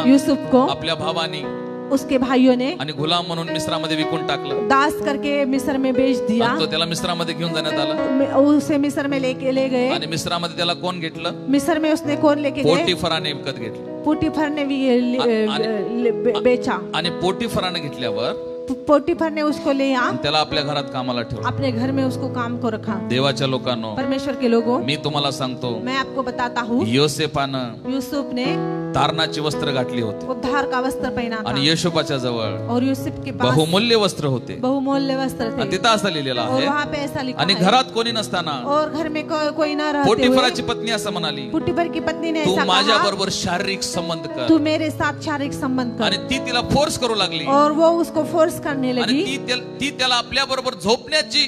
यूसुफ को आपल्या भावानी उसके भाइयों ने आणि गुलाम म्हणून मिस्रामध्ये विकून टाकलं. दास करके मिस्र में बेच दिया. आणि तो त्याला मिस्रामध्ये घेऊन जाण्यात आला. उसे मिस्र में लेके ले गए. आणि मिस्रामध्ये त्याला कोण घेतलं? मिस्र में उसने कौन लेके गए? पोटीफराने विकत घेतलं. पोटीफर ने भी बेचा. आणि पोटीफराने घेतल्यावर पोटीफर ने उसको लिया, त्याला आपल्या घरात कामाला ठेवलं. अपने घर में उसको काम को रखा. देवाच्या लोकांनो, परमेश्वर के लोगों, मी तुम्हाला सांगतो, मैं आपको बताता हूँ, योसेफानं यूसुफ ने तारणाची वस्त्र घातली होती उद्धार का वस्त्र पहना था. आणि येशोपाच्या जवळ और यूसुफ के पास बहुमूल्य वस्त्र होते. बहुमूल्य वस्त्र थे. आणि तिथं असं लिहिलेलं और आहे, वहाँ पे ऐसा लिखा आणि है, घरात कोणी नसताना और घर में कोई न रहते पोटीफराची हुए पत्नी असं म्हणाली, पोटीफर की पत्नी ने तू ऐसा माझ्या कहा, बरोबर शारीरिक संबंध कर. तू मेरे साथ शारीरिक संबंध आणि कर. ती तिला फोर्स करू लागली. और वो उसको फोर्स करने आणि लगी. ती त्याला आपल्या बरोबर झोपण्याची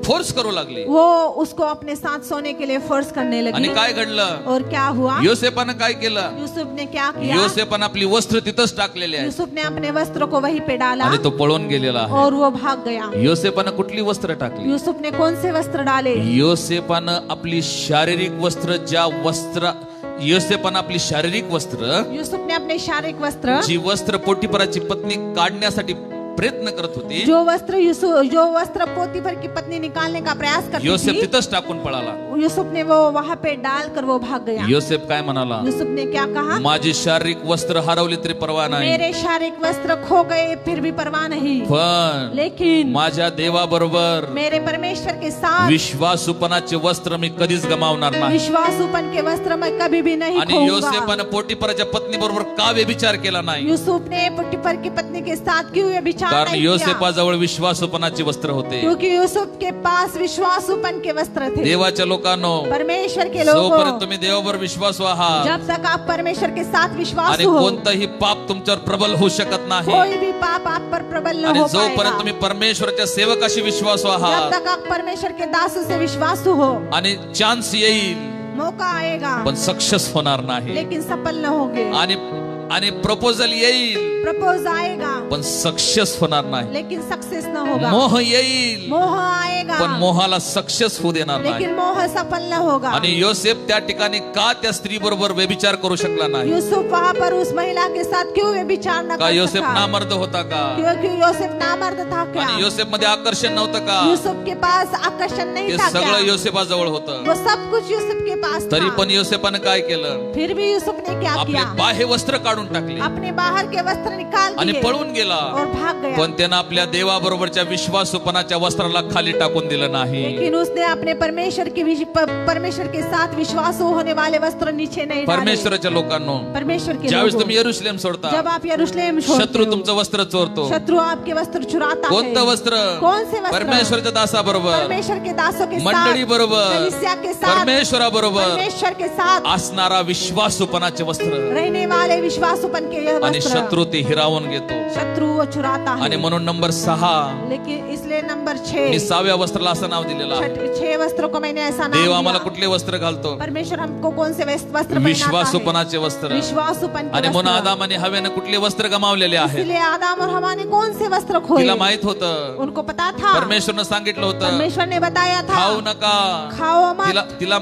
फोर्स करू लागली. वो उसको अपने साथ सोने के लिए फोर्स करने आणि लगी. काय घडलं? और क्या हुआ? योसेफानं काय केलं? यूसुफ ने क्या किया? योसेफानं आपली वस्त्र तिथंच टाकलेली आहे यूसुफ ने अपने वस्त्र को वहीं पे डाला आणि तो पळून गेलेला आहे. और वो भाग गया. योसेफानं कुठली वस्त्र टाकली? यूसुफ ने कौन से वस्त्र डाले? योसेफानं आपली शारीरिक वस्त्र, योसेफानं आपली शारीरिक वस्त्र, यूसुफ ने अपने शारीरिक वस्त्र, जी वस्त्र पोटीफराची पत्नी काढण्यासाठी प्रयत्न करत होती, जो वस्त्र पोतीफर की पत्नी निकालने का प्रयास करती योसेफ थी, तिथंच टाकून पळाला. यूसुफ ने वो वहाँ पे डालकर वो भाग गया. योसेफ काय म्हणाला? यूसुफ ने क्या कहा? माझी शारीरिक वस्त्र हरवली तरी परवा नाही, मेरे शारीरिक वस्त्र खो गए फिर भी परवाह नहीं, पण लेकिन माझ्या देवाबरोबर मेरे परमेश्वर के साथ विश्वासूपणाचे वस्त्र मी कधीच गमावणार नाही. विश्वासूपन के वस्त्र मैं कभी भी नहीं आणि खोऊंगा. योसेफानं पोटीफराच्या पत्नी बरोबर का व्यभिचार केला नाही? यूसुफ ने पोटीफर की पत्नी के साथ क्यों ये विचार कारण नहीं किया? योसेफाजवळ विश्वासूपणाचे वस्त्र होते. क्योंकि यूसुफ के पास विश्वासूपन के वस्त्र थे. देवाच्या लोकांनो, परमेश्वर के लोगों, जोपर्यंत तुम्ही देवावर विश्वासू आहात जब तक आप परमेश्वर के साथ आणि विश्वासू हो, कोणताही पाप तुमच्यावर प्रबल होऊ शकत नाही. कोई भी पाप आप पर प्रबल न आणि हो जोपर्यंत पाएगा. तुम्ही परमेश्वराच्या सेवकाशी विश्वासू जब आहात तक आप परमेश्वर के दासों से विश्वासू हो, आणि चान्स येईल मौका आएगा पण सक्सेस होणार नाही. लेकिन सफल न होगे. आणि प्रपोजल येईल प्रपोज आएगा पण सक्सेस होणार नाही. लेकिन सक्सेस न होगा. मोह येईल मोह आएगा पण मोहाला सक्सेस होऊ देणार नाही. लेकिन मोह सफल न होगा. आणि योसेफ त्या ठिकाणी का त्या स्त्री बरोबर व्यभिचार करू शकला नाही? यूसुफ वहाँ पर उस महिला के साथ क्यों व्यभिचार न का कर योसेफ सका? नामर्द होता का? क्योंकि यूसुफ नामर्द था क्या? आणि योसेफ मध्ये आकर्षण नव्हतं का? यूसुफ के पास आकर्षण नहीं ते था क्या? सगळं योसेफाजवळ होतं. वो सब कुछ यूसुफ के पास तरी था. पण योसेफानं काय केलं? फिर भी यूसुफ ने क्या आपले किया? बाह्य वस्त्र काढून टाकले अपने बाहर के वस्त्र निकाल आणि दिए पळून गेला. और भाग गया. पण त्यानं आपल्या देवाबरोबरच्या विश्वासूपणाच्या वस्त्राला खाली टाकून दिलं नाही. लेकिन उसने अपने परमेश्वर के साथ विश्वास होने वाले वस्त्र नीचे नहीं डाले. परमेश्वराच्या लोकांनो, परमेश्वर के ज्यावेळेस लोगों, तुम्ही यरूशलेम सोडता, जब आप यरूशलेम छोड़ते शत्रू हो, तुमचं वस्त्र चोरतो. शत्रु आपके वस्त्र चुराता है. कोणतं वस्त्र? कौन से वस्त्र? परमेश्वराच्या दासाबरोबर, परमेश्वर के दासों के मंडळी साथ, बरोबर, कलीसिया के साथ, परमेश्वराबरोबर परमेश्वर के साथ असणारा विश्वासूपणाचे वस्त्र. रहने वाले विश्वासुपन के यह आणि वस्त्र शत्रू ते हिरावून घेतो. शत्रु वो चुराता आणि है. म्हणून नंबर 6 लेकिन इसलिए नंबर मी 6 6व्या वस्त्राला असं नाव दिलेलं आहे. 6 वस्त्रों को मैंने ऐसा नाम देव आम्हाला दिया. कुठले वस्त्र घालतो? परमेश्वर हमको कौन से वस्त्र पहनाता है? विश्वासूपणाचे वस्त्र. विश्वासुपन के आणि म्हणून वस्त्र. आदाम आणि हव्याने कुठले वस्त्र गमावलेले आहेत? इसलिए आदम और हवा ने कौन से वस्त्र खोए? तिला माहित होतं. उनको पता था. परमेश्वरनं सांगितलं होतं परमेश्वर ने बताया था खाऊ नका. खाओ मत. तिला तिला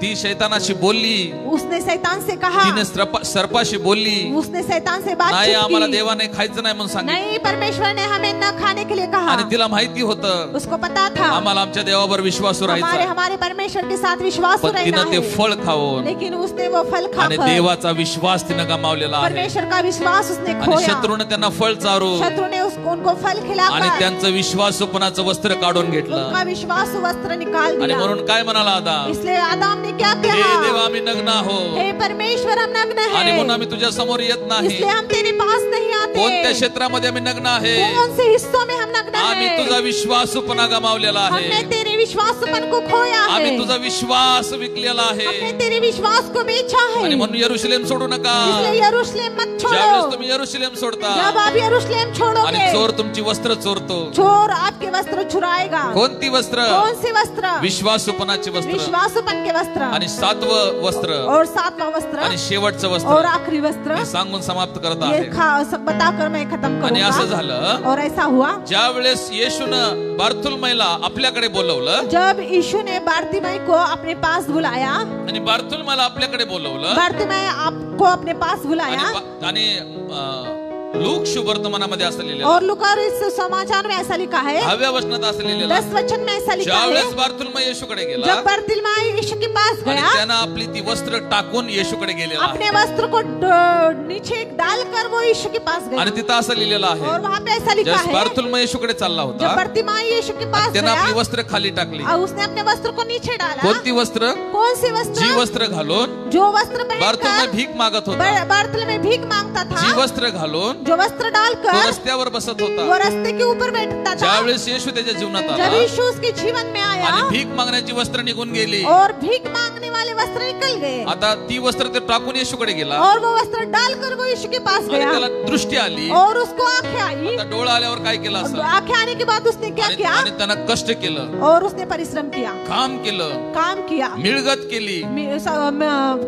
ती शैतानाशी बोलली. उसने शैतान से कहा. तिने सर्पाशी बोलली. उसने शैतान से नाही बातचीत आम्हाला की. देवाने खायचं नाही म्हणून सांगितलं. नहीं, परमेश्वर ने हमें न खाने के लिए कहा. आणि तिला माहिती होतं उसको पता था आम्हाला आमच्या देवावर विश्वासू राहायचा. हमारे परमेश्वर के साथ विश्वास पण रहना तिनं ते है. फळ खाऊन लेकिन उसने वो फल आणि खाकर देवाचा विश्वास तिनं गमावलेला आहे. परमेश्वर का विश्वास उसने आणि खोया. शत्रूने त्यांना फळ चारू शत्रु ने उनको फल आणि खिलाकर त्यांचं विश्वासूपणाचं वस्त्र काढून घेतलं. उनका विश्वास वस्त्र निकाल आणि दिया. म्हणून काय म्हणाला आदाम? इसलिए आदम ने क्या हे कहा? देवा आम्ही नग्न आहोत हे परमेश्वर, हम नग्न आणि हैं. म्हणून आम्ही तुझ्या समोर येत नाही. इसलिए हम तेरे पास नहीं आते. कोणत्या क्षेत्रामध्ये आम्ही नग्न आहे? कौन से हिस्सों में हम नग्न आम्ही हैं? तुझा विश्वासूपणा गमावलेला हमने आहे. तेरे विश्वासपन को खोया है. आम्ही तुझा विश्वास विकलेला हमने आहे. तेरे विश्वास को बेचा है. आणि म्हणून यरूशलेम सोडू नका. इसलिए यरूशलेम मत ज्यावेळेस छोड़ो. तुम्ही यरूशलेम सोडता जब आप यरूशलेम आणि छोड़ोगे, चोर तुमची वस्त्र चोरतो. चोर आपके वस्त्र चुराएगा. कोणती वस्त्र? कौन से वस्त्र? विश्वासूपणाचे वस्त्र. विश्वासपन के वस्त्र. आणि 7वं वस्त्र और 7वां वस्त्र आणि शेवटचं और वस्त्र आखिरी वस्त्र. मी सांगून समाप्त करत ये आहे. सब बताकर मैं खत्म आणि असं करूंगा. झालं, और ऐसा हुआ ज्या वेळेस येशूनं बार्थुलमयला आपल्याकडे बोलवलं जब यीशु ने बारतिमाई को अपने पास बुलाया. आणि बार्थुलमयला आपल्याकडे बोलवलं बारतिमाई आपको अपने पास बुलाया. आणि लूक शुभ वर्तमानामध्ये असं लिहिलेलं और लुका इस समाचार में ऐसा लिखा है, 10व्या वचनात असं लिहिलेलं 10 वचन में ऐसा लिखा है, ज्यावेळेस बार्थुलमय येशूकडे गेला जब बारतिमाई यीशु के पास आणि गया, त्यानं आपली ती वस्त्र टाकून येशूकडे गेलेला अपने आहे. वस्त्र को नीचे डालकर वो यीशु के पास गया. आणि तिथं असं लिहिलेलं और आहे, वहाँ पे ऐसा लिखा ज्यावेळेस है, बार्थुलमय येशूकडे चालला जब होता बारतिमाई यीशु के पास त्यानं आपली गया वस्त्र खाली टाकली. और उसने अपने वस्त्र को नीचे डाला. कोणती वस्त्र? कौन से जी वस्त्र? वस्त्र घालून जो वस्त्र बार्थुलमय पहनकर भीक मागत होता. बारतिमाई भीख मांगता जी था, वस्त्र घालून जो वस्त्र तो डालकर रस्त्यावर बसत वो होता. रास्ते के ऊपर बैठता था. ज्यावेळेस येशू त्याच्या जीवनात जब आला यीशु उसके जीवन में आया आणि भीक मागण्याची वस्त्र निघून गेली. और भीख मांगने वाले वस्त्र निकल गए आता ती वस्त्र ते टाकून येशूकडे गेला और वो वस्त्र डालकर वो यीशु के पास आणि गया त्याला दृष्टी आली. और उसको आंखें आई. आता डोळा आल्यावर काय केलं असं? आंखें आने के बाद उसने क्या किया? आणि त्यानं कष्ट केलं, और उसने परिश्रम किया, काम केलं, काम किया, मिळगत केली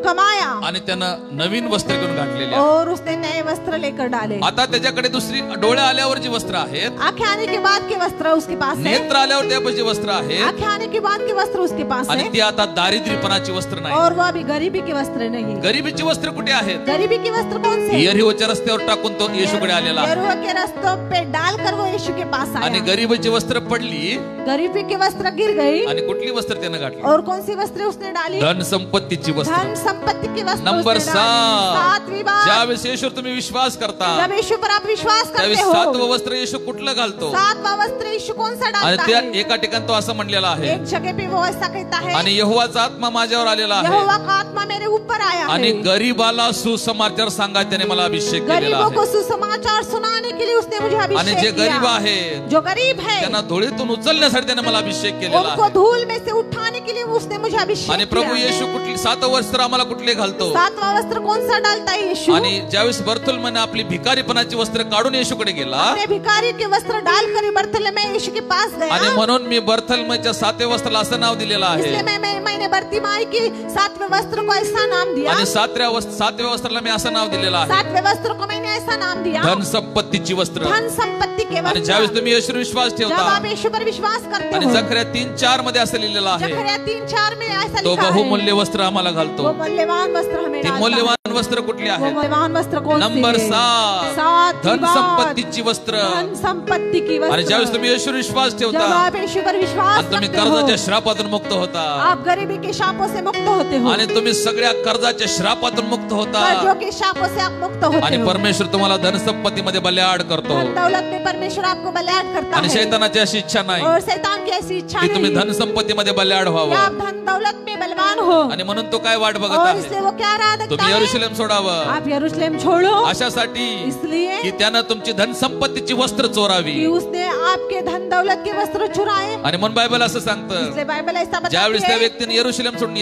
कमाया आणि त्यानं नवीन वस्त्र घेऊन घातलेली आहे. और उसने नए वस्त्र लेकर डाले. आता त्याच्याकडे दुसरी डोळे आल्यावर जी वस्त्र आहेत, आंखें आने के बाद के वस्त्र उसके पास है. नेत्र आल्यावर त्यापाशी वस्त्र आहेत आंखें आने के बाद के वस्त्र उसके पास आणि है. ती आता दारिद्र्यपणाची वस्त्र नाही. और वो अभी गरीबी के वस्त्र नहीं. गरिबीची वस्त्र कुठे आहेत? गरीबी के वस्त्र कौन से? यरीहोच्या रस्त्यावर टाकून तो येशूकडे आलेला आहे. यरीहो के रास्तों पे डालकर वो यीशु के पास आणि आया. गरिबीची वस्त्र पडली गरीबी के वस्त्र गिर गई. आणि कुठली वस्त्र त्यानं घातली? और कौन सी वस्त्र उसने डाली? धन संपत्तीची वस्त्र. धन संपत्ति के वस्त्र नंबर उसने डाली. 7वीं बात, ज्यावेळेस येशूवर तुम्ही विश्वास करता जब यीशु पर आप विश्वास करते त्यावेळेस हो, 7वं वस्त्र येशू कुठलं घालतो? 7वां वस्त्र यीशु कौन सा आणि डालता त्या है? एका ठिकाणी तो असं म्हणलेला आहे, एक जगह पे वो ऐसा कहता है, आणि यहोवाचा आत्मा माझ्यावर आलेला आहे यहोवा का आत्मा मेरे ऊपर आया आणि है. गरीबाला सुसमाचार सांगा त्याने मला अभिषेक केलेला गरीबों को आहे. सुसमाचार सुनाने के लिए उसने मुझे आणि अभिषेक जे किया. गरीब आहेत जो गरीब है त्यांना धुळीतून उचलण्यासाठी त्याने मला अभिषेक केलेला उनको आहे. धूल में से उठाने के लिए उसने मुझे अभिषेक आणि प्रभू किया. येशू कुठली 7 वस्त्र आम्हाला कुठले घालतो? 7वां वस्त्र कौन सा डालता है यीशु? आणि ज्यावेळेस बर्थुलमयने आपली भिकारी भिकारीपणाची वस्त्र काढून येशूकडे गेला अपने भिखारी के वस्त्र डालकर बर्थलेमै यीशु के पास गया। आणि म्हणून मी बर्थलमयच्या 7व्या वस्त्राला असं नाव दिलेलं आहे इसलिए मैंने बर्तिमाई की 7वें वस्त्र को ऐसा नाम दिया। आणि 7व्या वस्त्राला मी असं नाव दिलेलं आहे 7वें वस्त्र को मैंने ऐसा नाम दिया धन संपत्तीची वस्त्र। धन संपत्ति के आणि वस्त्र। ज्यावेळेस तुम्ही येशूवर विश्वास जब ठेवता आप यीशु पर विश्वास करते आणि हो, जकर्या 3:4 मध्ये असं लिहिलेलं आहे जकर्या 3:4 में ऐसा तो लिखा है, बहुमूल्य वस्त्र आम्हाला घालतो। वो मूल्यवान वस्त्र हमें ती डालता है। मूल्यवान वस्त्र कुठली वो आहे? मूल्यवान वस्त्र कौन सी नंबर है? 7 सात धन बात, संपत्तीची वस्त्र। धन संपत्ति की आणि वस्त्र। ज्यावेळेस तुम्ही येशूवर विश्वास जब ठेवता आप यीशु पर विश्वास आणि तुम्ही करते हो, कर्जाच्या श्रापातून मुक्त होता आप गरीबी के शापों से मुक्त होते हो, आणि तुम्ही सगळ्या कर्जाच्या श्रापातून मुक्त होता कर्जों के शापों से आप मुक्त होते आणि हो। परमेश्वर तुम्हाला धनसंपत्तीमध्ये बलियाड करतो। धन दौलत में परमेश्वर आपको बलियाड करता आणि है। शैतानाची अशी इच्छा नाही और शैतान की ऐसी इच्छा की तुम्ही नहीं धनसंपत्तीमध्ये बलियाड कि व्हावं आप धन दौलत में बलवान हो। आणि म्हणून तो काय वाट बघत और आहे इसलिए वो क्या राह देखता तुम्ही है? यरूशलेम सोडावं आप यरूशलेम छोड़ो, अशासाठी इसलिए की त्यानं तुमची धनसंपत्तीची वस्त्र चोरावी कि उसने आपके धन दौलत के वस्त्र चुराए। आणि म्हणून बायबल असं सांगतं इसलिए बाइबल ऐसा बताती ज्यावेळेस त्या है, व्यक्तीने यरूशलेम सोडून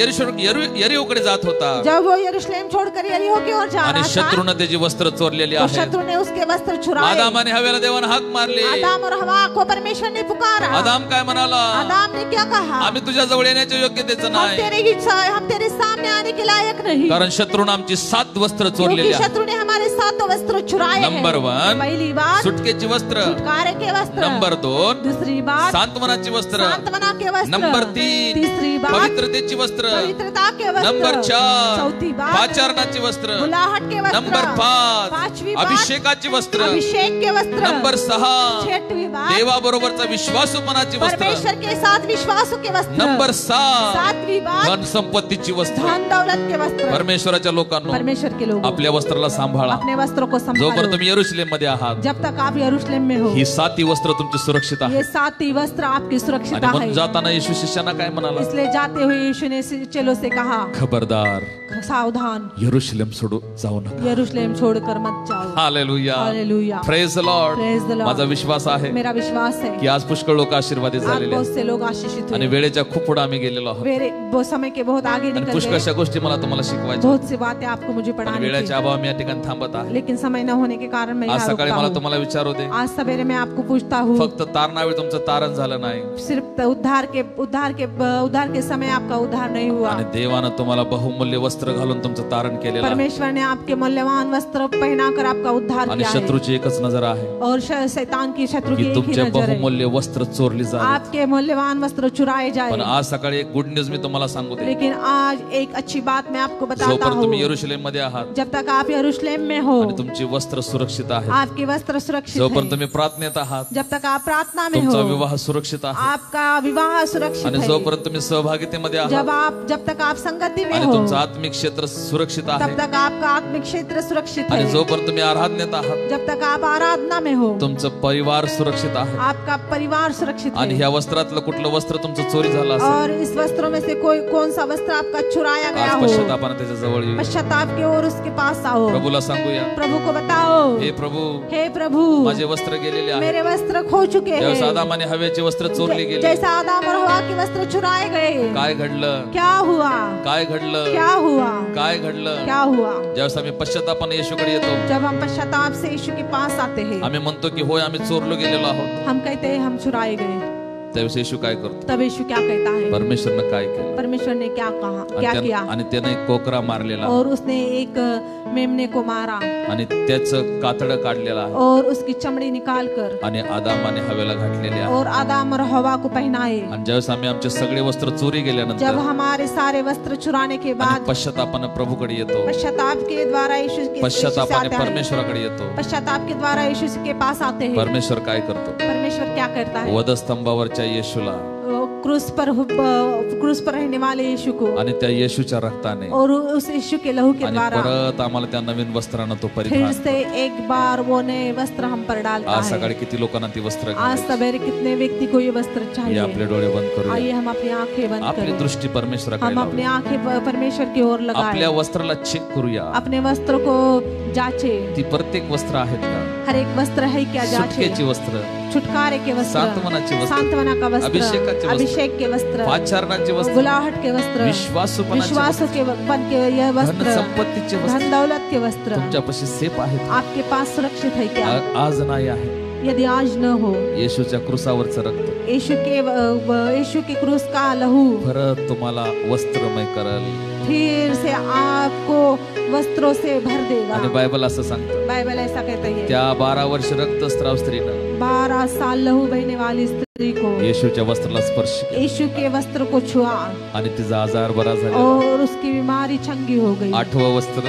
यरीहोकडे जात होता जब वो यरूशलेम छोड़कर यरीहो की ओर जा आणि रहा था, शत्रूने त्याची वस्त्र चोरलेली तो आहेत। शत्रु ने उसके वस्त्र चुराए। आदाम आणि हव्याला देवाने हाक मारली। आदम और हवा को परमेश्वर ने पुकारा। आदाम काय म्हणाला? आदम ने क्या कहा? आम्ही तुझ्या जवळ येण्याच्या योग्यतेचं हम नाही तेरे सामने आने के लायक नहीं, कारण शत्रूने आमची 7 वस्त्र क्योंकि चोरलेली आहेत। शत्रु ने हमारे 7 वस्त्र चुराए हैं। नंबर 1 पहली बात सुटकेची वस्त्र। छुटकारे के वस्त्र। नंबर 2 दूसरी बात सांत्वनाची वस्त्र। सांत्वना के वस्त्र। नंबर 3 तीसरी बात पवित्रतेची वस्त्र। पवित्रता के वस्त्र। नंबर 4 चौथी बात पाचारणाची वस्त्र। बुलाहट के वस्त्र। नंबर 5 पांचवी बात अभिषेकाची वस्त्र। अभिषेक के वस्त्र। नंबर 6 छठवीं बात देवाबरोबरचा विश्वासूपणाची वस्त्र। परमेश्वर के साथ विश्वासों के वस्त्र। नंबर 7 सातवीं बात धन संपत्तीची वस्त्र। धन दौलत के वस्त्र। परमेश्वराच्या लोकांनो परमेश्वर के लोग आपल्या वस्त्राला सांभाळा। अपने वस्त्रों को जोपर्यंत संभालो। तुम्ही यरूशलेम मध्ये आहात जब तक आप यरूशलेम में हो, ही 7 वस्त्र तुमची सुरक्षित ये आहे। 7 वस्त्र आपकी आणि सुरक्षित म्हणून है। जाताना येशू शिष्यांना काय म्हणाला? इसलिए जाते हुए यीशु ने चेलों से कहा, खबरदार सावधान, यरूशलेम सोडू जाऊ नका। यरूशलेम छोड़कर मत जाओ। हालेलुया हालेलुया। Praise the Lord. Praise the Lord. माझा विश्वास आहे मेरा विश्वास है की आज पुष्कळ लोक आशीर्वादित आज झालेले बहुत आहेत से लोग आशीषित आणि हुए। वेळेच्या खूप पुढे आम्ही गेलेलो आहोत मेरे वो समय के बहुत आगे आणि निकल पुष्कळशा गए। गोष्टी मला तुम्हाला शिकवायच्या बहुत सी बातें आपको मुझे पण पढ़ानी वेळेच्या थी, अभाव मी या ठिकाणी थांबत आहे। लेकिन समय न होने के कारण मैं आज यहाँ सकाळी रुकता मला हूँ। तुम्हाला विचारू दे आज सवेरे मैं आपको पूछता हूँ, फक्त तारणावेळी तुमचं तारण झालं नाही सिर्फ उद्धार के समय आपका उद्धार नहीं हुआ। आणि देवानं तुम्हाला बहुमूल्य वस्त्र घालून तुमचं तारण केलेलं आहे परमेश्वर ने आपके मूल्यवान वस्त्र पहनाकर आपका उद्धार आणि किया है। शत्रूची एकच नजर आहे और शैतान की शत्रु की की एक ही तुमचे नजर है, बहुमूल्य वस्त्र चोरली जाईल। आपके मूल्यवान वस्त्र चुराए पण जाए। आज सकाळी एक गुड न्यूज मी तुम्हाला सांगू दे लेकिन आज एक अच्छी बात मैं आपको बताता जोपर्यंत तुम्ही हूँ, यरूशलेम मध्ये आहात जब तक आप यरूशलेम में हो, आणि तुमची वस्त्र सुरक्षित आहे, आपके वस्त्र सुरक्षित जोपर्यंत है। तुम्ही प्रार्थनेत आहात जब तक आप प्रार्थना में तुमचा हो, विवाह सुरक्षित आहे आपका विवाह सुरक्षित आणि है। जोपर्यंत तुम्ही सहभागितेमध्ये आहात जब तक आप संगति में आणि हो, तुमचं आत्मिक क्षेत्र सुरक्षित तब आहे तक आपका आत्मिक क्षेत्र सुरक्षित आणि है। जोपर्यंत तुम्ही आराधनेत आहात जब तक आप आराधना में हो, तुमचं परिवार सुरक्षित आहे आपका परिवार सुरक्षित आणि है। ह्या वस्त्रातलं कुठलं वस्त्र तुमचं चोरी झालं असेल और इस वस्त्रों में से कौन सा वस्त्र आपका चुराया गया आज हो, पश्चातापाने त्याच्या जवळ येऊ पश्चाताप की ओर उसके पास आओ। प्रभूला सांगूया प्रभु को बताओ, हे प्रभू हे प्रभु, माझे वस्त्र गेलेले आहे मेरे वस्त्र खो चुके ज्यावेळेस हैं। आदामाने हवेचे वस्त्र चोरले गेले जैसा आदम और हवा के वस्त्र चुराए गए, काय घडलं क्या हुआ? काय घडलं क्या हुआ? काय घडलं क्या हुआ? ज्यावेळेस आम्ही पश्चातापाने येशूकडे येतो जब हम पश्चाताप से यीशु के पास आते हैं, आम्ही म्हणतो की होय आम्ही चोरलो गेलेलो आहोत हम कहते हैं हम चुराए गए। त्यावेळेस येशू काय करतो तब यीशु क्या कहता है? परमेश्वरनं काय केलं परमेश्वर ने क्या कहा, क्या किया? आणि त्यानं एक कोकरा मारलेला और उसने एक मेमने को मारा आणि त्याचं कातडं काढलेलं आहे और उसकी चमड़ी निकाल कर आणि आदामाने हवेला घातलेले आहे और आदम और हवा को पहनाए। आणि ज्यावेळेस आम्ही आमचे सगळे वस्त्र चोरी जब गेल्यानंतर हमारे सारे वस्त्र चुराने के आणि बाद पश्चातापाने प्रभूकडे येतो पश्चाताप के द्वारा यीशु के पश्चातापाने आते हैं। परमेश्वराकडे येतो पश्चाताप के द्वारा यीशु के पास आते हैं। परमेश्वर काय करतो परमेश्वर क्या करता है? वधस्तंभावरच्या येशूला वो क्रूस पर रहने वाले यीशु को आणि त्या येशूच्या रक्ताने और उस यीशु के लहू के आणि द्वारा परत आम्हाला त्या नवीन वस्त्रानं तो फिर परिधान से एक बार वो नए वस्त्र हम पर डालता आज है। सकाळी किती लोकांना ती वस्त्र आज घालायची? सवेरे कितने व्यक्ति को ये वस्त्र हे चाहिए? आपले डोळे बंद करूया आइए हम अपनी आंखें बंद आपली करें, दृष्टी परमेश्वराकडे हम अपनी लावूया. आंखें परमेश्वर की ओर आपल्या लगाएं, वस्त्राला चेक करूया अपने वस्त्र को जांचे। ती प्रत्येक वस्त्र आहेत का? हर एक वस्त्र है क्या जांचे? सुटकेची वस्त्र छुटकारे के वस्त्र, सांत्वनाचे वस्त्र, सांत्वना का वस्त्र, अभिषेकाचे वस्त्र, अभिषेक के वस्त्र, पाचारणाचे वस्त्र, बुलाहट के वस्त्र, विश्वास के यह वस्त्र, धन संपत्तीचे वस्त्र, धन दौलत के वस्त्र तुमच्यापाशी सेफ आहेत. आपके पास सुरक्षित है क्या? आज नाही आहे. यदि आज न हो, येशूच्या क्रूसावरचं रक्त, यीशु के क्रूस का लहू परत तुम्हाला वस्त्रमय करल, फिर से आपको वस्त्रों से भर देगा. आणि बायबल असं सांगतं, बाइबल ऐसा कहते हैं, त्या 12 वर्ष रक्तस्राव स्त्रीनं 12 साल लहू बहने वाली स्त्री को येशूच्या वस्त्राला स्पर्श केला, यीशु के वस्त्र को छुआ आणि तिचा आजार बरा झाला. और उसकी बीमारी चंगी हो गई. 8वं वस्त्र,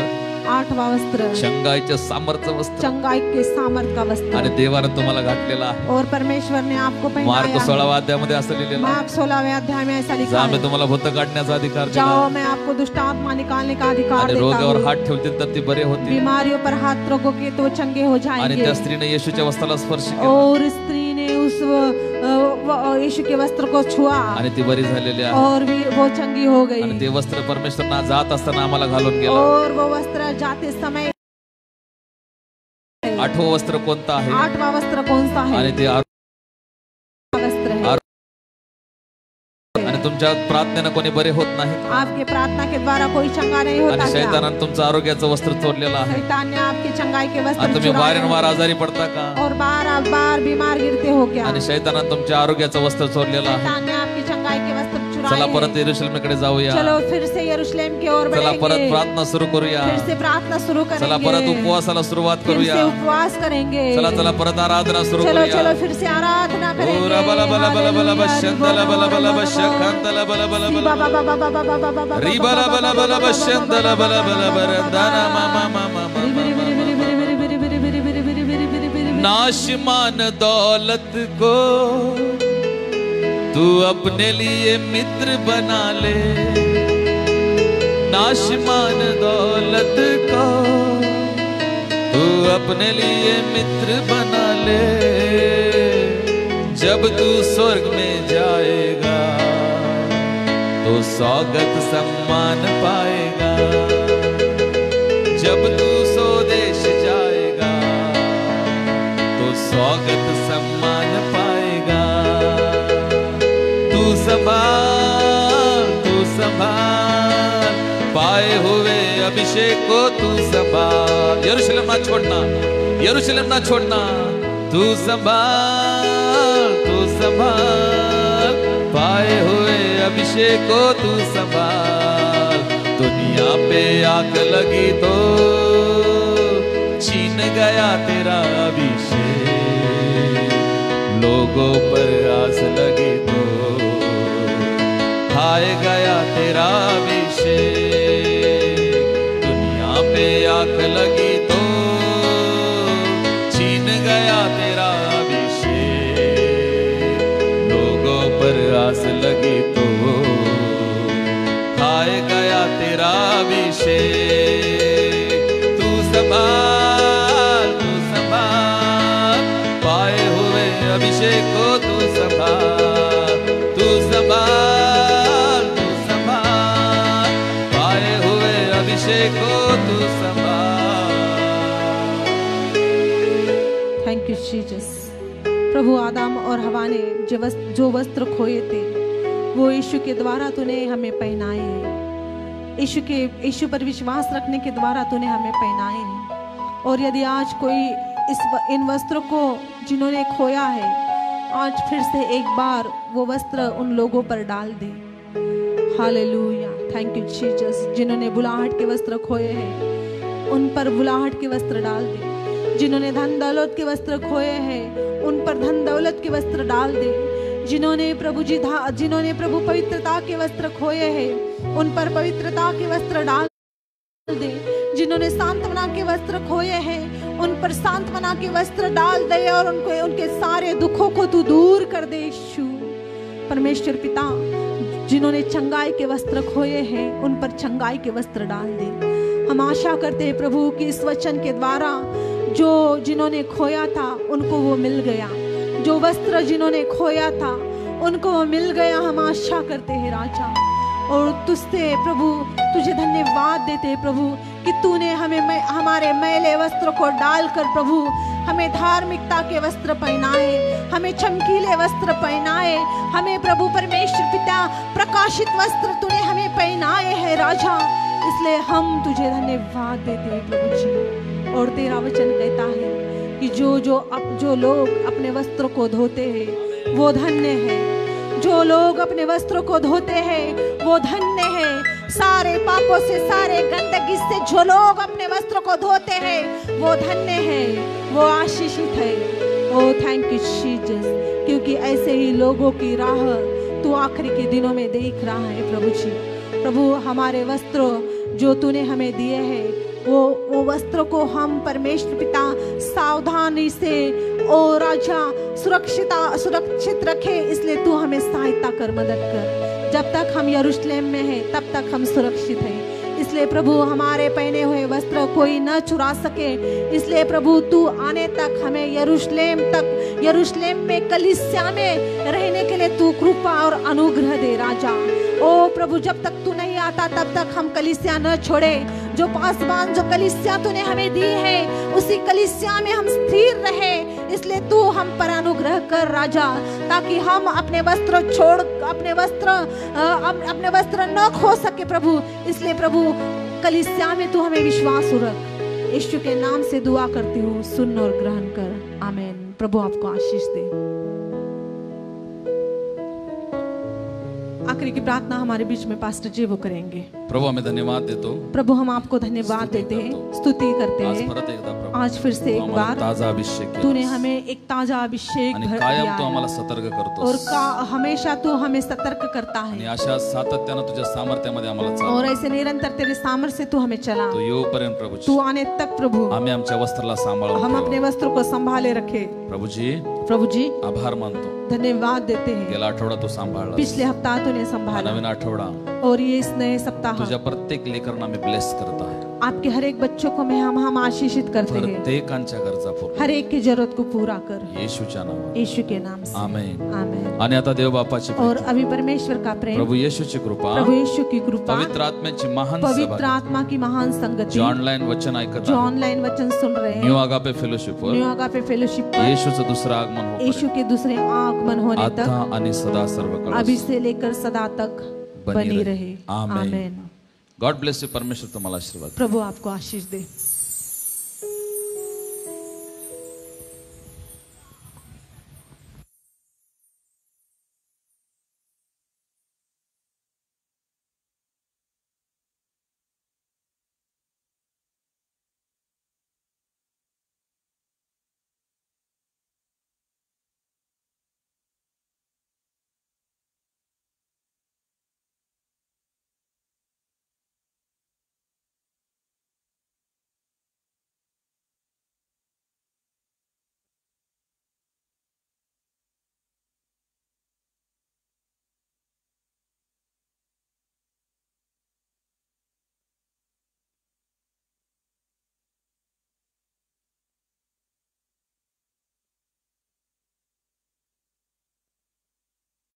8वां वस्त्र, चंगाईच्या सामर्थ्य वस्त्र, चंगाई के सामर्थ का वस्त्र, आणि देवाने तुम्हाला घातलेला आहे. और परमेश्वर ने आपको मार्क पहनाया. 16व्या अध्यायामध्ये असं लिहिलेलं आहे, मार्क 16वें अध्याय में ऐसा लिखा जा है, मी तुम्हाला भूत काढण्याचा अधिकार दिला, जाओ मैं आपको दुष्ट आत्मा निकालने का अधिकार आणि देता रोगावर हूँ. हात ठेवतील तर ती बरे होतील. बीमारियों पर हाथ रखोगे तो चंगे हो आणि जाएंगे. त्या स्त्रीने येशूच्या वस्त्राला स्पर्श केला, और स्त्री ने उस यीशु के वस्त्र को छुआ आणि ती बरी झालेली आहे. और भी वो चंगी हो गई. आणि ते वस्त्र परमेश्वरना जात असताना आम्हाला घालून गेला. और वो वस्त्र जाते समय 8वं वस्त्र कोणतं आहे? 8वां वस्त्र कौन सा है? आणि ते वस्त्र है. आणि तुमच्या प्रार्थनेनं कोणी बरे होत नाही, आपके प्रार्थना के द्वारा कोई चंगा नहीं होता. आणि क्या? शैतानानं तुमचं आरोग्याचं वस्त्र चोरलेलं आहे. शैतान ने आपकी चंगाई के वस्त्र आणि तुम्ही चुराए वारंवार आजारी पडता का? और बार बीमार गिरते हो क्या? आणि शैतानानं तुमच्या आरोग्याचं वस्त्र चोरलेलं आहे. शैतान ने आपकी चंगाई के वस्त्र चला चुराए परत हैं. यरूशलेमकडे जाऊया. चलो फिर से यरूशलेम की ओर चला परत बढ़ेंगे. प्रार्थना सुरू करूया. फिर से प्रार्थना शुरू करेंगे. चला परत उपवासाला सुरुवात फिर करूया. से उपवास करेंगे. चला परत आराधना सुरू चलो करूया. चलो फिर से आराधना करेंगे. ओरा बला बला बला बला बशंदला बला बला बशखंदला बला बला बला रिबला बला बला बशंदला बला बला बरंदाना मामा मामा नाशमान दौलत को तू अपने लिए मित्र बना ले, नाशमान दौलत को तू अपने लिए मित्र बना ले. जब तू स्वर्ग में जाएगा तो स्वागत सम्मान पाएगा. जब तू स्वदेश जाएगा तो स्वागत सम्मान पाएगा. तू संभाल पाए हुए अभिषेक को तू संभाल. यरूशलेम ना छोड़ना, यरूशलेम ना छोड़ना. तू संभाल पाए हुए अभिषेक को तू संभाल. दुनिया पे आग लगी तो छीन गया तेरा अभिषेक. लोगों पर आस लगी तो हाय गया तेरा अभिषेक. दुनिया पे आग लगी तो छीन गया तेरा अभिषेक. लोगों पर आस लगी तो हाय गया तेरा अभिषेक. तू संभाल पाए हुए अभिषेक को तू संभाल. तू संभाल पाए हुए अभिषेक को तू संभाल. Thank you Jesus. प्रभु आदम और हवा ने जो वस्त्र खोए थे वो यीशु के द्वारा तूने हमें पहनाए हैं. यीशु पर विश्वास रखने के द्वारा तूने हमें पहनाए हैं. और यदि आज कोई इन वस्त्रों को जिन्होंने खोया है, आज फिर से एक बार वो वस्त्र उन लोगों पर डाल दे. हालेलुया. Thank you Jesus. जिन्होंने बुलाहट के वस्त्र खोए हैं उन पर बुलाहट के वस्त्र डाल दे. जिन्होंने धन दौलत के वस्त्र खोए हैं उन पर धन दौलत के वस्त्र डाल दे. जिन्होंने प्रभु पवित्रता के वस्त्र खोए हैं उन पर पवित्रता के वस्त्र डाल दे. जिन्होंने सांत्वना के वस्त्र खोए हैं उन पर सांत्वना के वस्त्र डाल दे और उनके सारे दुखों को तू दूर कर दे. यीशु परमेश्वर पिता, जिन्होंने चंगाई के वस्त्र खोए हैं उन पर चंगाई के वस्त्र डाल दे. हम आशा करते हैं प्रभु कि इस वचन के द्वारा जो जिन्होंने खोया था उनको वो मिल गया. जो वस्त्र जिन्होंने खोया था उनको वो मिल गया. हम आशा करते हैं राजा और तुझसे प्रभु तुझे धन्यवाद देते हैं प्रभु कि तूने हमारे मैले वस्त्र को डालकर प्रभु हमें धार्मिकता के वस्त्र पहनाए, हमें चमकीले वस्त्र पहनाए, हमें प्रभु परमेश्वर पिता प्रकाशित वस्त्र तूने हमें पहनाए हैं राजा। इसलिए हम तुझे धन्यवाद देते हैं प्रभु जी। और तेरा वचन कहता है कि जो लोग अपने वस्त्र को धोते हैं वो धन्य है। जो लोग अपने वस्त्र को धोते हैं वो धन्य है। सारे पापों से, सारे गंदगी से जो लोग अपने वस्त्र को धोते हैं वो धन्य है, वो आशीषित है। ओ थैंक यू जीसस, क्योंकि ऐसे ही लोगों की राह तू आखिरी के दिनों में देख रहा है प्रभु जी। प्रभु हमारे वस्त्र जो तूने हमें दिए हैं वो वस्त्र को हम परमेश्वर पिता सावधानी से ओ राजा सुरक्षित रखे। इसलिए तू हमें सहायता कर, मदद कर। जब तक हम यरूशलेम में हैं तब तक हम सुरक्षित हैं। इसलिए प्रभु हमारे पहने हुए वस्त्र कोई न चुरा सके। इसलिए प्रभु तू आने तक हमें यरूशलेम में कलीसिया में रहने के लिए तू कृपा और अनुग्रह दे राजा। ओ प्रभु जब तक तू नहीं आता तब तक हम कलीसिया न छोड़े। जो पासवान जो कलीसिया तूने हमें दी है उसी कलीसिया में हम स्थिर रहे। इसलिए तू हम पर अनुग्रह कर राजा, ताकि हम अपने वस्त्र छोड़ अपने वस्त्र न खो सके प्रभु। इसलिए प्रभु कलीसिया में तू हमें विश्वास रख। यीशु के नाम से दुआ करती हूँ, सुन और ग्रहण कर, आमीन। प्रभु आपको आशीष दे। आखिरी की प्रार्थना हमारे बीच में पास्टर जी वो करेंगे। प्रभु हमें धन्यवाद देतो। प्रभु हम आपको धन्यवाद देते हैं, स्तुति करते हैं। आज फिर से एक बार ताजा अभिषेक तूने हमें एक ताजा अभिषेक भर दिया तो आम्हाला सतर्क करतो और हमेशा तू हमें सतर्क करता है आणि अशा सातत्याने तुझ्या सामर्थ्यामध्ये आम्हाला चालव और ऐसे निरंतर तेरे सामर्थ्य से तू हमें चला तो येऊपर्यंत प्रभु तू आने तक प्रभु आम्ही आमच्या वस्त्राला सांभाळून हम अपने वस्त्र को संभाले रखे। प्रभु जी आभार मानतो, धन्यवाद देते हैं। गेला आठवडा तू सांभाळला, पिछले हफ्ता तूने संभाला, नवीन आठवडा और ये इस नए सप्ताह तुझ्या प्रत्येक लेकरांना मी ब्लेस करता है। आपके हर एक बच्चों को हम आशीषित करते हैं। प्रत्येकांच्या गरजा पूर्ण, हर एक की जरूरत को पूरा कर, येशूच्या नावात, यीशु के नाम से, आमीन आमीन। आणि आता देव बापाची और अभी परमेश्वर का प्रेम, प्रभु येशूची कृपा, प्रभु यीशु की कृपा, पवित्र आत्म्याची महान पवित्र आत्मा की महान संगति, जो ऑनलाइन वचन ऐकत, जो ऑनलाइन वचन सुन रहे हैं, न्यू आगापे फेलोशिप पर येशूचं दूसरा आगमन हो, यीशु के दूसरे आगमन होने तक, आता आणि सदा सर्व काळ, अभी से लेकर सदा तक बनी रहे, आमीन। God bless you. परमेश्वर तुम्हाला आशीर्वाद। प्रभु आपको आशीष दे।